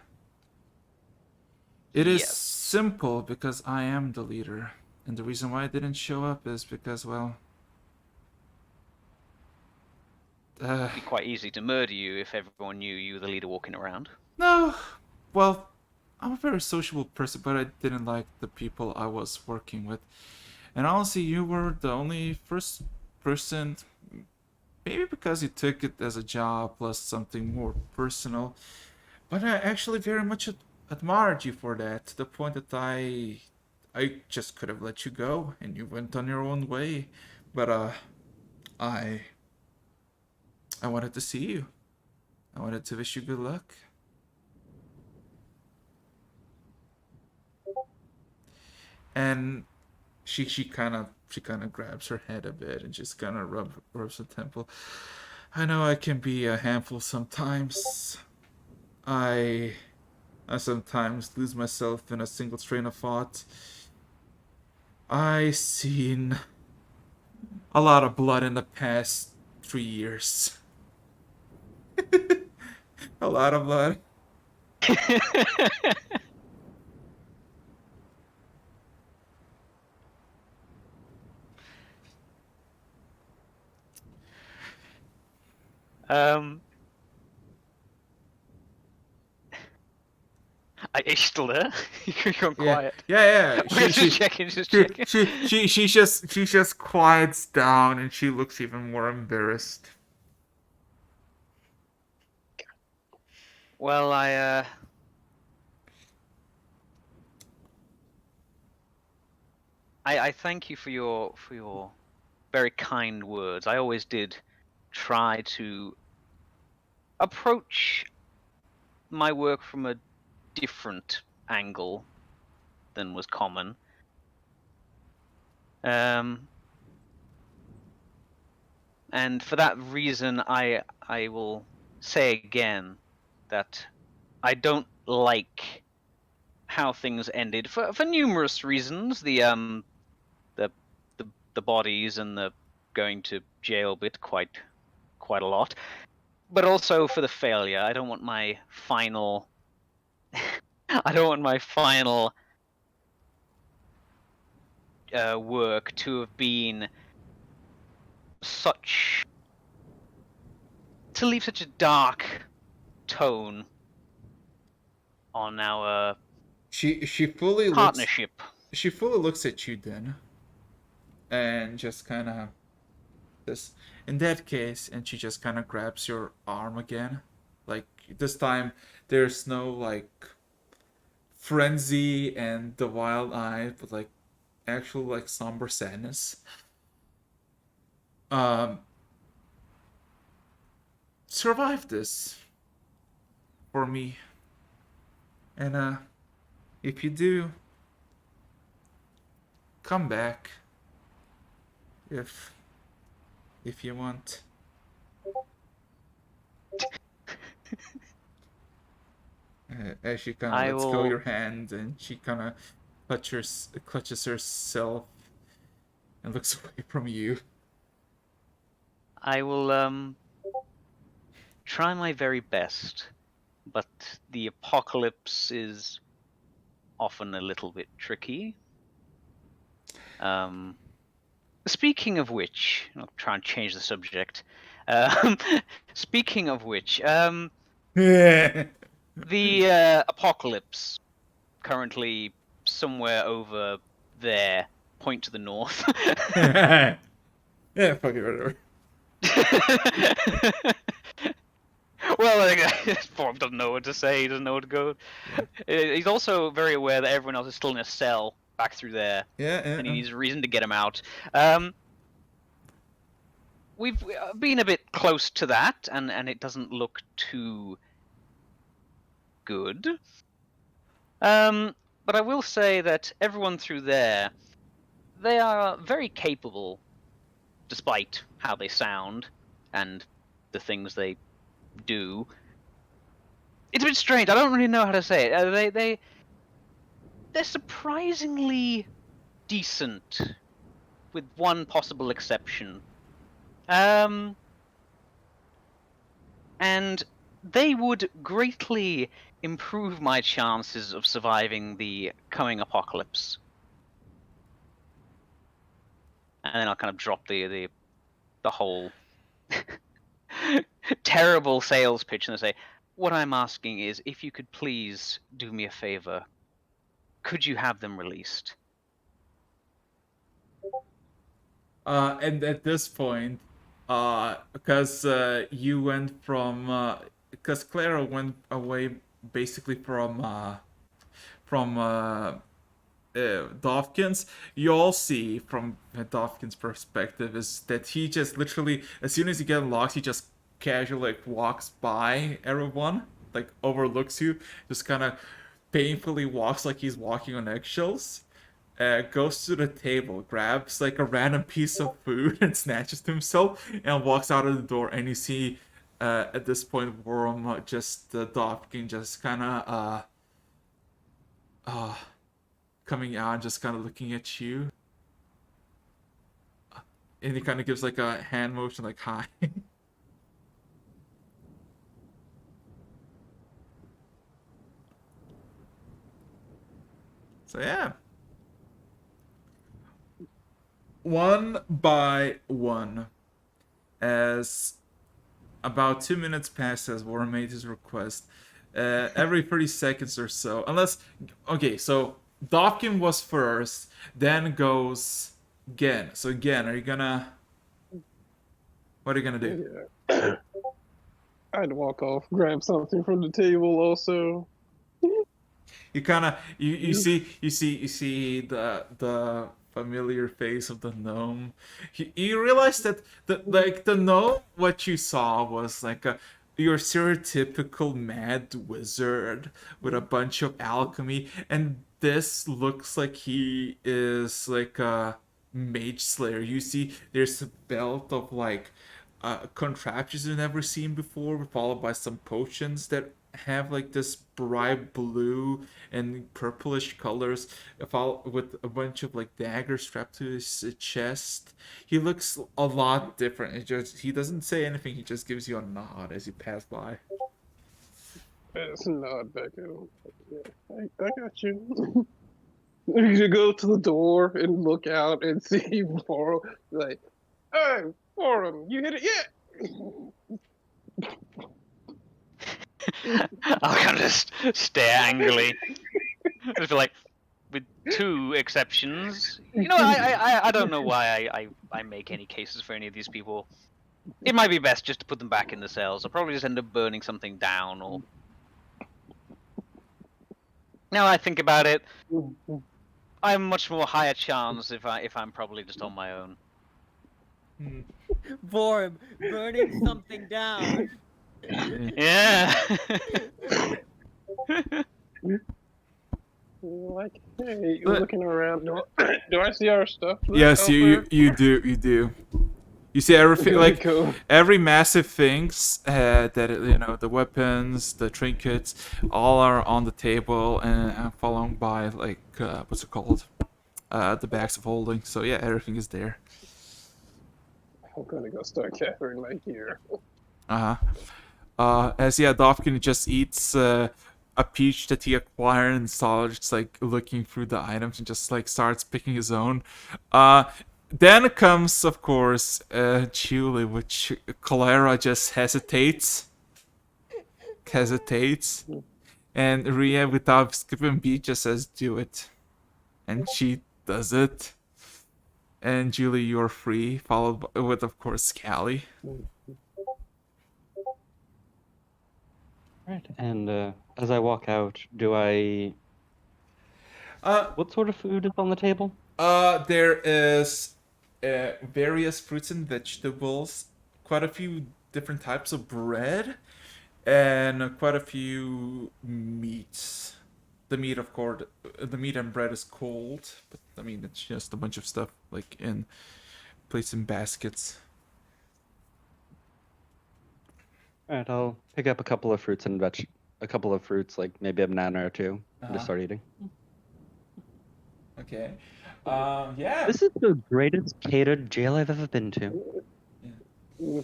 S1: It is
S5: Yes.
S1: simple because I am the leader. And the reason why I didn't show up is because, well,
S5: It'd be quite easy to murder you if everyone knew you were the leader walking around.
S1: no, well, I'm a very sociable person, but I didn't like the people I was working with. And honestly, you were the only first person, maybe because you took it as a job plus something more personal, but I actually very much admired you for that, to the point that I just could have let you go and you went on your own way. But I I wanted to see you. I wanted to wish you good luck. And she kind of grabs her head a bit and just kind of rubs her temple. I know I can be a handful sometimes. I I sometimes lose myself in a single train of thought. I seen a lot of blood in the past 3 years. A lot of blood.
S5: Are you still there? You're gone
S1: Yeah,
S5: quiet.
S1: yeah.
S5: Okay, just checking, just checking.
S1: She just quiets down and she looks even more embarrassed.
S5: Well, I thank you for your very kind words. I always did try to approach my work from a different angle than was common. And for that reason, I will say again that I don't like how things ended for numerous reasons. The the bodies and the going to jail bit quite a lot, but also for the failure. I don't want my final I don't want my final work to have been to leave such a dark tone on our
S1: She fully looks
S5: partnership.
S1: she fully looks at you then, and just kind of this in that case, and she just kind of grabs your arm again, like this time there's no like frenzy and the wild eye, but like actual like somber sadness. Um, survive this for me, and if you do, come back if you want. As she kind of
S5: I
S1: lets go
S5: will
S1: your hand and she kind of clutches herself and looks away from you.
S5: I will try my very best, but the apocalypse is often a little bit tricky. Speaking of which, I'll try and change the subject. Speaking of which, the apocalypse currently somewhere over there. Point to the north.
S1: Yeah, fuck it, whatever.
S5: Well, Form doesn't know what to say. He doesn't know where to go. He's also very aware that everyone else is still in a cell back through there,
S1: Yeah,
S5: and he needs a reason to get him out. We've been a bit close to that, and it doesn't look too good. But I will say that everyone through there, they are very capable, despite how they sound and the things they do. It's a bit strange. I don't really know how to say it. They're surprisingly decent, with one possible exception. And they would greatly improve my chances of surviving the coming apocalypse. And then I'll kind of drop the whole terrible sales pitch and say, what I'm asking is, if you could please do me a favor, could you have them released?
S1: And at this point, because you went from, because Clara went away basically from Dovkins, you all see from Dovkins' perspective is that he just literally, as soon as you get unlocked, he just casually like walks by everyone, like overlooks you, just kind of painfully walks like he's walking on eggshells. Goes to the table, grabs like a random piece of food and snatches to himself, and walks out of the door. And you see, at this point, Worm just Dovkin just kind of uh coming out and just kind of looking at you. And he kind of gives like a hand motion, like, hi. So, yeah. One by one, as about 2 minutes pass as Warren made his request, every 30 seconds or so, unless, okay, so Dawkin was first, then goes Gen. So Gen, what are you gonna do?
S2: Yeah. I'd walk off, grab something from the table also.
S1: You kind of you see the familiar face of the gnome. You realize that the gnome, what you saw was like your stereotypical mad wizard with a bunch of alchemy, and this looks like he is like a mage slayer. You see there's a belt of like contraptions you've never seen before, followed by some potions that have like this bright blue and purplish colors, with a bunch of like daggers strapped to his chest. He looks a lot different. He doesn't say anything. He just gives you a nod as you pass by.
S2: It's not back at him. Yeah, I got you. You go to the door and look out and see Moro, like, hey, Forum, you hit it yet?
S5: I'll kind of just stare angrily. Just be like, with two exceptions. You know, I don't know why I make any cases for any of these people. It might be best just to put them back in the cells. I'll probably just end up burning something down, or... Now I think about it, I'm much more higher chance if I'm probably just on my own.
S4: Vorm, burning something down.
S5: Yeah.
S2: Like, hey, looking around. Do I see our stuff?
S1: Yes, you do. You see everything, like every massive things that the weapons, the trinkets, all are on the table and followed by like what's it called, the bags of holding. So yeah, everything is there.
S2: I'm gonna go start gathering my gear.
S1: As yeah, Dovkin just eats a peach that he acquired and starts like looking through the items and just like starts picking his own. Then comes, of course, Julie, which Clara just hesitates, and Ria, without skipping beat, just says, "Do it," and she does it. And Julie, you're free, followed with, of course, Callie.
S3: Right, and as I walk out, do I... what sort of food is on the table?
S1: There is various fruits and vegetables, quite a few different types of bread, and quite a few meats. The meat, of course, the meat and bread is cold, but I mean it's just a bunch of stuff like placed in baskets.
S3: Alright, I'll pick up a couple of fruits, like maybe a banana or two, and just start eating.
S1: Okay. Yeah.
S3: This is the greatest catered jail I've ever been to.
S1: Yeah.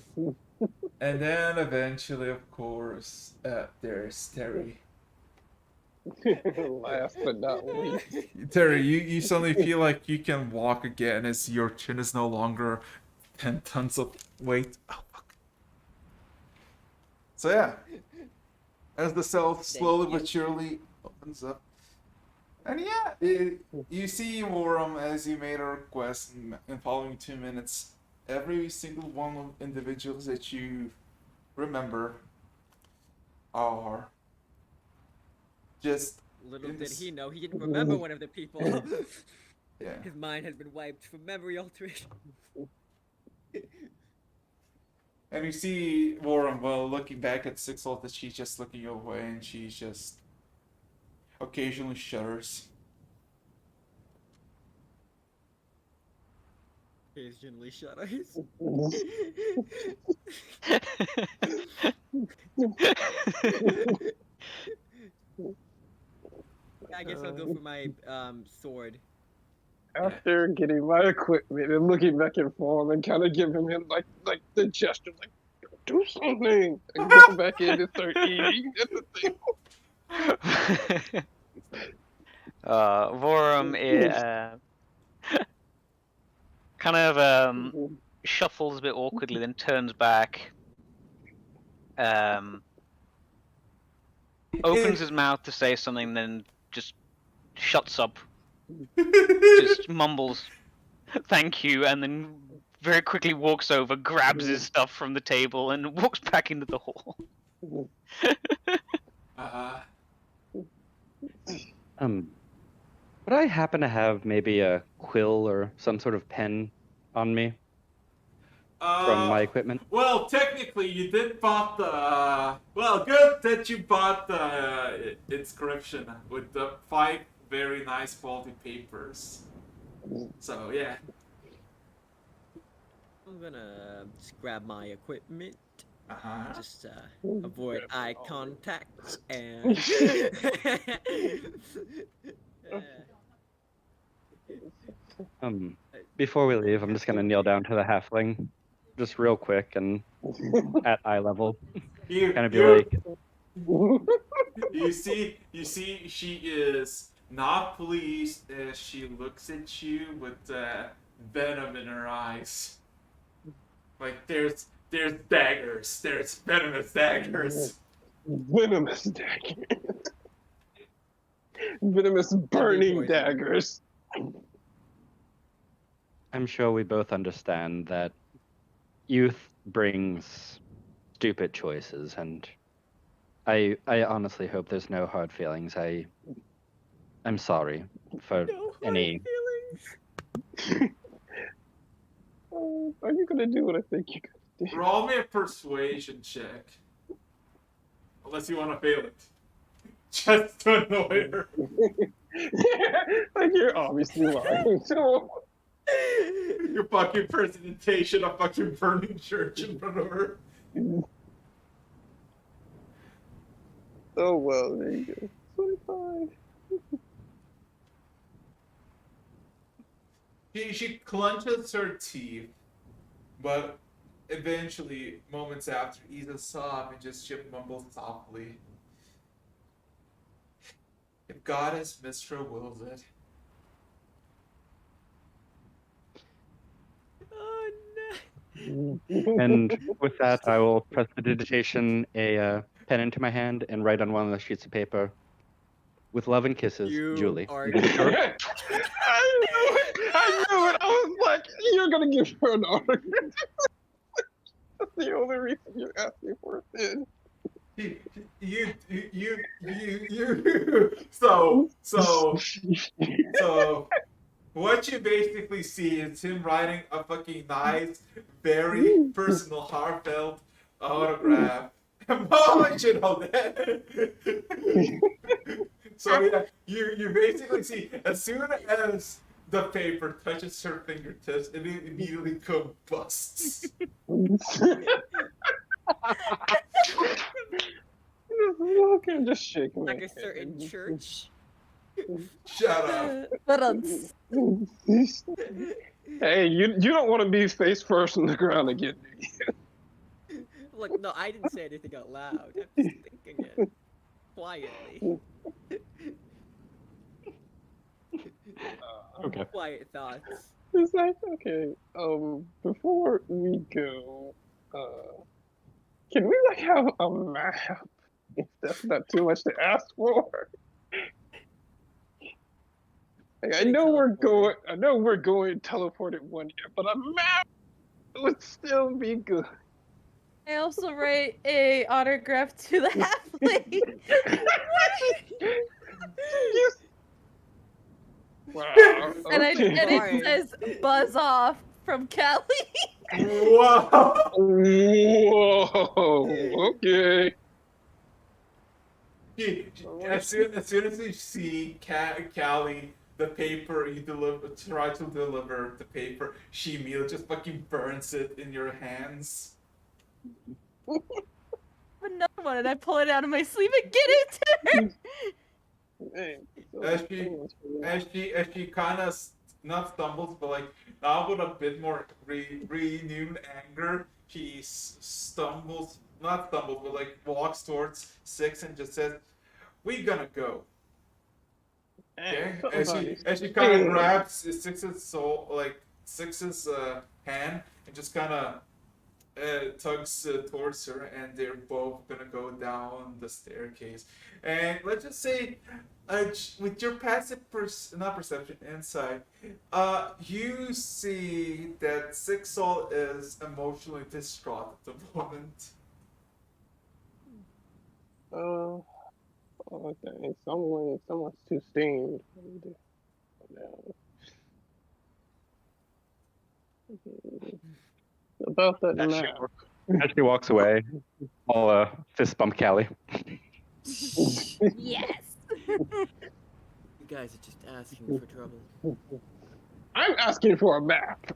S1: And then eventually, of course, there's Terry.
S2: Last but not least.
S1: Terry, you suddenly feel like you can walk again as your chin is no longer 10 tons of weight. Oh, fuck. So yeah. as the cell slowly
S4: you.
S1: but surely opens up. And yeah, you see Warren as you made a request in following 2 minutes. Every single one of individuals that you remember are just
S4: Little
S1: in
S4: did
S1: this.
S4: he know, he didn't remember one of the people.
S1: Yeah.
S4: His mind has been wiped for memory alteration.
S1: And you see Warren, well, looking back at Sixel, that she's just looking away and she just occasionally shudders.
S4: Occasionally shudders. I guess I'll go for my sword.
S2: After getting my equipment and looking back and forth and kind of giving him like the gesture, like do something, and go back in and start eating at the table.
S5: Vorum kind of shuffles a bit awkwardly, then turns back, opens his mouth to say something, then just shuts up, just mumbles, "Thank you," and then very quickly walks over, grabs his stuff from the table, and walks back into the hall.
S3: Would I happen to have maybe a quill or some sort of pen on me from my equipment?
S1: Well, technically, you did bought the. Well, good that you bought the inscription with the 5 very nice quality papers. So yeah.
S4: I'm gonna just grab my equipment.
S1: Uh-huh.
S4: Just avoid eye contact and.
S3: Before we leave, I'm just gonna kneel down to the halfling, just real quick and at eye level, kind of be like,
S1: You see, she is not pleased as she looks at you with venom in her eyes. Like there's daggers, there's venomous daggers.
S2: Venomous dagger. Venomous burning daggers.
S3: I'm sure we both understand that youth brings stupid choices, and I honestly hope there's no hard feelings. I'm sorry for any.
S2: Are you gonna do what I think you're gonna do?
S1: Roll me a persuasion check. Unless you want to fail it. Just to annoy her.
S2: Like you're obviously lying. So
S1: Your fucking presentation of fucking burning church in front of her.
S2: oh well, there you go. 25.
S1: She clenches her teeth, but eventually, moments after, eases up and just mumbles softly. If Goddess Mistra wills it.
S4: Oh
S2: no.
S3: And with that, I will press the digitation, a pen into my hand, and write on one of the sheets of paper, "With love and kisses, Julie."
S4: Are
S2: I knew it! I knew it! I was like, you're gonna give her an autograph. That's the only reason you asked me for it.
S1: So what you basically see is him writing a fucking nice, very personal, heartfelt autograph. Why should know that? So yeah, you basically see as soon as the paper touches her fingertips, it immediately combusts.
S2: Just shaking
S4: like a certain church.
S1: Shut up.
S2: Hey, you don't want to be face first on the ground again, do you?
S4: Look, no, I didn't say anything out loud. I'm just thinking it quietly.
S3: Okay.
S4: Quiet thoughts.
S2: It's like, okay, before we go, can we like have a map That's not too much to ask for. Like, I
S4: Getting
S2: know we're
S4: teleported.
S2: going. I know we're going teleported one year, but a map would still be good.
S6: I also write a autograph to the halfling.
S2: Yes. Wow.
S6: and
S2: Okay.
S6: it says "Buzz off" from Kelly.
S1: Whoa!
S2: Whoa. Okay.
S1: As soon as you see Callie, the paper you try to deliver the paper, she immediately just fucking burns it in your hands.
S6: Another one, and I pull it out of my sleeve and get it to her.
S2: Man,
S1: As
S2: so
S1: she,
S2: much for that.
S1: as she kind of not stumbles, but like now with a bit more renewed anger, she stumbles, not stumbles, but like walks towards Six and just says, "We gonna go."
S2: Man,
S1: Okay,
S2: something about
S1: as she kind of
S2: these-
S1: grabs Six's hand and just kind of tugs towards her, and they're both gonna go down the staircase. And let's just say, with your passive not perception insight, you see that Sixall is emotionally distraught at the moment.
S2: Oh, okay. Someone's too steamed. No. About that
S7: As she,
S2: map.
S7: as she walks away, I'll fist bump Callie.
S6: Yes.
S4: You guys are just asking for trouble.
S2: I'm asking for a map.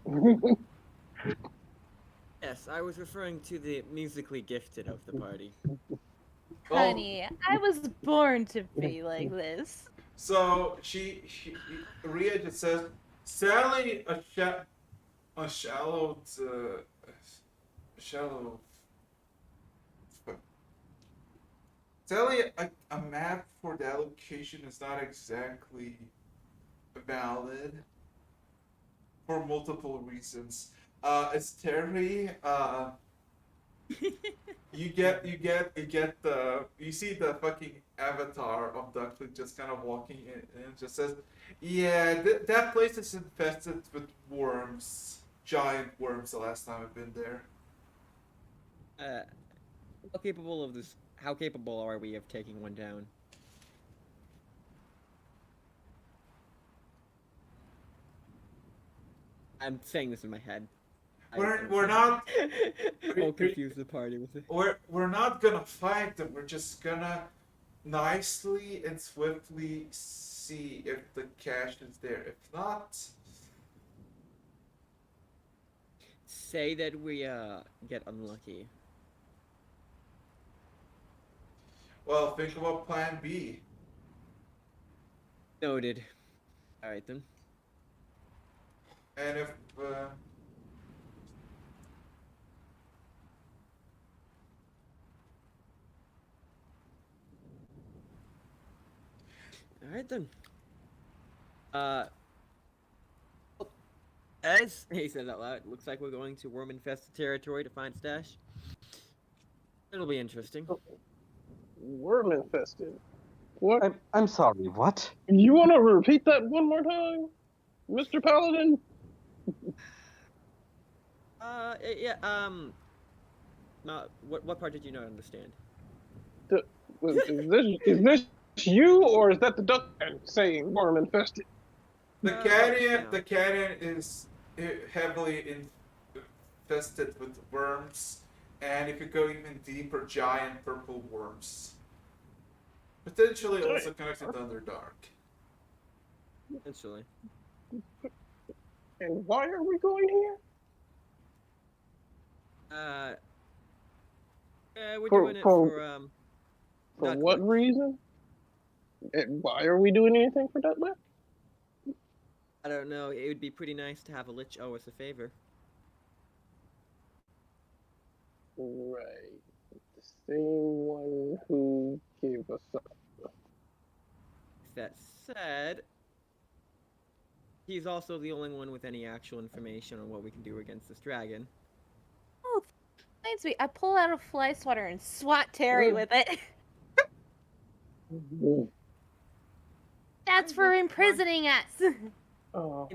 S4: Yes, I was referring to the musically gifted of the party.
S6: Honey, I was born to be like this.
S1: So Ria just says, Sally, a shallow, shallow. Sally, a map for that location is not exactly valid for multiple reasons. It's Terry. You see the fucking avatar of Duckling just kind of walking in and it just says, yeah, that place is infested with worms, giant worms. The last time I've been there.
S4: How capable of this? How capable are we of taking one down? I'm saying this in my head.
S1: We're not
S4: I'll confuse the party with it.
S1: we're not gonna fight them. We're just gonna nicely and swiftly see if the cash is there. If not,
S4: Say that we get unlucky.
S1: well, think about Plan B.
S4: Noted. All right then.
S1: And if
S4: All right then. As he said out loud, looks like we're going to worm-infested territory to find stash. It'll be interesting.
S2: Worm infested. What?
S3: I'm sorry, what?
S2: You want to repeat that one more time, Mr. Paladin?
S4: Yeah. What part did you not understand?
S2: Is this you, or is that the duck saying worm infested?
S1: the canyon is heavily infested with worms, and if you go even deeper, giant purple worms. Potentially also connected to Underdark.
S4: Essentially.
S2: And why are we going here?
S4: We're
S2: For-
S4: doing it
S2: for-
S4: for
S2: For
S4: Duck
S2: what
S4: Lick.
S2: reason? And why are we doing anything for that left?
S4: I don't know. It would be pretty nice to have a lich owe us a favor.
S2: Right. The same one who gave us up.
S4: That said, he's also the only one with any actual information on what we can do against this dragon.
S6: Oh, thanks, sweet. I pull out a fly swatter and swat Terry with it. That's for imprisoning us.
S2: Oh.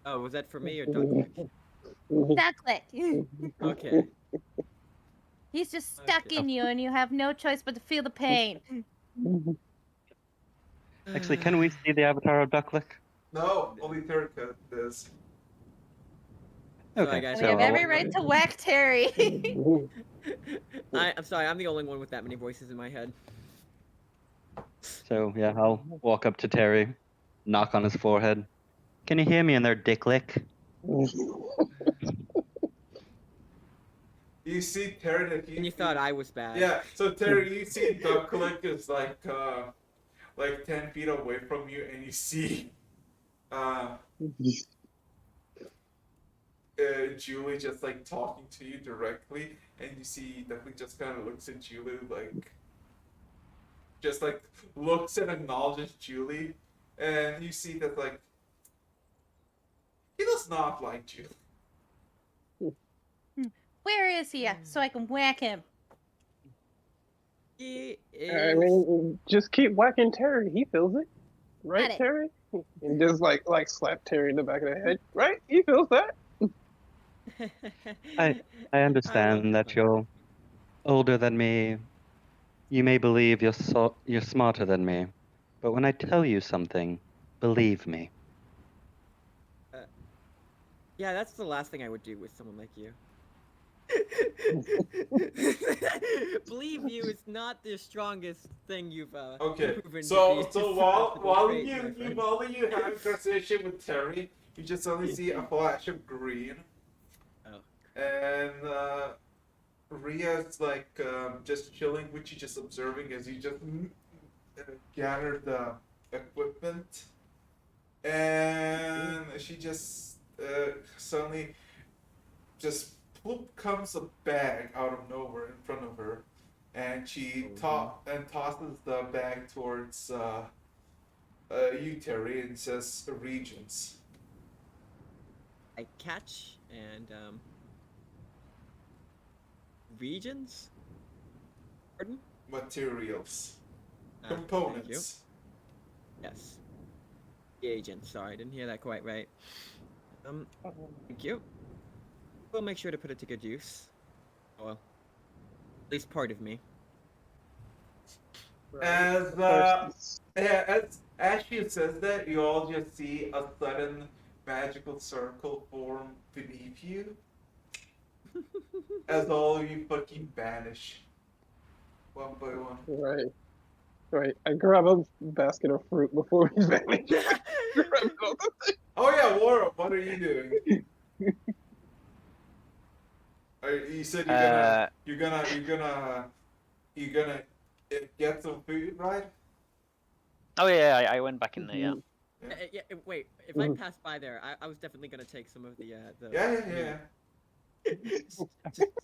S4: Oh, was that for me or Ducklick?
S6: Ducklick.
S4: Okay.
S6: He's just stuck
S4: Okay.
S6: in you, and you have no choice but to feel the pain.
S3: Actually, can we see the avatar of Ducklick?
S1: No, only Terika does.
S4: Sorry,
S3: Okay,
S4: guys,
S6: We
S3: so
S6: have
S3: I'll,
S6: every right to whack Terry.
S4: I'm sorry, I'm the only one with that many voices in my head.
S3: so yeah, I'll walk up to Terry, knock on his forehead. Can you hear me in there, Dicklick?
S1: You see Terry
S4: And you thought I was bad.
S1: Yeah, so Terry, you see Ducklick is like 10 feet away from you, and you see Julie just like talking to you directly, and you see Ducklick just kind of looks at Julie like, just like looks and acknowledges Julie, and you see that like he does not like Julie.
S6: Where is he? So I can whack him.
S4: He
S2: I
S4: is.
S2: mean, just keep whacking Terry. He feels it, right,
S6: Got it.
S2: Terry? And just like slap Terry in the back of the head, right? He feels that.
S3: I understand that you're older than me. You may believe you're smarter than me, but when I tell you something, believe me.
S4: Yeah, that's the last thing I would do with someone like you. Believe you is not the strongest thing you've
S1: Okay,
S4: proven
S1: so
S4: to be
S1: so
S4: a
S1: while
S4: possible trait, my friend.
S1: while you have a conversation with Terry, you just suddenly see a flash of green,
S4: Oh.
S1: and Ria's like just chilling with you, just observing as you just gather the equipment, and she just suddenly just ploop comes a bag out of nowhere in front of her, and she tosses the bag towards you, Terry, and says regions.
S4: I catch and regions? Pardon?
S1: Materials.
S4: Thank you.
S1: Components.
S4: Yes. Reagents. Sorry, I didn't hear that quite right. Thank you. We'll make sure to put it to good use. Oh, well, at least part of me.
S1: As as she says that, you all just see a sudden magical circle form beneath you, as all of you fucking vanish, one by one.
S2: Right. Right. I grab a basket of fruit before we vanish. Grab it all.
S1: Oh yeah, Laura, what are you doing? You said you're gonna get some food, right?
S5: Oh yeah, I went back in there. Yeah.
S4: Yeah, wait. If I pass by there, I was definitely gonna take some of the
S1: Yeah.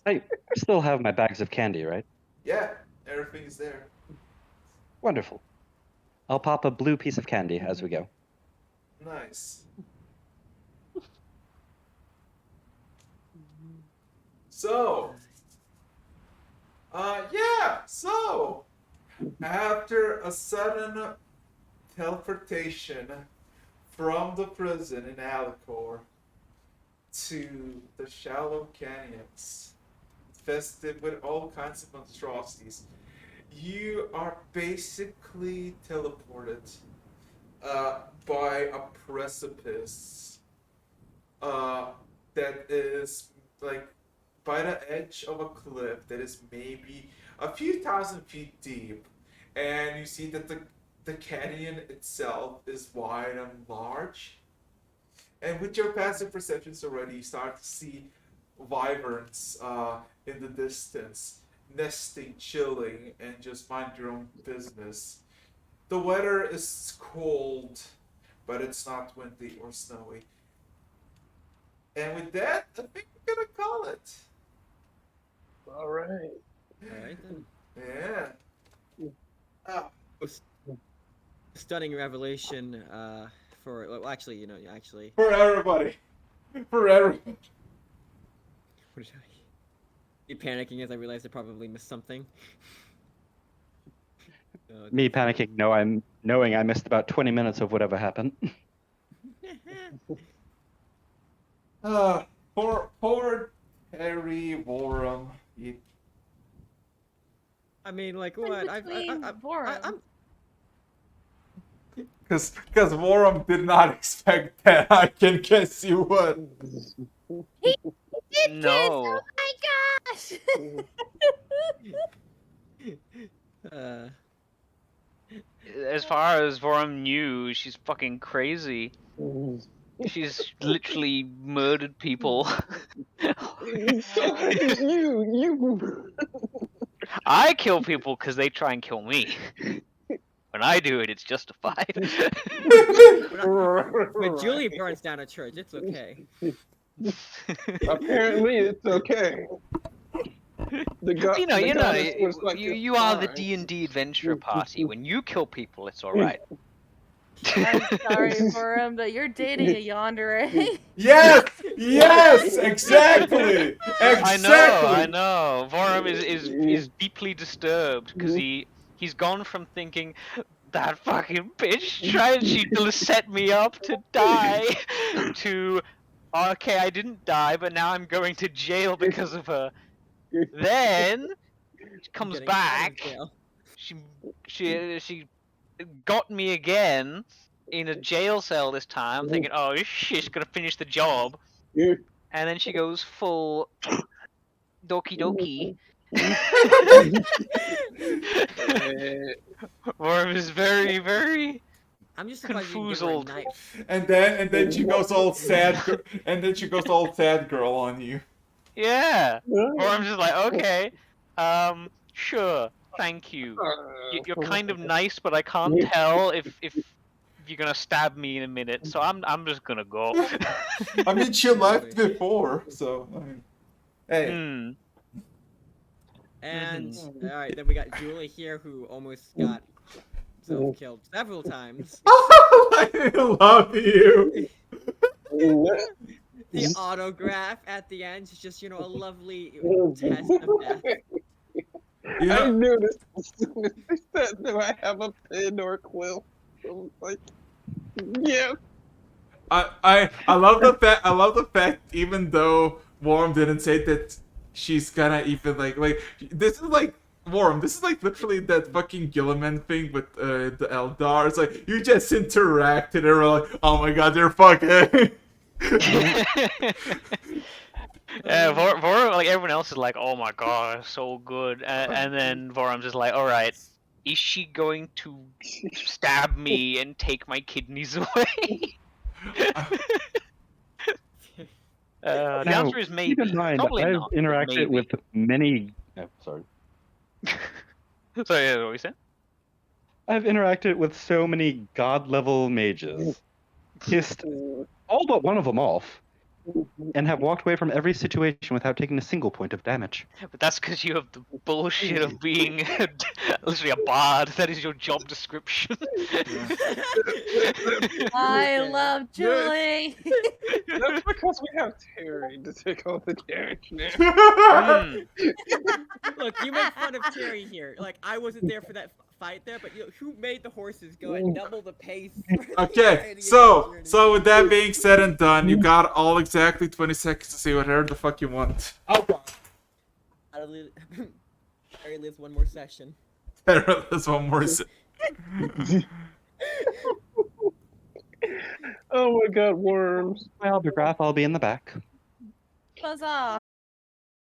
S3: I still have my bags of candy, right?
S1: Yeah, everything's there.
S3: Wonderful. I'll pop a blue piece of candy as we go.
S1: Nice. So, so, after a sudden teleportation from the prison in Alicor to the shallow canyons, infested with all kinds of monstrosities, you are basically teleported by a precipice that is like by the edge of a cliff that is maybe a few thousand feet deep, and you see that the canyon itself is wide and large. And with your passive perceptions already, you start to see wyverns in the distance, nesting, chilling, and just mind your own business. The weather is cold, but it's not windy or snowy. And with that, I think we're gonna call it.
S2: All right.
S4: Alright then.
S1: Yeah. Oh,
S4: Stunning revelation for well, actually, actually
S1: for everybody. For everybody.
S4: what did I be panicking as I realized I probably missed something.
S3: Me panicking, knowing I missed about 20 minutes of whatever happened.
S1: Poor Terry Warren.
S4: I mean, like
S6: What's
S4: what?
S6: between Vorum?
S4: I'm
S1: Because Warren did not expect that. I can guess you would.
S6: He did
S5: No.
S6: kiss! Oh my gosh!
S5: As far as Vorum knew, she's fucking crazy. She's literally murdered people.
S2: You.
S5: I kill people because they try and kill me. When I do it, it's justified.
S4: when Julie burns down a church, it's okay.
S2: Apparently, it's okay.
S5: You are the D&D adventure party. When you kill people, it's all right.
S6: I'm sorry, Vorum, but you're dating a yandere.
S1: Yes, exactly.
S5: I know. Vorum is deeply disturbed because he's gone from thinking that fucking bitch she to set me up to die to okay, I didn't die, but now I'm going to jail because of her. Then she comes
S4: Getting out of
S5: back.
S4: jail.
S5: She got me again in a jail cell this time, thinking, oh, she's gonna finish the job. And then she goes full doki doki. Worm is very, very
S4: I'm just surprised you didn't give her a
S5: confuzzled.
S4: knife.
S1: And then she goes all sad. And then she goes all sad girl on you.
S5: Yeah. Worm's just like, okay, sure, thank you. You're kind of nice, but I can't tell if you're gonna stab me in a minute, so I'm just gonna go.
S1: I mean, she left before, so I mean, hey.
S4: And alright, then we got Julie here who almost got self-killed several times.
S1: I love you.
S4: The autograph at the end is just, a lovely test of death.
S2: I knew this as soon as they said, do I have a pen or a quill? I was like, yeah.
S1: I love the fact even though Worm didn't say that she's gonna even like this is like Worm, this is like literally that fucking Gilliman thing with the Eldar. It's like you just interacted and we're like, oh my god, they're fucking.
S5: Yeah, Vorum, like everyone else is like, oh my god, so good, and then Vorum's just like, all right, is she going to stab me and take my kidneys away? The answer is maybe.
S7: Keep in mind,
S5: Probably
S7: I've
S5: not, but
S7: interacted
S5: maybe.
S7: with many. Sorry.
S5: Sorry, what were you saying?
S7: I've interacted with so many god-level mages, kissed all but one of them off, and have walked away from every situation without taking a single point of damage.
S5: But that's because you have the bullshit of being literally a bard. That is your job description.
S6: I love Julie.
S2: That's because we have Terry to take all the damage now.
S4: Look, you make fun of Terry here. Like, I wasn't there for that fight there, but who made the horses go at double the pace?
S1: Okay, so with that being said and done, you got all exactly 20 seconds to say whatever the fuck you want. Oh god.
S4: Terry lives one more session.
S1: There's one more.
S2: Oh my god, worms.
S3: My autograph, I'll be in the back.
S6: Huzzah.